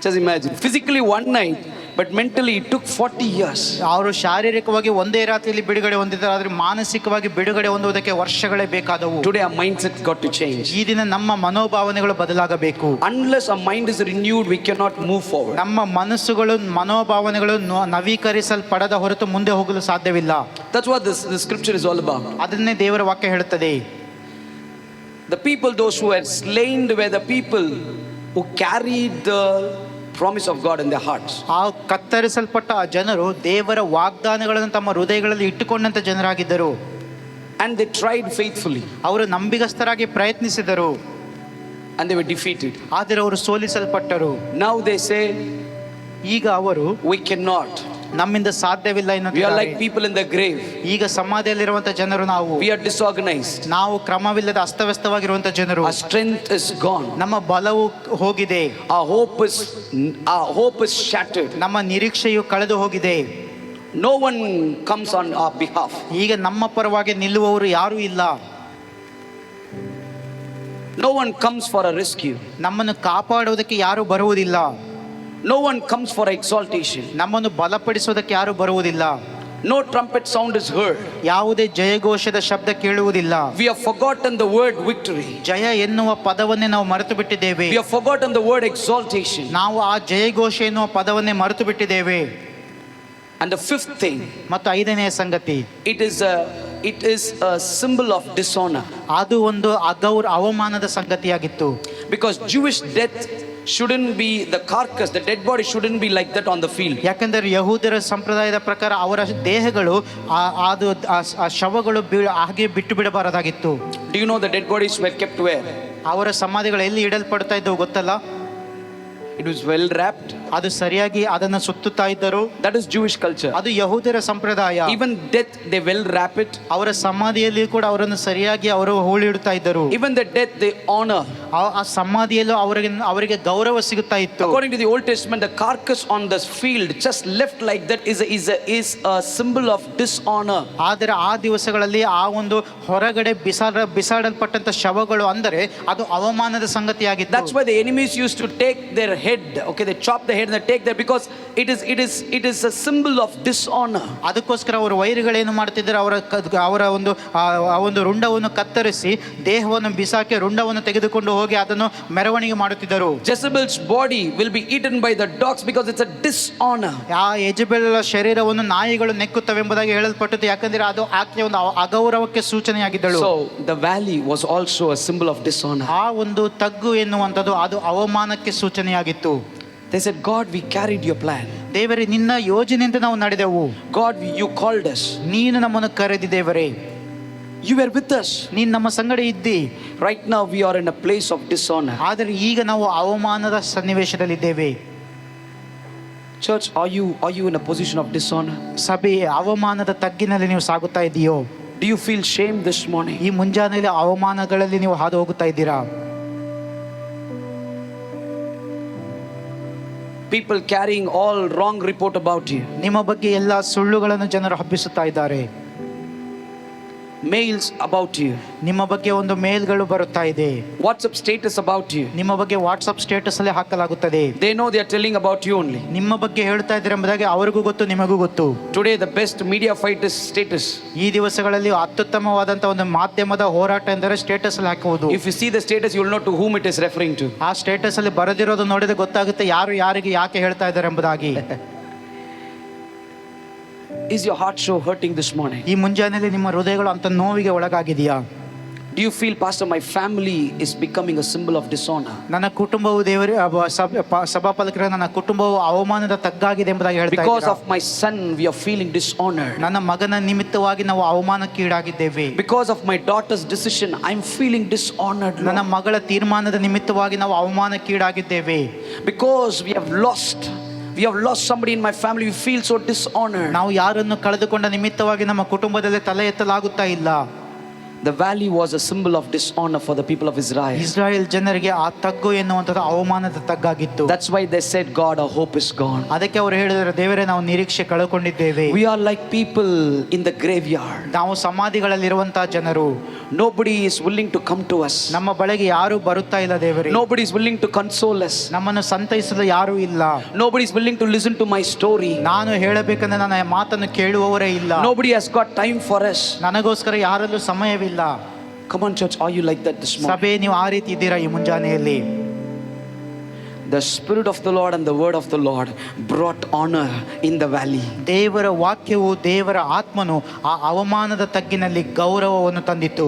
Just imagine, physically one night, but mentally it took 40 years. ಅವರು ಶಾರೀರಿಕವಾಗಿ ಒಂದೇ ರಾತ್ರಿಯಲ್ಲಿ ಬಿಡುಗಡೆ ಹೊಂದಿದ್ದಾರೆ, ಆದರೆ ಮಾನಸಿಕವಾಗಿ ಬಿಡುಗಡೆ ಹೊಂದುವುದಕ್ಕೆ ವರ್ಷಗಳೇ ಬೇಕಾದವು. Today our mindset got to change. ಈ ದಿನ ನಮ್ಮ ಮನೋಭಾವನೆಗಳು ಬದಲಾಗಬೇಕು. Unless our mind is renewed, we cannot move forward. ನಮ್ಮ ಮನಸ್ಸುಗಳು ಮನೋಭಾವನೆಗಳು ನವೀಕರಿಸಲ್ಪಡದ ಹೊರತು ಮುಂದೆ ಹೋಗಲು ಸಾಧ್ಯವಿಲ್ಲ. That's what this scripture is all about. ಅದನ್ನೇ ದೇವರ ವಾಕ್ಯ ಹೇಳುತ್ತದೆ. The people, those who were slain, were the people who carried the promise of God in their hearts. ಆ ಕತ್ತರಿಸಲ್ಪಟ್ಟ ಆ ಜನರು ದೇವರ ವಾಗ್ದಾನಗಳನ್ನು ತಮ್ಮ ಹೃದಯಗಳಲ್ಲಿ ಇಟ್ಟುಕೊಂಡಂತ ಜನರಾಗಿದ್ದರು. And they tried faithfully. ಅವರು ನಂಬಿಗಸ್ತರಾಗಿ ಪ್ರಯತ್ನಿಸಿದರು. And they were defeated. ಆದರೆ ಅವರು ಸೋಲಿಸಲ್ಪಟ್ಟರು. Now they say, ಈಗ ಅವರು we cannot. ನಮ್ಮಿಂದ ಸಾಧ್ಯವಿಲ್ಲ We are ಎನ್ನುತ್ತಾರೆ. like people in the grave. ಈಗ ಸಮಾಧಿಯಲ್ಲಿರುವಂತ ಜನರು ನಾವು. We are disorganized. ನಾವು ಕ್ರಮವಿಲ್ಲದ ಅಸ್ತವ್ಯಸ್ತವಾಗಿರುವಂತ ಜನರು. Our strength is gone. ನಮ್ಮ ಬಲವು ಹೋಗಿದೆ. Our hope is shattered. ನಮ್ಮ ನಿರೀಕ್ಷೆಯು ಕಳೆದು ಹೋಗಿದೆ. No one comes on our behalf. ಈಗ ನಮ್ಮ ಪರವಾಗಿ ನಿಲ್ಲುವವರು ಯಾರೂ ಇಲ್ಲ. No one comes for a rescue. ನಮ್ಮನ್ನು ಕಾಪಾಡುವುದಕ್ಕೆ ಯಾರು ಬರುವುದಿಲ್ಲ. No one comes for exaltation. ನಮ್ಮನ್ನು ಬಲಪಡಿಸುವುದಕ್ಕೆ ಯಾರು ಬರುವುದಿಲ್ಲ. No trumpet sound is heard. ಯಾವುದೇ ಜಯಘೋಷದ ಶಬ್ದ ಕೇಳುವುದಿಲ್ಲ. We have forgotten the word victory. ಜಯ ಎನ್ನುವ ಪದವನ್ನೇ ನಾವು ಮರೆತು ಬಿಟ್ಟಿದ್ದೇವೆ. We have forgotten the word exaltation. ನಾವು ಆ ಜಯಘೋಷ ಎನ್ನುವ ಪದವನ್ನೇ ಮರೆತು ಬಿಟ್ಟಿದ್ದೇವೆ. And the fifth thing, ಮತ್ತು ಐದನೆಯ ಸಂಗತಿ, it is a symbol of dishonor. ಅದು ಒಂದು ಅವಮಾನದ ಸಂಗತಿಯಾಗಿತ್ತು. Because Jewish death shouldn't be the carcass, the dead body shouldn't be like that on the field. ಯಾಕಂದರೆ ಯಹೂದರ ಸಂಪ್ರದಾಯದ ಪ್ರಕಾರ ಅವರ ದೇಹಗಳು ಆ ಶವಗಳು ಹಾಗೆ ಬಿಟ್ಟು ಬಿಡಬಾರದಾಗಿತ್ತು. Do you know the dead bodies were kept where? ಅವರ ಸಮಾಧಿಗಳು ಎಲ್ಲಿ ಇಡಲ್ಪಡ್ತಾ ಇದ್ದವು ಗೊತ್ತಲ್ಲ? It was well wrapped. ಅದು ಸರಿಯಾಗಿ ಅದನ್ನು ಸುತ್ತುತ್ತಾ ಇದ್ದರು. That is Jewish culture. ಅದು ಯಹೂದರ ಸಂಪ್ರದಾಯ. Even death, they well wrap it. ಅವರ ಸಮಾಧಿಯಲ್ಲಿ ಕೂಡ ಅವರನ್ನು ಸರಿಯಾಗಿ ಅವರು ಹೂಳಿಡುತ್ತಾ ಇದ್ದರು. Even the death, they honor. ಆ ಸಮಾಧಿಯಲ್ಲೂ ಅವರಿಗೆ ಗೌರವ ಸಿಗುತ್ತಾ ಇತ್ತು. According to the Old Testament, the carcass on this field just left like that is a symbol of dishonor. ಆದರೆ ಆ ದಿವಸಗಳಲ್ಲಿ ಆ ಒಂದು ಹೊರಗಡೆ ಬಿಸಾಡಲ್ಪಟ್ಟಂತ ಶವಗಳು ಅಂದರೆ ಅದು ಅವಮಾನದ ಸಂಗತಿಯಾಗಿತ್ತು. That's why the enemies used to take their head. Okay, they chop the head and they take that because it is a symbol of dishonor. ಅದಕ್ಕೋಸ್ಕರ ಅವರು ವೈರಿಗಳೇನು ಮಾಡ್ತಿದ್ದಾರೆ, ಅವರ ಒಂದು ರುಂಡವನ್ನು ಕತ್ತರಿಸಿ ದೇಹವನ್ನು ಬಿಸಾಕಿ ರುಂಡವನ್ನು ತೆಗೆದುಕೊಂಡು ಹೋಗಿ ಅದನ್ನು ಮೆರವಣಿಗೆ ಮಾಡುತ್ತಿದ್ದರು. Jezebel's body will be eaten by the dogs because it's a dishonor. ಆ ಯೆಜೆಬೆಲ್ ಶರೀರವನ್ನು ನಾಯಿಗಳು ನೆಕ್ಕುತ್ತವೆಂಬುದಾಗಿ ಹೇಳಲ್ಪಟ್ಟಿತು, ಯಾಕಂದ್ರೆ ಅದು ಆಕೆಯ ಒಂದು ಅಗೌರವಕ್ಕೆ ಸೂಚನೆಯಾಗಿದ್ದಳು. So the valley was also a symbol of dishonor. ಆ ಒಂದು ತಗ್ಗು ಎನ್ನುವಂಥದ್ದು ಅದು ಅವಮಾನಕ್ಕೆ ಸೂಚನೆಯಾಗಿತ್ತು. They said, God, we carried your plan. ದೇವರೇ, ನಿನ್ನ ಯೋಜನೆಯಿಂದ ನಾವು ನಡೆದೆವು. God, you called us. ನೀನು ನಮ್ಮನ್ನು ಕರೆದಿ ದೇವರೇ, You were with us. ನೀನು ನಮ್ಮ ಸಂಗಡ ಇದ್ದಿ. Right now we are in a place of dishonor. ಆದರೆ ಈಗ ನಾವು ಅವಮಾನದ ಸನ್ನಿವೇಶದಲ್ಲಿದ್ದೇವೆ. Church, are you in a position of dishonor? ಸಭೆ, ಅವಮಾನದ ತಗ್ಗಿನಲ್ಲಿ ನೀವು ಸಾಗುತ್ತಾ ಇದೆಯೋ? Do you feel shame this morning? ಈ ಮುಂಜಾನೆಯಲ್ಲಿ ಅವಮಾನಗಳಲ್ಲಿ ನೀವು ಹಾದು ಹೋಗುತ್ತಾ ಇದ್ದೀರಾ? People carrying all wrong report about you. ನಿಮ್ಮ ಬಗ್ಗೆ ಎಲ್ಲ ಸುಳ್ಳುಗಳನ್ನು ಜನರು ಹಬ್ಬಿಸುತ್ತಾ ಇದ್ದಾರೆ. Mails about you. ನಿಮ್ಮ ಬಗ್ಗೆ ಒಂದು ಮೇಲ್ಗಳು ಬರುತ್ತಾ ಇದೆ. WhatsApp status about you. ನಿಮ್ಮ ಬಗ್ಗೆ ವಾಟ್ಸ್ಆಪ್ ಸ್ಟೇಟಸ್ ಅಲ್ಲಿ ಹಾಕಲಾಗುತ್ತದೆ. They know they are telling about you only. ನಿಮ್ಮ ಬಗ್ಗೆ ಹೇಳ್ತಾ ಇದ್ದಾರೆ ಎಂಬುದಾಗಿ ಅವರಿಗೂ ಗೊತ್ತು, ನಿಮಗೂ ಗೊತ್ತು. Today the best media fight is status. ಈ ದಿವಸಗಳಲ್ಲಿ ಅತ್ಯುತ್ತಮವಾದಂತಹ ಒಂದು ಮಾಧ್ಯಮದ ಹೋರಾಟ ಎಂದರೆ ಸ್ಟೇಟಸ್ ಅಲ್ಲಿ ಹಾಕುವುದು. If you see the status, you will know to whom it is referring to. ಆ ಸ್ಟೇಟಸ್ ಅಲ್ಲಿ ಬರೆದಿರೋದು ನೋಡಿದ್ರೆ ಗೊತ್ತಾಗುತ್ತೆ ಯಾರು ಯಾರಿಗೆ ಯಾಕೆ ಹೇಳ್ತಾ ಇದ್ದಾರೆ ಎಂಬುದಾಗಿ. Is your heart so hurting this morning? ಈ ಮುಂಜಾನೆಯಲ್ಲಿ ನಿಮ್ಮ ಹೃದಯಗಳು ಅಂತ ನೋವಿಗೆ ಒಳಗಾಗಿದೆಯಾ? Do you feel, Pastor, my family is becoming a symbol of dishonor? ನನ್ನ ಕುಟುಂಬವು ದೇವರೇ, ಸಭಾಪಾಲಕರ ನನ್ನ ಕುಟುಂಬವು ಅವಮಾನದ ತಗ್ಗಾಗಿದೆ ಎಂಬುದಾಗಿ ಹೇಳ್ತಾ ಇದ್ದೀರಾ? Because of my son we are feeling dishonored. ನನ್ನ ಮಗನ ನಿಮಿತ್ತವಾಗಿ ನಾವು ಅವಮಾನಕ್ಕೀಡಾಗಿದ್ದೇವೆ. Because of my daughter's decision I am feeling dishonored, Lord. ನನ್ನ ಮಗಳ ತೀರ್ಮಾನದ ನಿಮಿತ್ತವಾಗಿ ನಾವು ಅವಮಾನಕ್ಕೀಡಾಗಿದ್ದೇವೆ. Because we have lost somebody in my family, we feel so dishonored. ನಾವು ಯಾರನ್ನು ಕಳೆದುಕೊಂಡ ನಿಮಿತ್ತವಾಗಿ ನಮ್ಮ ಕುಟುಂಬದಲ್ಲಿ ತಲೆ ಎತ್ತಲಾಗುತ್ತಾ ಇಲ್ಲ. The valley was a symbol of dishonor for the people of Israel. Israel ಜನರಿಗೆ ಆ ತಗ್ಗು ಎನ್ನುವಂಥದ್ದು ಅವಮಾನದ ತಗ್ಗಾಗಿತ್ತು. That's why they said, God, our hope is gone. ಅದಕ್ಕೆ ಅವರು ಹೇಳಿದರು, ದೇವರೇ, ನಾವು ನಿರೀಕ್ಷೆ ಕಳೆದುಕೊಂಡಿದ್ದೇವೆ. We are like people in the graveyard. ನಾವು ಸಮಾಧಿಗಳಲ್ಲಿರುವಂತಹ ಜನರು. Nobody is willing to come to us. ನಮ್ಮ ಬಳಿಗೆ ಯಾರು ಬರುತ್ತಾ ಇಲ್ಲ ದೇವರೇ. Nobody is willing to console us. ನಮ್ಮನ್ನು ಸಂತೈಸಲು ಯಾರೂ ಇಲ್ಲ. Nobody is willing to listen to my story. ನಾನು ಹೇಳಬೇಕಂದ್ರೆ ನನ್ನ ಮಾತನ್ನು ಕೇಳುವವರೇ ಇಲ್ಲ. Nobody has got time for us. ನನಗೋಸ್ಕರ ಯಾರಲ್ಲೂ ಸಮಯವಿಲ್ಲ. Come on, church, are you like that this morning? ಸಭೆ, ನೀವು ಆ ರೀತಿ ಇದ್ದೀರಾ ಈ ಮುಂಜಾನೆಯಲ್ಲಿ? The Spirit of the Lord and the Word of the Lord brought honor in the valley. ದೇವರ ವಾಕ್ಯವು, ದೇವರ ಆತ್ಮನು ಆ ಅವಮಾನದ ತಗ್ಗಿನಲ್ಲಿ ಗೌರವವನ್ನು ತಂದಿತು.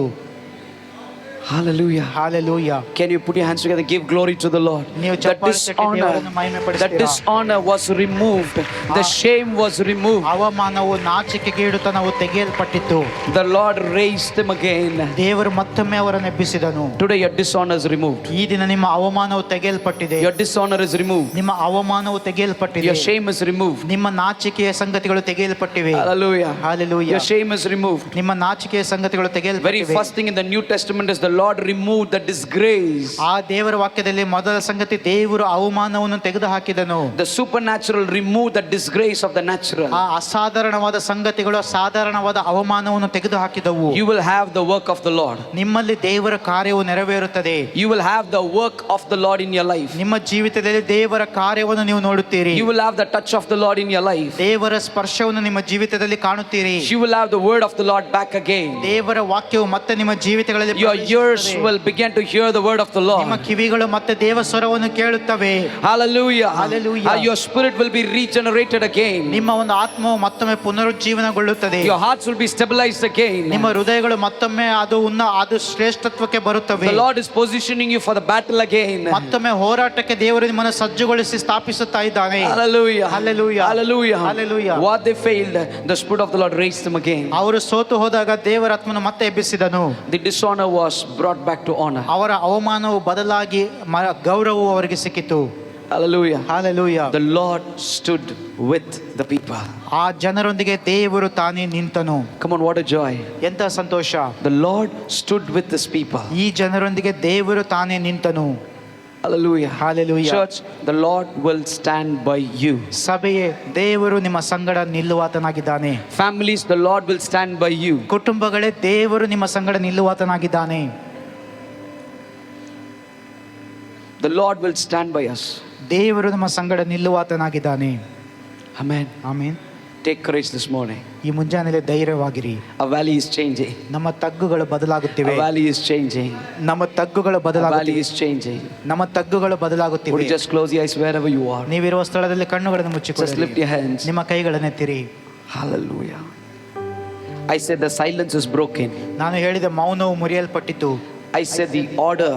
Hallelujah. Hallelujah. Can you put your hands together? Give glory to the Lord. The dishonor was removed. The shame was removed. ಅವಮಾನವು, ನಾಚಿಕೆಗೇಡುತನವು ತೆಗೆಯಲ್ಪಟ್ಟಿತು. The Lord raised them again. ದೇವರು ಮತ್ತೊಮ್ಮೆ ಅವರನ್ನು ಎಬ್ಬಿಸಿದನು. Today your dishonor is removed. ಈ ದಿನ ನಿಮ್ಮ ಅವಮಾನವು ತೆಗೆಯಲ್ಪಟ್ಟಿದೆ. Your dishonor is removed. ನಿಮ್ಮ ಅವಮಾನವು ತೆಗೆಯಲ್ಪಟ್ಟಿದೆ. Your shame is removed. ನಿಮ್ಮ ನಾಚಿಕೆಯ ಸಂಗತಿಗಳು ತೆಗೆಯಲ್ಪಟ್ಟಿವೆ. Hallelujah. Hallelujah. Your shame is removed. ನಿಮ್ಮ ನಾಚಿಕೆಯ ಸಂಗತಿಗಳು Very ತೆಗೆಯಲ್ಪಟ್ಟಿವೆ. first thing in the New Testament is the Lord removed the disgrace. ಆ ದೇವರ ವಾಕ್ಯದಲ್ಲಿ ಮೊದಲ ಸಂಗತಿ, ದೇವರು ಅವಮಾನವನ್ನು ತೆಗೆದು ಹಾಕಿದನು. The supernatural removed the disgrace of the natural. ಆ ಅಸಾಧಾರಣವಾದ ಸಂಗತಿಗಳು ಸಾಧಾರಣವಾದ ಅವಮಾನವನ್ನು ತೆಗೆದು ಹಾಕಿದವು. You will have the work of the Lord. ನಿಮ್ಮಲ್ಲಿ ದೇವರ ಕಾರ್ಯವು ನೆರವೇರುತ್ತದೆ. You will have the work of the Lord in your life. ನಿಮ್ಮ ಜೀವಿತದಲ್ಲಿ ದೇವರ ಕಾರ್ಯವನ್ನು ನೀವು ನೋಡುತ್ತೀರಿ. You will have the touch of the Lord in your life. ದೇವರ ಸ್ಪರ್ಶವನ್ನು ನಿಮ್ಮ ಜೀವಿತದಲ್ಲಿ ಕಾಣುತ್ತೀರಿ. You will have the word of the Lord back again. ದೇವರ ವಾಕ್ಯವು ಮತ್ತೆ ನಿಮ್ಮ ಜೀವಿತಗಳಲ್ಲಿ Your ears will begin to hear the word of the Lord. ನಿಮ್ಮ ಕಿವಿಗಳು ಮತ್ತೆ ದೇವ ಸ್ವರವನ್ನು ಕೇಳುತ್ತವೆ. Hallelujah. Hallelujah. Your spirit will be regenerated again. ನಿಮ್ಮ ಒಂದು ಆತ್ಮವು ಮತ್ತೊಮ್ಮೆ ಪುನರುಜ್ಜೀವನಗೊಳ್ಳುತ್ತದೆ. Your hearts will be stabilized again. ನಿಮ್ಮ ಹೃದಯಗಳು ಮತ್ತೊಮ್ಮೆ ಅದು ಶ್ರೇಷ್ಠತ್ವಕ್ಕೆ ಬರುತ್ತವೆ. The Lord is positioning you for the battle again. ಮತ್ತೊಮ್ಮೆ ಹೋರಾಟಕ್ಕೆ ದೇವರು ನಿಮ್ಮನ್ನು ಸಜ್ಜುಗೊಳಿಸಿ ಸ್ಥಾಪಿಸುತ್ತಾ ಇದ್ದಾನೆ. Hallelujah. Hallelujah. Hallelujah. Hallelujah. What they failed, the Spirit of the Lord raised them again. ಅವರು ಸೋತು ಹೋದಾಗ ದೇವರ ಆತ್ಮನು ಮತ್ತೆ ಎಬ್ಬಿಸಿದನು. The dishonor was brought back to honor. ಅವರ ಅವಮಾನವು ಬದಲಾಗಿ ಗೌರವವು ಅವರಿಗೆ ಸಿಕ್ಕಿತು. Hallelujah. Hallelujah. The Lord stood with the people. ಆ ಜನರೊಂದಿಗೆ ದೇವರು ತಾನೇ ನಿಂತನು. Come on, what a joy. ಎಂತ ಸಂತೋಷ. The Lord stood with this people. ಈ ಜನರೊಂದಿಗೆ ದೇವರು ತಾನೇ ನಿಂತನು. Hallelujah. Hallelujah. Church, the Lord will stand by you. ಸಭೆಯೇ, ದೇವರು ನಿಮ್ಮ ಸಂಗಡ ನಿಲ್ಲುವಾತನಾಗಿದ್ದಾನೆ. Families, the Lord will stand by you. ಕುಟುಂಬಗಳೇ, ದೇವರು ನಿಮ್ಮ ಸಂಗಡ ನಿಲ್ಲುವಾತನಾಗಿದ್ದಾನೆ. The Lord will stand by us. ದೇವರು ನಮ್ಮ ಸಂಗಡ ನಿಲ್ಲುವಾತನಾಗಿದ್ದಾನೆ. Amen. Amen. Take courage this morning. ಈ ಮುಂಜಾನೆ ಧೈರ್ಯವಾಗಿರಿ. A valley is changing. ನಮ್ಮ ತಗ್ಗುಗಳು ಬದಲಾಗುತ್ತಿವೆ. A valley is changing. ನಮ್ಮ ತಗ್ಗುಗಳು A valley ಬದಲಾಗುತ್ತಿವೆ. is changing. ನಮ್ಮ ತಗ್ಗುಗಳು Would ಬದಲಾಗುತ್ತಿವೆ. you just close your eyes wherever you are? ನೀವಿರುವ ಸ್ಥಳದಲ್ಲಿ ಕಣ್ಣುಗಳನ್ನು Just ಮುಚ್ಚಿಕೊಳ್ಳಿ. lift your hands. ನಿಮ್ಮ ಕೈಗಳನ್ನೆತ್ತಿರಿ. Hallelujah. I said the silence is broken. ನಾನು ಹೇಳಿದ ಮೌನವು ಮುರಿಯಲ್ಪಟ್ಟಿತು. I said the order.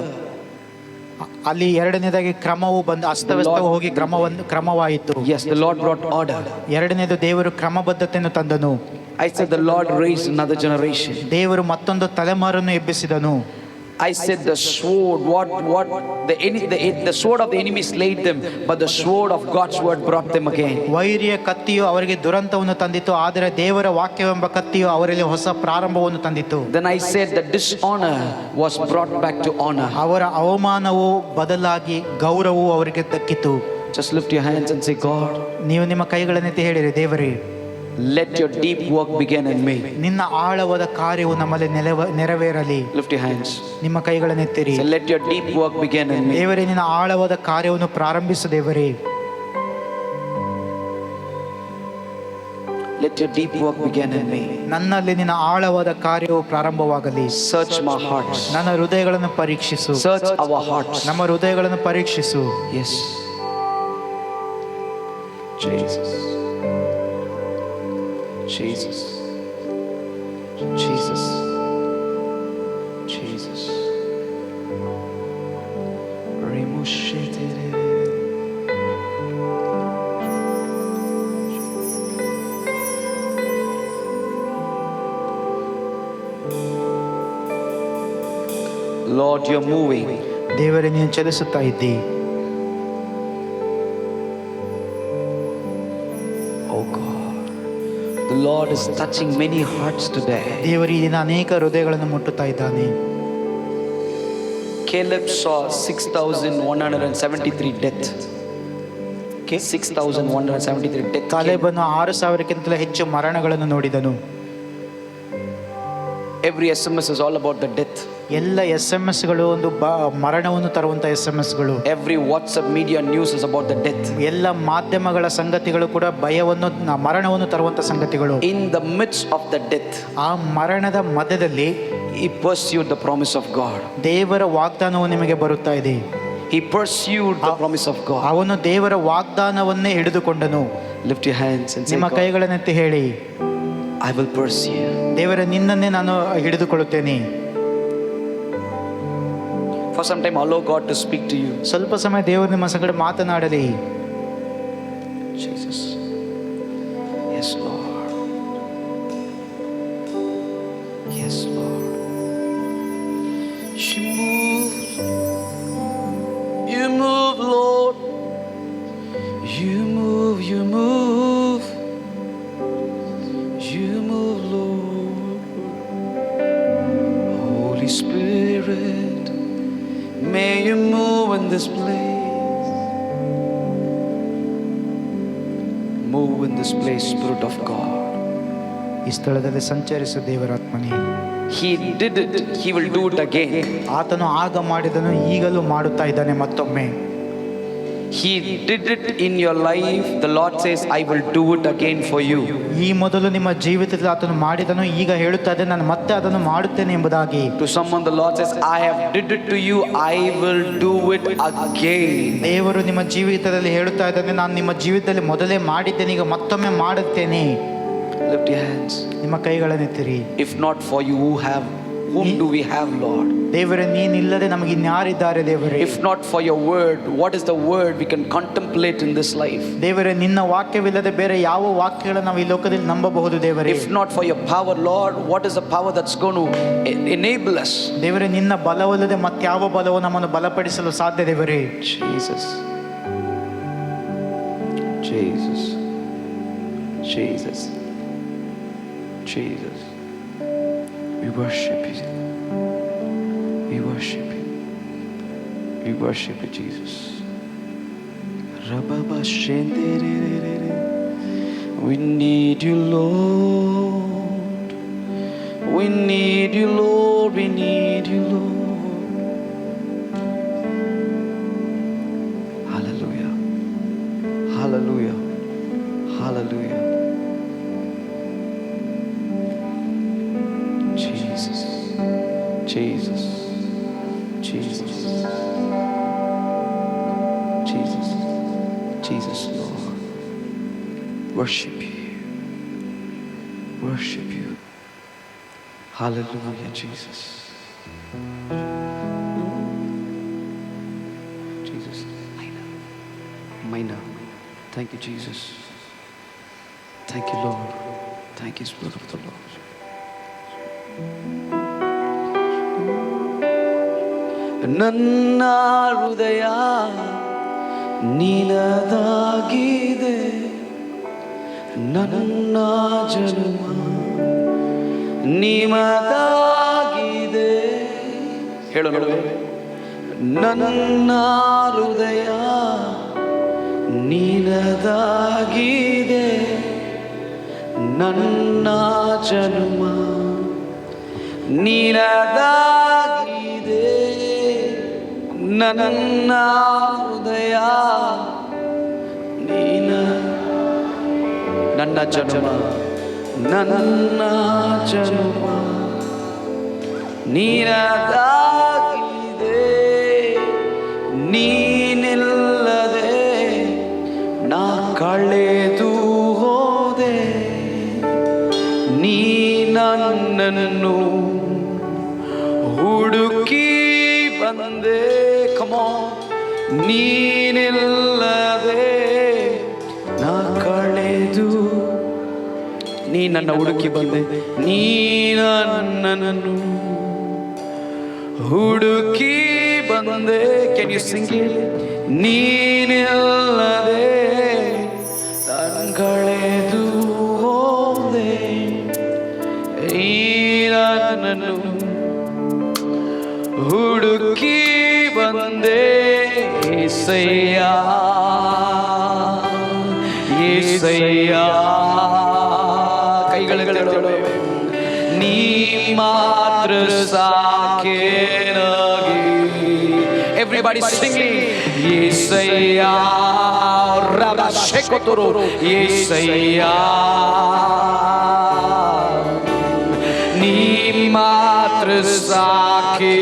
ಅಲ್ಲಿ ಎರಡನೇದಾಗಿ ಕ್ರಮವು ಬಂದು ಅಸ್ತವ್ಯಸ್ತವು ಹೋಗಿ ಕ್ರಮವಾಯಿತು. Yes, the Lord brought order. ಎರಡನೇದು ದೇವರು ಕ್ರಮಬದ್ಧತೆಯನ್ನು ತಂದನು. I said the Lord raised another generation. ದೇವರು ಮತ್ತೊಂದು ತಲೆಮಾರನ್ನು ಎಬ್ಬಿಸಿದನು. I said the sword, the sword of the enemy slayed them, but the sword of God's word brought them again. ವೈರಿಯ ಕತ್ತಿಯು ಅವರಿಗೆ ದುರಂತವನ್ನು ತಂದಿತು, ಆದರೆ ದೇವರ ವಾಕ್ಯವೆಂಬ ಕತ್ತಿಯು ಅವರಲ್ಲಿ ಹೊಸ ಪ್ರಾರಂಭವನ್ನು ತಂದಿತು. Then I said the dishonor was brought back to honor. ಅವರ ಅವಮಾನವು ಬದಲಾಗಿ ಗೌರವವು ಅವರಿಗೆ ದಕ್ಕಿತು. Just lift your hands and say, God, ನೀವು ನಿಮ್ಮ ಕೈಗಳನ್ನೆತ್ತಿ ಹೇಳಿರಿ, ದೇವರೇ, let your deep work begin in me. ನಿನ್ನ ಆಳವಾದ ಕಾರ್ಯವು ನಮ್ಮಲ್ಲಿ ನೆರವೇರಲಿ. Lift your hands. ನಿಮ್ಮ ಕೈಗಳನ್ನೆತ್ತಿರಿ. Say, let your deep work begin in me. ದೇವರೇ, ನಿನ್ನ ಆಳವಾದ ಕಾರ್ಯವನ್ನು ಪ್ರಾರಂಭಿಸು ದೇವರೇ. Let your deep work begin in me. ನನ್ನಲ್ಲಿ ನಿನ್ನ ಆಳವಾದ ಕಾರ್ಯವು ಪ್ರಾರಂಭವಾಗಲಿ. Search my heart. ನನ್ನ ಹೃದಯಗಳನ್ನು ಪರೀಕ್ಷಿಸು. Search our hearts. ನಮ್ಮ ಹೃದಯಗಳನ್ನು ಪರೀಕ್ಷಿಸು. Yes. Jesus. Jesus. Jesus. Jesus. Lord, you're moving. ದೇವರೇ, ನೀನು ಚಲಿಸುತ್ತಾ ಇದ್ದಿ. Oh God, the Lord is touching many hearts today. ದೇವರು ಈ ದಿನ ಅನೇಕ ಹೃದಯಗಳನ್ನು ಮುಟ್ಟುತ್ತಾ ಇದ್ದಾನೆ. Caleb saw 6,173 death. 6,173 death. ಕಾಲೇಬನು 6,000ಕ್ಕಿಂತಲೂ ಹೆಚ್ಚು ಮರಣಗಳನ್ನು ನೋಡಿದನು. Every SMS is all about the death. ಎಲ್ಲ SMS-ಗಳು ಒಂದು ಮರಣವನ್ನು ತರುವಂತ SMS-ಗಳು. Every WhatsApp media news is about the death. ಎಲ್ಲ ಮಾಧ್ಯಮಗಳ ಸಂಗತಿಗಳು ಕೂಡ ಭಯವನ್ನು, ಮರಣವನ್ನು ತರುವಂತ ಸಂಗತಿಗಳು. In the midst of the death, ಆ ಮರಣದ ಮಧ್ಯದಲ್ಲಿ he pursued the promise of God. ದೇವರ ವಾಗ್ದಾನವು ನಿಮಗೆ ಬರುತ್ತಾ ಇದೆ. He pursued the promise of God. ಅವನು ದೇವರ ವಾಗ್ದಾನವನ್ನೇ ಹಿಡಿದುಕೊಂಡನು. Lift your hands and say, ನಿಮ್ಮ God, ಕೈಗಳನ್ನೆತ್ತಿ ಹೇಳಿ, I will pursue. ದೇವರ ನಿನ್ನನ್ನೇ ನಾನು ಹಿಡಿದುಕೊಳ್ಳುತ್ತೇನೆ. For some time, allow God to speak to you. ಸ್ವಲ್ಪ ಸಮಯ ದೇವರು ನಿಮ್ಮ ಸಂಗಡ ಮಾತನಾಡಲಿ. Jesus. Yes, Lord. Yes, Lord. You move. You move, Lord. You move, you move. You move, Lord. Holy Spirit, may you move in this place. Move in this place, Spirit of God. ಈ ಸ್ಥಳದಲ್ಲಿ ಸಂಚರಿಸು ದೇವರಾತ್ಮನೇ. He did it, He will do it again. ಆತನು ಆಗ ಮಾಡಿದನು, ಈಗಲೂ ಮಾಡುತ್ತಾ ಇದ್ದಾನೆ ಮತ್ತೊಮ್ಮೆ. He did it in your life. The Lord says, I will do it again for you. ಈ ಮೊದಲು ನಿಮ್ಮ ಜೀವಿತದಲ್ಲಿ ಆತನು ಮಾಡಿದನು, ಈಗ ಹೇಳುತ್ತಾ ಇದ್ದಾನೆ, ನಾನು ಮತ್ತೆ ಅದನ್ನು ಮಾಡುತ್ತೇನೆ ಎಂಬುದಾಗಿ. To someone, the Lord says, I have did it to you, I will do it again. ದೇವರು ನಿಮ್ಮ ಜೀವಿತದಲ್ಲಿ ಹೇಳುತ್ತಾ ಇದ್ದಾನೆ, ನಾನು ನಿಮ್ಮ ಜೀವಿತದಲ್ಲಿ ಮೊದಲೇ ಮಾಡಿದ್ದೇನೆ, ಈಗ ಮತ್ತೊಮ್ಮೆ ಮಾಡುತ್ತೇನೆ. Lift your hands. ನಿಮ್ಮ ಕೈಗಳನ್ನೆತ್ತಿರಿ. If not for you, whom do we have, Lord? ದೇವರೇ, ನೀನಿಲ್ಲದೆ ನಮಗೆ ಇನ್ಯಾರಿದ್ದಾರೆ ದೇವರೇ? If not for your word, what is the word we can contemplate in this life? ದೇವರೇ, ನಿನ್ನ ವಾಕ್ಯವಿಲ್ಲದೆ ಬೇರೆ ಯಾವ ವಾಕ್ಯಗಳನ್ನು ನಾವು ಈ ಲೋಕದಲ್ಲಿ ನಂಬಬಹುದು ದೇವರೇ? If not for your power, Lord, what is the power that's going to enable us? ದೇವರೇ, ನಿನ್ನ ಬಲವಲ್ಲದೆ ಮತ್ಯಾವ ಬಲವು ನಮ್ಮನ್ನು ಬಲಪಡಿಸಲು ಸಾಧ್ಯ ದೇವರೇ? Jesus. Jesus. Jesus. Jesus. We worship you. We worship you. We worship you, Jesus. We need you, Lord. We need you, Lord. We need you, Lord. Hallelujah. Jesus. Jesus. Jesus. Jesus, Lord. Worship you. Worship you. Hallelujah, Jesus. Jesus. Maina. Thank you, Jesus. Thank you, Lord. Thank you, Spirit of the Lord. ನನ್ನ ಹೃದಯ ನಿನದಾಗಿದೆ, ನನ್ನ ಜನ್ಮ ನಿಮದಾಗಿದೆ. ಹೇಳೋಣ. ನನ್ನ ಹೃದಯ ನಿನದಾಗಿದೆ, ನನ್ನ ಜನ್ಮ ನಿನದಾಗಿದೆ. ನನ್ನ ಹೃದಯ ನೀನ, ನನ್ನ ಜನ್ಮ ನನ್ನ ಜನ್ಮ ನೀನದಾಗಿದೆ. ನೀನಿಲ್ಲದೆ ನಾ ಕಳೆದು ಹೋದೆ, ನೀ ನನ್ನನ್ನು ಹುಡುಕಿ ಬಂದೆ. ಕಮೋ, ನೀನಿಲ್ಲದೆ ನಾ ಕಳೆದು, ನೀ ನನ್ನ ಹುಡುಕಿ ಬಂದೆ, ನೀ ನನ್ನನ್ನು ಹುಡುಕಿ ಬಂದೆ. Can you sing it? ನೀನಿಲ್ಲದೆ ನಾನು ಕಳೆದು ಹೋದೆ, ನೀ ನನ್ನನ್ನು ಹುಡುಕಿ ಬಂದೆ. యేసయ్య యేసయ్య ಕೈಗಳೆತ್ತೋಣ. ನೀ ಮಾತ್ರ ಸಾಕೆ ನನಗೆ. Everybody singing యేసయ్య ರಬ ಶೆಕೊತರು. యేసయ్య ನೀ ಮಾತ್ರ ಸಾಕೆ.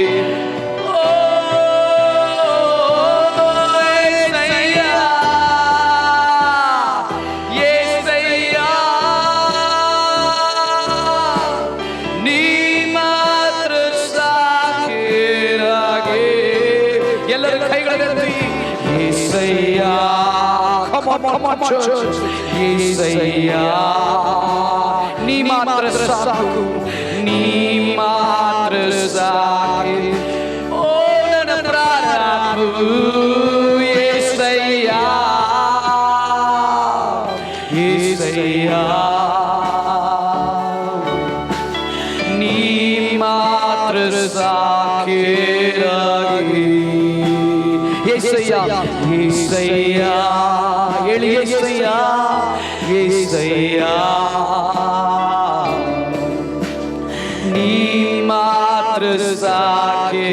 Come on, church. యేసయ్యా నీ మాత్ర సాకు, నీ మాత్ర సాకు. ఓ ನನ್ನ ಪ್ರಾಣವು యేసయ్యా, యేసయ్యా నీ మాత్ర సాకే రాಗಿ. యేసయ్యా యేసయ్యా ಹೇಳಿ. యేసయ్యಾ యేసయ్యಾ ನೀ ಮಾತ್ರ ಸಾಕೆ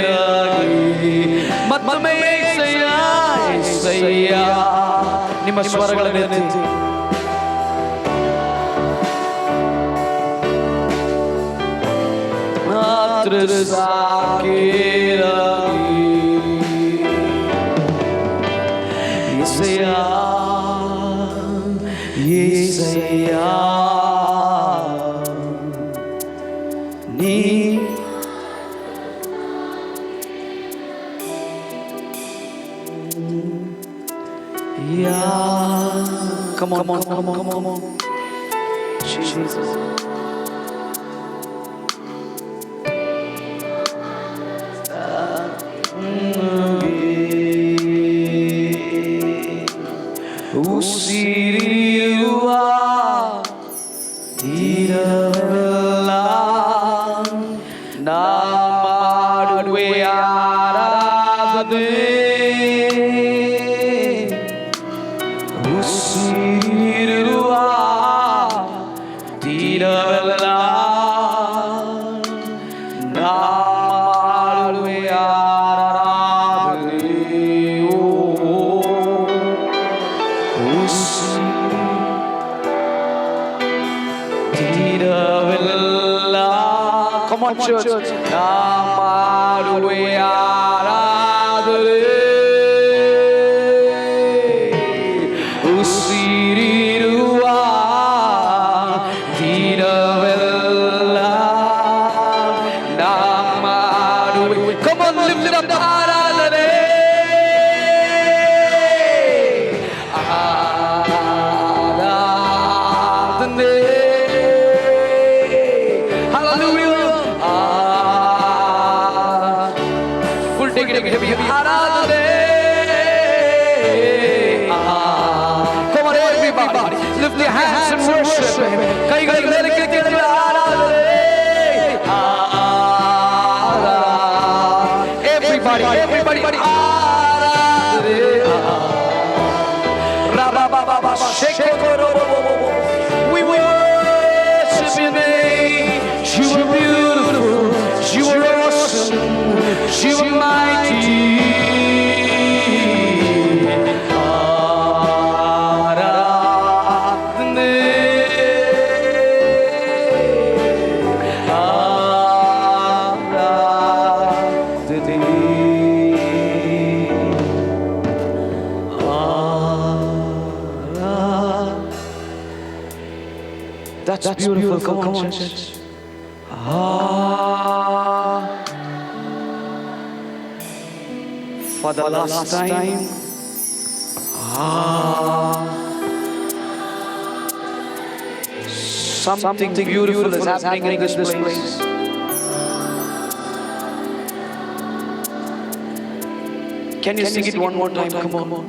ರಾಗಿ. ಮತ್ತೊಮ್ಮೆ యేసయ్యಾ యేసయ్ಯಾ ನಿಮ್ಮ ಸ್ವರಗಳನ್ನೆತ್ತಿ. ಮಾತ್ರ ಸಾಕೆ ರಾಗಿ. యేసయ్యా యేసయ్యా నీ yeah. Come on, come on, come on. Jesus. ಉಸಿರಿರುವ ಇರಲ್ಲ ನಾ ಮಾಡುವೆ ಆರಾಧನೆ. ಉಸಿರಿರುವ ಇರಲ್ಲ ನಾ ಮಾಡುವೆ ಆರಾಧನೆ. Come on, church. Namaruwe aradare. Usiriruva dinavella. Namaruwe. Come on, lift it up. Aradare. Aradane. Hallelujah. Full take it heavy. Aradane. Come on, everybody. Lift your hands and worship Him. Kaigal melke kedre aradane. Everybody, aradane. Rabababa shekoro. We worship Your name. You are beautiful. You are awesome. You are mighty. That's beautiful. Come on, church. For the last time. Something beautiful is happening in this place. Can you sing it one more time? Come on.